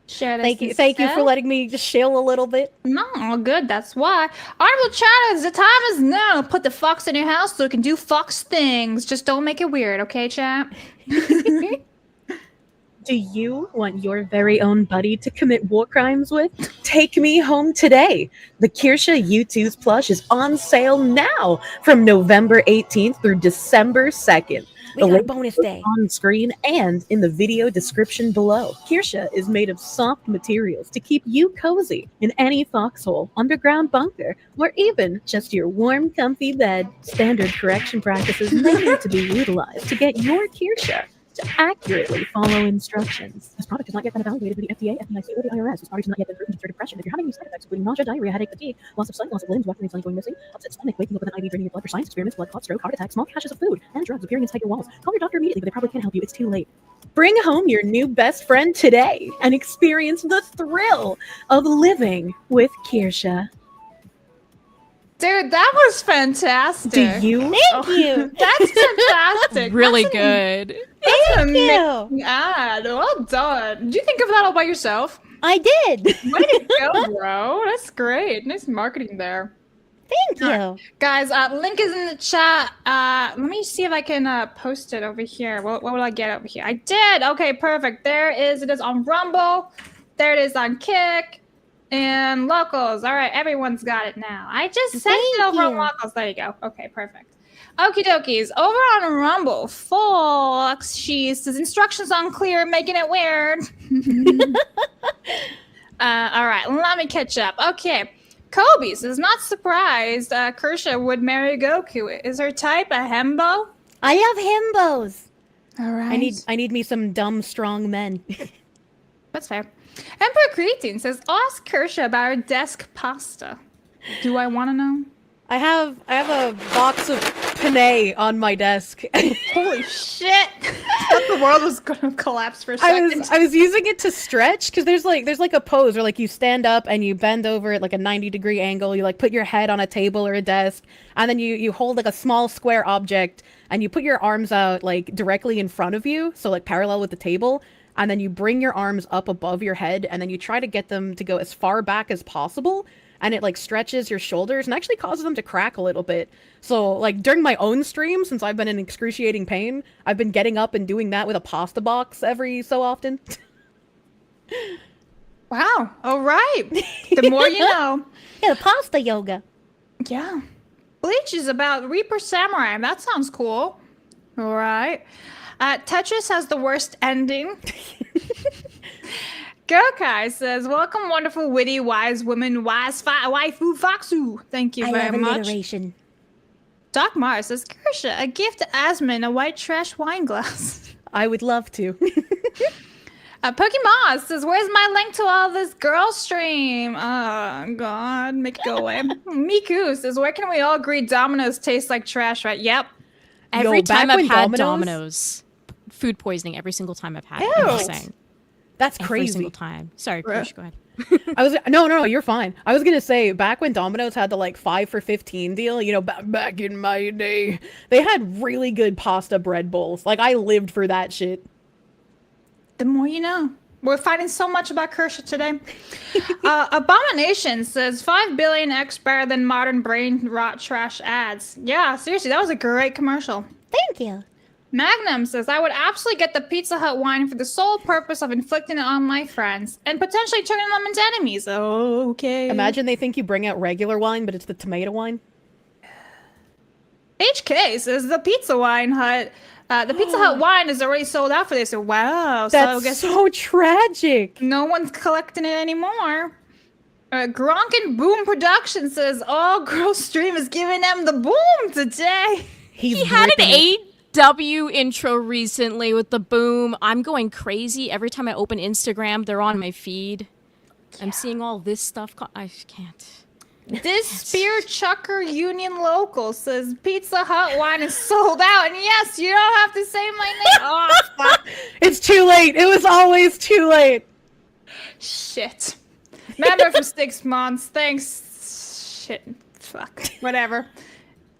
Share this. Thank you for letting me just chill a little bit. No, all good. That's why. Honorable chatters, the time is now. Put the fox in your house so it can do fox things. Just don't make it weird, okay, chat? Do you want your very own buddy to commit war crimes with? Take me home today. The Kirsche U2's plush is on sale now from November 18th through December 2nd. We got a bonus day. On screen and in the video description below. Kirsche is made of soft materials to keep you cozy in any foxhole, underground bunker, or even just your warm, comfy bed. Standard correction practices may need to be utilized to get your Kirsche to accurately follow instructions. This product has not yet been evaluated by the FDA, FDIC, or the IRS. This product has not yet been proven for depression. If you're having any side effects, including nausea, diarrhea, headache, fatigue, loss of sight, loss of limbs, weaponry, suddenly going missing, upset stomach, waking up with an IV draining your blood for science experiments, blood clot, stroke, heart attack, small caches of food, and drugs appearing inside your walls, call your doctor immediately, but they probably can't help you. It's too late. Bring home your new best friend today and experience the thrill of living with Kirsche. Dude, that was fantastic. Do you? Thank you. That's fantastic. Really That's good. That's an Thank you. amazing ad. Well done. Did you think of that all by yourself? I did. Way to go, bro. That's great. Nice marketing there. Thank you. Guys, link is in the chat. Let me see if I can post it over here. What will I get over here? I did. Okay, perfect. There is. It is on Rumble. There it is on Kick. And Locals. All right, everyone's got it now. I just sent it over on Locals. There you go. Okay, perfect. Okie dokies. Over on Rumble, Fox, she says instructions unclear, making it weird. All right, let me catch up. Okay, Kobe says not surprised. Kirsche would marry Goku. Is her type a hembo? I love himbos. All right. I need me some dumb, strong men. That's fair. Emperor Creatine says ask Kirsche about her desk pasta. Do I want to know? I have a box of penne on my desk. Holy shit! I thought the world was gonna collapse for a second. I was using it to stretch because there's like a pose where like you stand up and you bend over at like a 90-degree angle. You like put your head on a table or a desk, and then you hold like a small square object and you put your arms out like directly in front of you, so like parallel with the table. And then you bring your arms up above your head, and then you try to get them to go as far back as possible, and it like stretches your shoulders and actually causes them to crack a little bit. So like during my own stream, since I've been in excruciating pain, I've been getting up and doing that with a pasta box every so often. Wow. All right. The more you know. Yeah, the pasta yoga. Yeah. Bleach is about Reaper Samurai. That sounds cool. All right. Tetris has the worst ending. Gokai says, welcome, wonderful, witty, wise woman, waifu foxu. Thank you I very love much. alliteration. Doc Mars says, Kirsche, a gift to Asmund, a white trash wine glass. I would love to. Pokemon says, where's my link to all this girl stream? Oh, God, make it go away. Miku says, where can we all agree Domino's tastes like trash, right? Yep. Every Yo, time back I've when had Domino's- Domino's, food poisoning every single time I've had it. I'm just saying. That's Every crazy. single time. Sorry, Krish, go ahead. No, you're fine. I was gonna say back when Domino's had the like 5 for $15 deal, you know, back in my day, they had really good pasta bread bowls. Like I lived for that shit. The more you know. We're fighting so much about Kirsche today. Abomination says 5 billion X better than modern brain rot trash ads. Yeah, seriously, that was a great commercial. Thank you. Magnum says, I would absolutely get the Pizza Hut wine for the sole purpose of inflicting it on my friends and potentially turning them into enemies. Okay. Imagine they think you bring out regular wine, but it's the tomato wine. HK says the Pizza Hut wine is already sold out for this. So, wow. That's guess so tragic. no one's collecting it anymore. Gronk and Boom Production says, all girl stream is giving them the boom today. He had an AW intro recently with the boom. I'm going crazy. Every time I open Instagram, they're on my feed. I'm seeing all this stuff. I can't. This Spear Chucker Union Local says Pizza Hut wine is sold out. And yes, you don't have to say my name. Oh, fuck. It's too late. It was always too late. Shit. Member for 6 months. Thanks. Shit. Fuck. Whatever.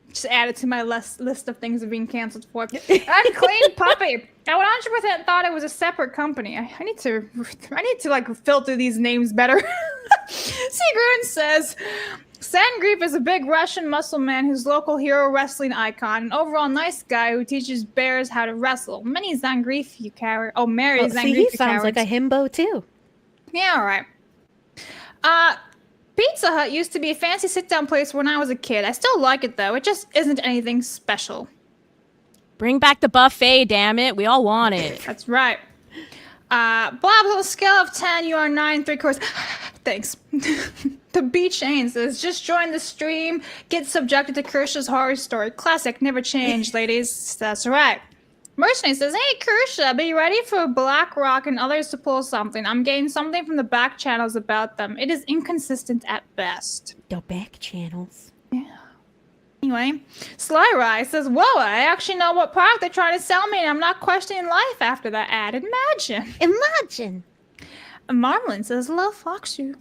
Just add it to my list of things of being canceled for. Unclean Puppy. I 100% thought it was a separate company. I need to like filter these names better. Sigrun says, Sangreep is a big Russian muscle man who's local hero wrestling icon, an overall nice guy who teaches bears how to wrestle. Many Zangief you carry. Oh, Mary Zangief. See, he sounds like a himbo too. Yeah, all right. Pizza Hut used to be a fancy sit-down place when I was a kid. I still like it, though. It just isn't anything special. Bring back the buffet, damn it. We all want it. That's right. Blabs, on a scale of 10, you are 9 3/4. Thanks. The B Chain says, just join the stream. Get subjected to Kirsche's horror story. Classic, never change, ladies. That's right. Mercenary says, hey, Kirsche, be ready for BlackRock and others to pull something. I'm getting something from the back channels about them. It is inconsistent at best. The back channels. Yeah. Anyway, Sly Rye says, whoa, I actually know what product they're trying to sell me, and I'm not questioning life after that ad. Imagine. Imagine. Marlin says, love Foxu.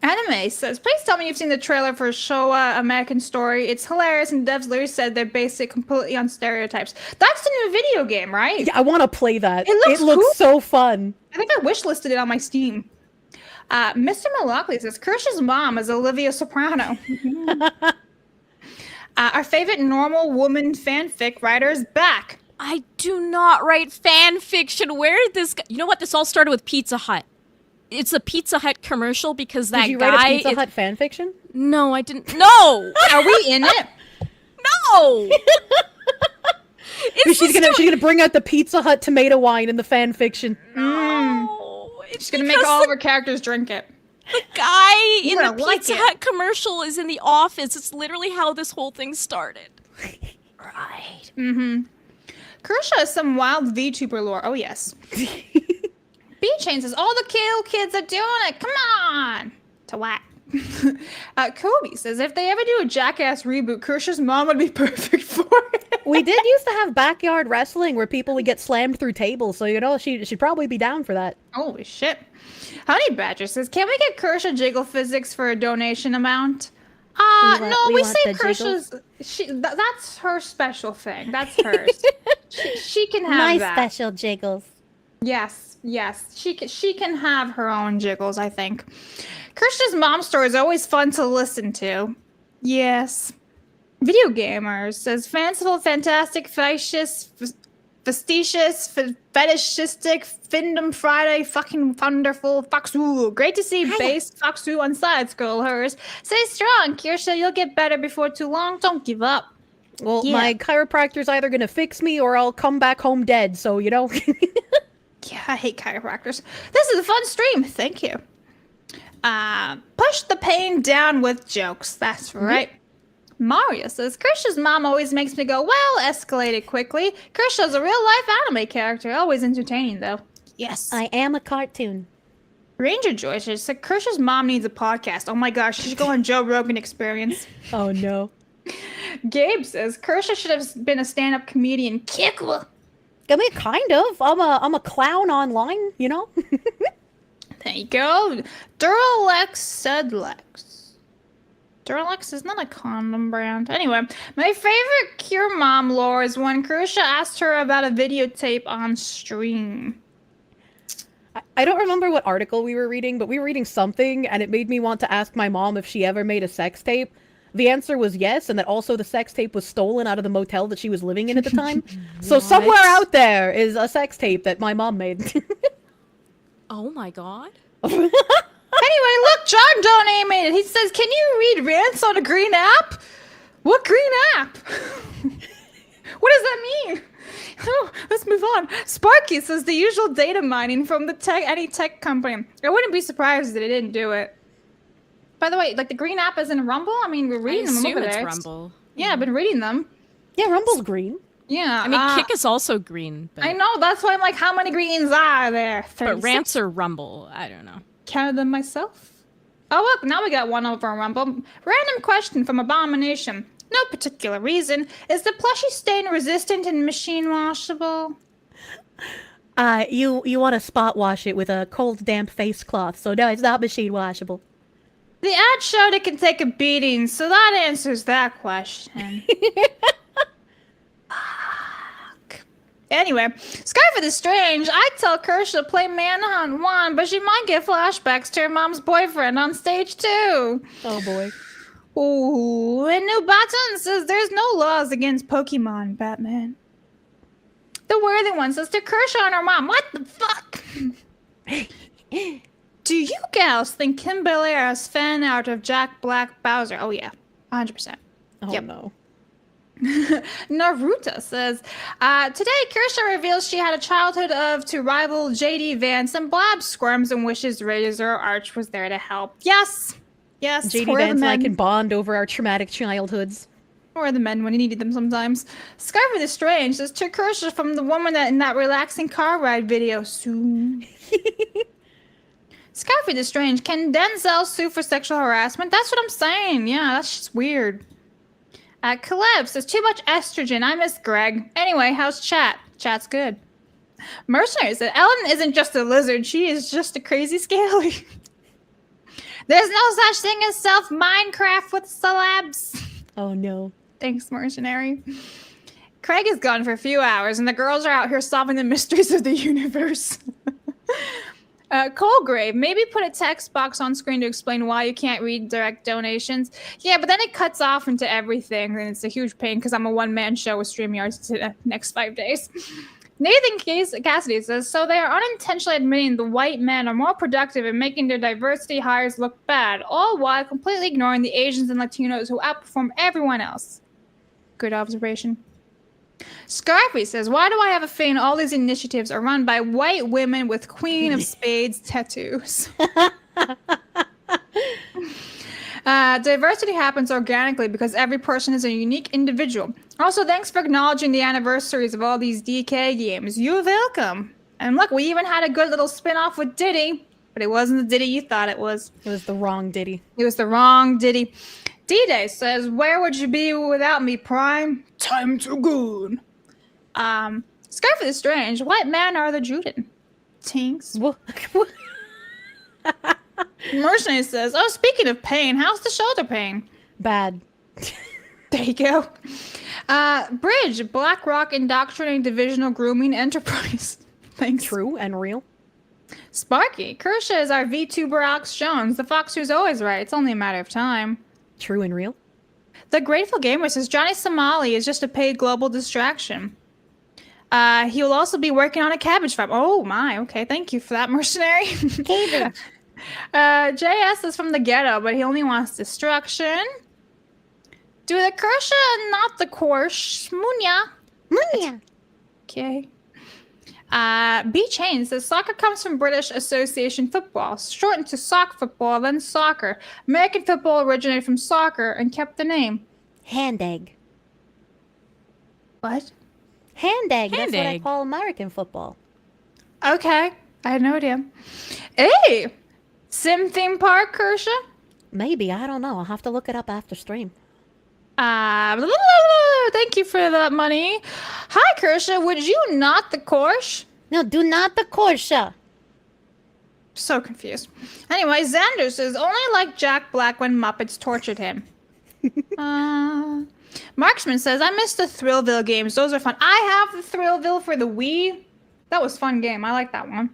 Anime says, please tell me you've seen the trailer for Showa American Story. It's hilarious, and devs literally said they're based it completely on stereotypes. That's the new video game, right? Yeah, I want to play that. It looks cool. So fun. I think I wishlisted it on my Steam. Mr. Malockley says, Kirsche's mom is Olivia Soprano. Our favorite normal woman fanfic writer is back. I do not write fan fiction. Where did this go? You know what? This all started with Pizza Hut. It's a Pizza Hut commercial because that Did you guy... write a Pizza Hut fan fiction? No, I didn't. No! Are we in it? No! She's gonna bring out the Pizza Hut tomato wine in the fan fiction. No! She's gonna make all of her characters drink it. The guy in the like Pizza it. Hut commercial is in the office. It's literally how this whole thing started. Right. Mm-hmm. Kirsche is some wild VTuber lore. Oh, yes. B-Chain says, all the Kill kids are doing it. Come on. To what? Kobe says, if they ever do a Jackass reboot, Kirsche's mom would be perfect for it. We did used to have backyard wrestling where people would get slammed through tables, so you know she'd probably be down for that. Holy shit. Honey Badger says, can we get Kirsche jiggle physics for a donation amount? We say Kirsche's... that's her special thing. That's hers. she can have My that. special jiggles. Yes. She can have her own jiggles, I think. Kirsche's mom story is always fun to listen to. Yes. Video Gamers says, fanciful, fantastic, facetious, fetishistic, Findom Friday, fucking wonderful, Foxu. Great to see base Foxu on side scroll hers. Stay strong, Kirsche, you'll get better before too long. Don't give up. Well, my chiropractor's either gonna fix me or I'll come back home dead, so you know. Yeah, I hate chiropractors. This is a fun stream. Thank you. Push the pain down with jokes. That's right. Mario says, Kirsche's mom always makes me go, well, escalated quickly. Kirsche is a real-life anime character. Always entertaining, though. Yes. I am a cartoon. Ranger Joy says, Kirsche's mom needs a podcast. Oh my gosh, she should go on Joe Rogan Experience. Oh no. Gabe says, Kirsche should have been a stand-up comedian. Kickle. I mean, kind of. I'm a clown online, you know? There you go. Duralex said Lex. Duralex is not a condom brand. Anyway, my favorite Cure Mom lore is when Kirsche asked her about a videotape on stream. I don't remember what article we were reading, but we were reading something, and it made me want to ask my mom if she ever made a sex tape. The answer was yes, and that also the sex tape was stolen out of the motel that she was living in at the time. So somewhere out there is a sex tape that my mom made. Oh my god. Anyway, look, John donated. He says, can you read rants on a green app? What green app? What does that mean? Oh, let's move on. Sparky says the usual data mining from any tech company. I wouldn't be surprised that it didn't do it. By the way, like the green app is in Rumble? I mean, we're reading them over it's there. Rumble. Yeah, I've been reading them. Yeah, Rumble's green. Yeah. I mean, Kick is also green. But... I know, that's why I'm like, how many greens are there? 36? But rants are Rumble. I don't know. Counted them myself. Oh, look, now we got one over on Rumble. Random question from Abomination. No particular reason. Is the plushie stain resistant and machine washable? You want to spot wash it with a cold, damp face cloth, so no, it's not machine washable. The ad showed it can take a beating, so that answers that question. Fuck. Anyway, Skyford is strange. I'd tell Kirsche to play Manhunt 1, but she might get flashbacks to her mom's boyfriend on stage 2. Oh boy. Ooh, and New Button says there's no laws against Pokemon, Batman. The Worthy One says to Kirsche on her mom, what the fuck? Do you gals think Kim Belair's fan art of Jack Black Bowser? Oh yeah, 100%. Oh yep. no. Naruto says, today Kirsche reveals she had a childhood of to rival JD Vance, and Blabs squirms and wishes Razor Arch was there to help. Yes. Yes, JD Vance and I can bond over our traumatic childhoods. Or the men when he needed them sometimes. Skyford is strange says to Kirsche from the woman that in that relaxing car ride video soon. Skyford is strange. Can Denzel sue for sexual harassment? That's what I'm saying. Yeah, that's just weird. Caleb says too much estrogen. I miss Greg. Anyway, how's chat? Chat's good. Mercenary says Ellen isn't just a lizard. She is just a crazy scaly. There's no such thing as self-Minecraft with celebs. Oh no. Thanks, Mercenary. Craig is gone for a few hours, and the girls are out here solving the mysteries of the universe. Colgrave, maybe put a text box on screen to explain why you can't read direct donations. Yeah, but then it cuts off into everything, and it's a huge pain because I'm a one-man show with StreamYard the next 5 days. Nathan Cassidy says, so they are unintentionally admitting the white men are more productive in making their diversity hires look bad, all while completely ignoring the Asians and Latinos who outperform everyone else. Good observation. Scarfy says, why do I have a feeling all these initiatives are run by white women with Queen of Spades tattoos? Diversity happens organically because every person is a unique individual. Also, thanks for acknowledging the anniversaries of all these DK games. You're welcome. And look, we even had a good little spin-off with Diddy, but it wasn't the Diddy you thought it was. It was the wrong Diddy. It was the wrong Diddy. D-Day says, where would you be without me, Prime? Time to good. Scarf is strange. What man are the Juden? Tinks. Mercenary says, oh, speaking of pain, how's the shoulder pain? Bad. There you go. Bridge, BlackRock indoctrinating divisional grooming enterprise. Thanks. True and real. Sparky, Kirsche is our VTuber Alex Jones. The fox who's always right. It's only a matter of time. True and real. The Grateful Gamer says Johnny Somali is just a paid global distraction. He will also be working on a cabbage farm. Oh my, okay, thank you for that, Mercenary. Cabbage. JS is from the ghetto, but he only wants destruction. Do the Kirsche, not the Porsche. Munya. Okay. B Chain says soccer comes from British Association football, shortened to sock football, then soccer. American football originated from soccer and kept the name. Hand egg. What? Hand egg. Hand That's what I egg. call American football. Okay. I had no idea. Hey! Sim theme park, Kirsche? Maybe, I don't know. I'll have to look it up after stream. Thank you for that money. Hi, Kirsche. Would you not the Porsche? No, do not the Porsche. So confused. Anyway, Xander says only like Jack Black when Muppets tortured him. Marksman says I miss the Thrillville games. Those are fun. I have the Thrillville for the Wii. That was a fun game. I like that one.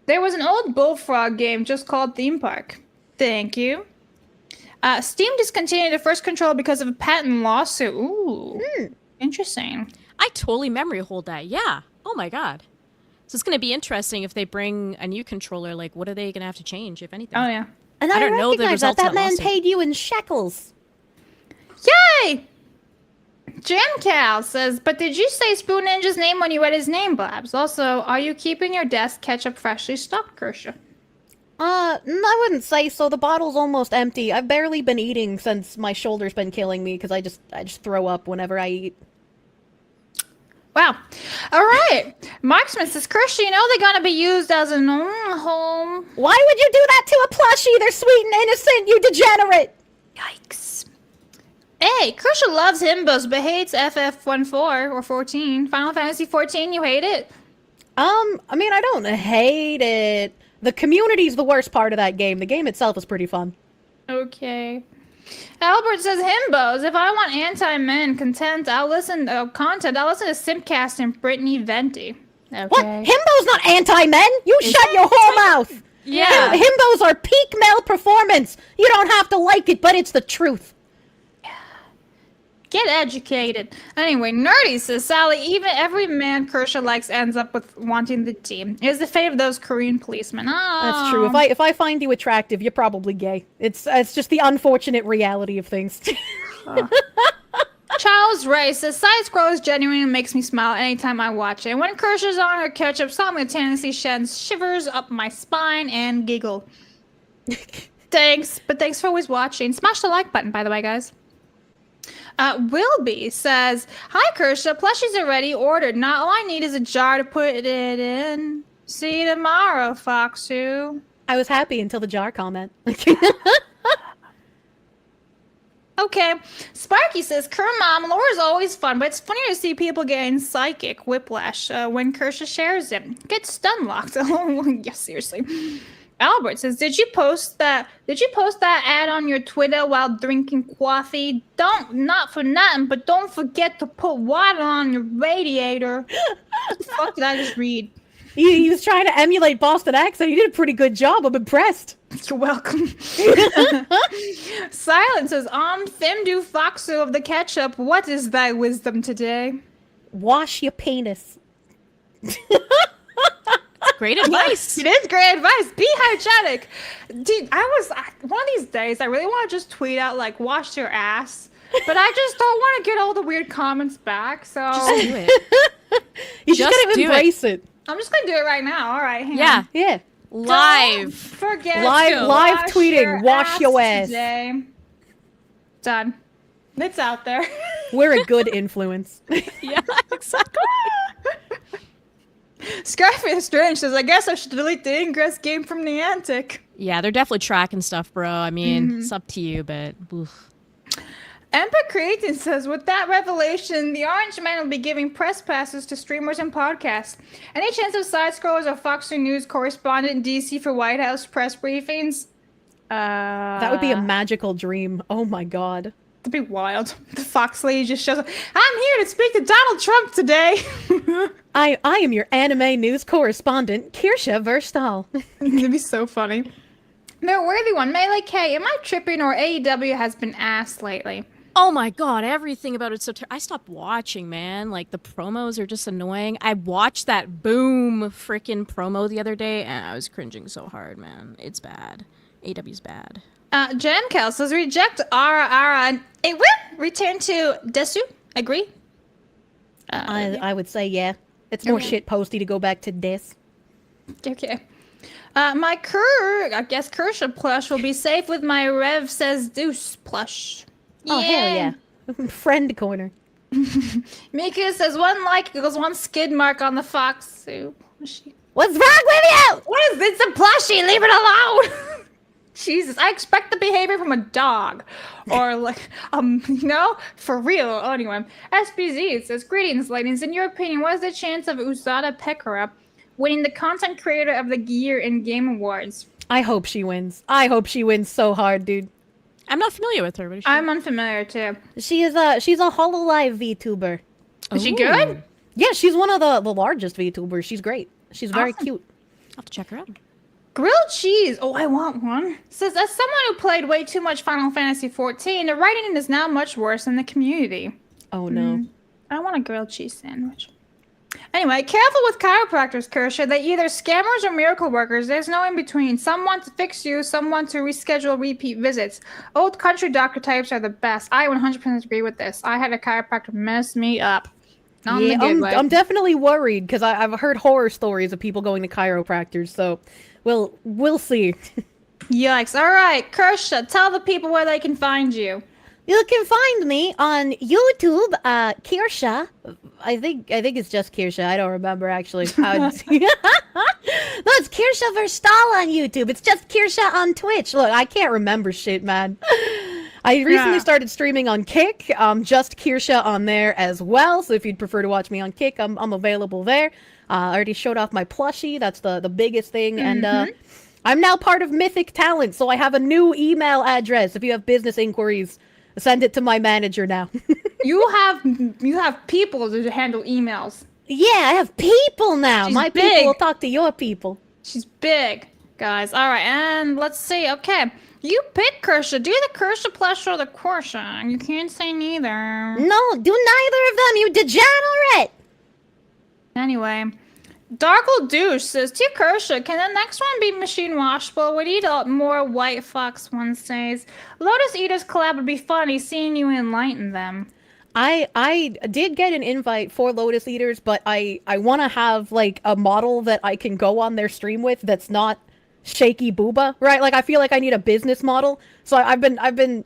There was an old Bullfrog game just called Theme Park. Thank you. Steam discontinued the first control because of a patent lawsuit. Ooh, interesting. I totally memory hold that. Yeah. Oh my god. So it's going to be interesting if they bring a new controller. Like, what are they going to have to change, if anything? Oh yeah. And I don't know the recognize results of that man lawsuit. paid you in shekels. Yay! Jam Cal says, but did you say Spoon Ninja's name when you read his name, Blabs? Also, are you keeping your desk ketchup freshly stocked, Kirsche? I wouldn't say so. The bottle's almost empty. I've barely been eating since my shoulder's been killing me because I just throw up whenever I eat. Wow. All right. Marksman says, Kirsche, you know they're going to be used as a home. Why would you do that to a plushie? They're sweet and innocent, you degenerate! Yikes. Hey, Kirsche loves himbos but hates FF14 or 14. Final Fantasy 14, you hate it? I mean, I don't hate it. The community's the worst part of that game. The game itself is pretty fun. Okay. Albert says himbos. If I want anti-men content, I'll listen to Simpcast and Brittany Venti. Okay. What? Himbo's not anti-men! You shut your whole mouth! Yeah. Himbos are peak male performance! You don't have to like it, but it's the truth. Get educated. Anyway, Nerdy says, Sally, even every man Kirsche likes ends up with wanting the team. It is the fate of those Korean policemen. Oh. That's true. If I find you attractive, you're probably gay. It's just the unfortunate reality of things. Charles Ray says, Side Scrollers genuinely makes me smile anytime I watch it. When Kirsche's on or ketchup, simultaneously sheds shivers up my spine and giggle. Thanks, but thanks for always watching. Smash the like button, by the way, guys. Wilby says, Hi, Kirsche. Plushies are already ordered. Now all I need is a jar to put it in. See you tomorrow, Foxu. I was happy until the jar comment. Okay. Sparky says, Mom, lore is always fun, but it's funny to see people getting psychic whiplash when Kirsche shares it. Get stun locked. Oh, yes, seriously. Albert says, Did you post that ad on your Twitter while drinking coffee? Not for nothing, but don't forget to put water on your radiator. What the fuck did I just read? He was trying to emulate Boston accent. You did a pretty good job. I'm impressed. You're welcome. Silence says, Femdu Foxu of the ketchup, what is thy wisdom today? Wash your penis. Great advice. It is great advice. Be hygienic. Dude, one of these days, I really want to just tweet out, like, wash your ass. But I just don't want to get all the weird comments back, so... Just do it. You just gotta embrace it. I'm just gonna do it right now. All right, hang Yeah. on. Yeah. Live. Don't forget Live to tweeting. Wash your ass. Today. Done. It's out there. We're a good influence. Yeah, exactly. Skyface Strange says, I guess I should delete the Ingress game from Niantic. Yeah, they're definitely tracking stuff, bro. I mean, it's up to you, but... Oof. Emperor Creating says, with that revelation, the Orange Man will be giving press passes to streamers and podcasts. Any chance of Side Scrollers or Fox News correspondent in DC for White House press briefings? That would be a magical dream. Oh my god. That'd be wild. The Fox lady just shows up. I'm here to speak to Donald Trump today. I am your anime news correspondent, Kirsche Verstal. It'd be so funny. No, worthy one. Melee K, am I tripping or AEW has been ass lately? Oh my god, everything about it's so I stopped watching, man. Like, the promos are just annoying. I watched that Boom frickin' promo the other day, and I was cringing so hard, man. It's bad. AW's bad. Jankel says, reject Ara and it will return to Desu. Agree? I would say yeah. It's more shit posty to go back to this. Okay. My I guess Kirsche plush will be safe with my Rev says Deuce plush. Oh, hell yeah. Friend corner. Mika says, one like equals one skid mark on the fox. What's wrong with you? What is this? It's a plushie. Leave it alone. Jesus, I expect the behavior from a dog. Or like, for real. Anyway, SPZ says, greetings, ladies. In your opinion, what is the chance of Usada Pekara winning the Content Creator of the Year in Game Awards? I hope she wins. I hope she wins so hard, dude. I'm not familiar with her. What is she? I'm unfamiliar too. She's a HoloLive VTuber. Is she good? Yeah, she's one of the largest VTubers. She's great. She's very cute. I'll have to check her out. Grilled cheese. Oh, I want one. Says, as someone who played way too much Final Fantasy XIV, the writing is now much worse in the community. Oh, no. I want a grilled cheese sandwich. Anyway, careful with chiropractors, Kirsche. They either scammers or miracle workers. There's no in between. Some want to fix you, some want to reschedule repeat visits. Old country doctor types are the best. I 100% agree with this. I had a chiropractor mess me up. Yeah, I'm definitely worried because I've heard horror stories of people going to chiropractors, so we'll see. Yikes. All right, Kirsche, tell the people where they can find you. You can find me on YouTube, Kirsche. I think it's just Kirsche. I don't remember actually. No, it's Kirsche Verstal on YouTube. It's just Kirsche on Twitch. Look, I can't remember shit, man. I recently started streaming on Kick. Just Kirsche on there as well. So if you'd prefer to watch me on Kick, I'm available there. I already showed off my plushie. That's the biggest thing, and I'm now part of Mythic Talent. So I have a new email address. If you have business inquiries, send it to my manager now. You have people to handle emails. Yeah, I have people now. She's my big. people will talk to your people. She's big, guys. All right, and let's see. Okay, you pick Kirsche. Do the Kirsche Plush or the Porsche. You can't say neither. No, do neither of them, you degenerate. Anyway, Darkle Douche says, to Kirsche, can the next one be machine washable? We need more White Fox Wednesdays. Lotus Eaters collab would be funny, seeing you enlighten them. I did get an invite for Lotus Eaters, but I want to have like a model that I can go on their stream with that's not shaky booba, right? Like I feel like I need a business model. So I've been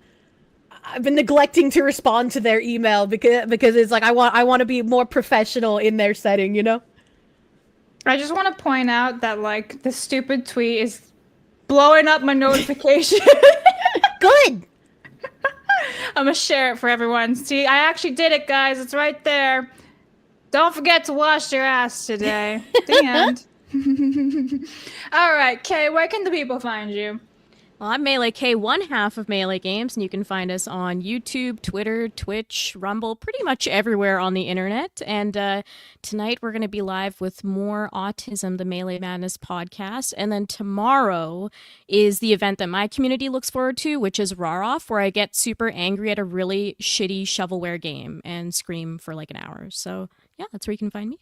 neglecting to respond to their email because it's like I want to be more professional in their setting, you know? I just want to point out that like this stupid tweet is blowing up my notification. Good. I'm gonna share it for everyone. See, I actually did it, guys. It's right there. Don't forget to wash your ass today. The end. All right, Kay, where can the people find you? Well, I'm Melee K, one half of Melee Games, and you can find us on YouTube, Twitter, Twitch, Rumble, pretty much everywhere on the internet. And tonight we're going to be live with more Autism, the Melee Madness podcast. And then tomorrow is the event that my community looks forward to, which is Raroff, where I get super angry at a really shitty shovelware game and scream for like an hour. So yeah, that's where you can find me.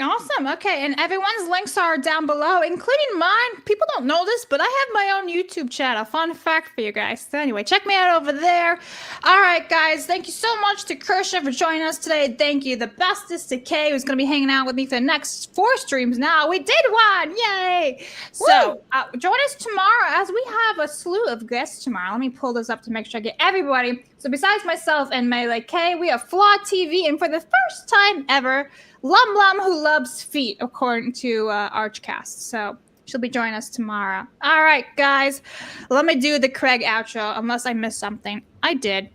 Awesome. Okay, and everyone's links are down below, including mine. People don't know this, but I have my own YouTube channel. Fun fact for you guys. So anyway, check me out over there. All right, guys. Thank you so much to Kirsche for joining us today. Thank you. The bestest to Kay, who's going to be hanging out with me for the next 4 streams now. We did one. Yay. So join us tomorrow as we have a slew of guests tomorrow. Let me pull this up to make sure I get everybody. So besides myself and Melee K, we have Flaw TV, and for the first time ever, Lum Lum who loves feet, according to Archcast. So she'll be joining us tomorrow. All right, guys. Let me do the Craig outro, unless I missed something. I did.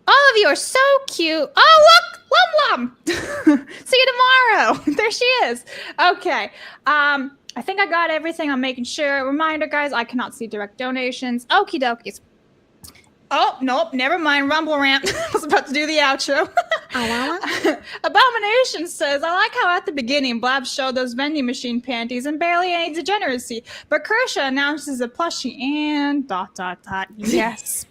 All of you are so cute. Oh, look! Lum Lum! See you tomorrow. There she is. Okay. I think I got everything. I'm making sure. Reminder, guys, I cannot see direct donations. Okie dokies. Oh, nope, never mind. Rumble rant. I was about to do the outro. Abomination says, I like how at the beginning Blabs showed those vending machine panties and barely any degeneracy, but Kirsche announces a plushie and ... Yes.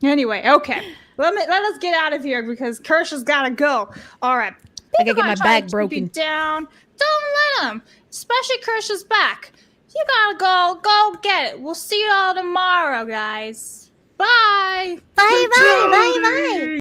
Anyway, okay. Let us get out of here because Kirsche's gotta go. All right. I gotta get my bag broken. Down. Don't let him. Especially Kirsche's back. You gotta go get it. We'll see you all tomorrow, guys. Bye. Bye.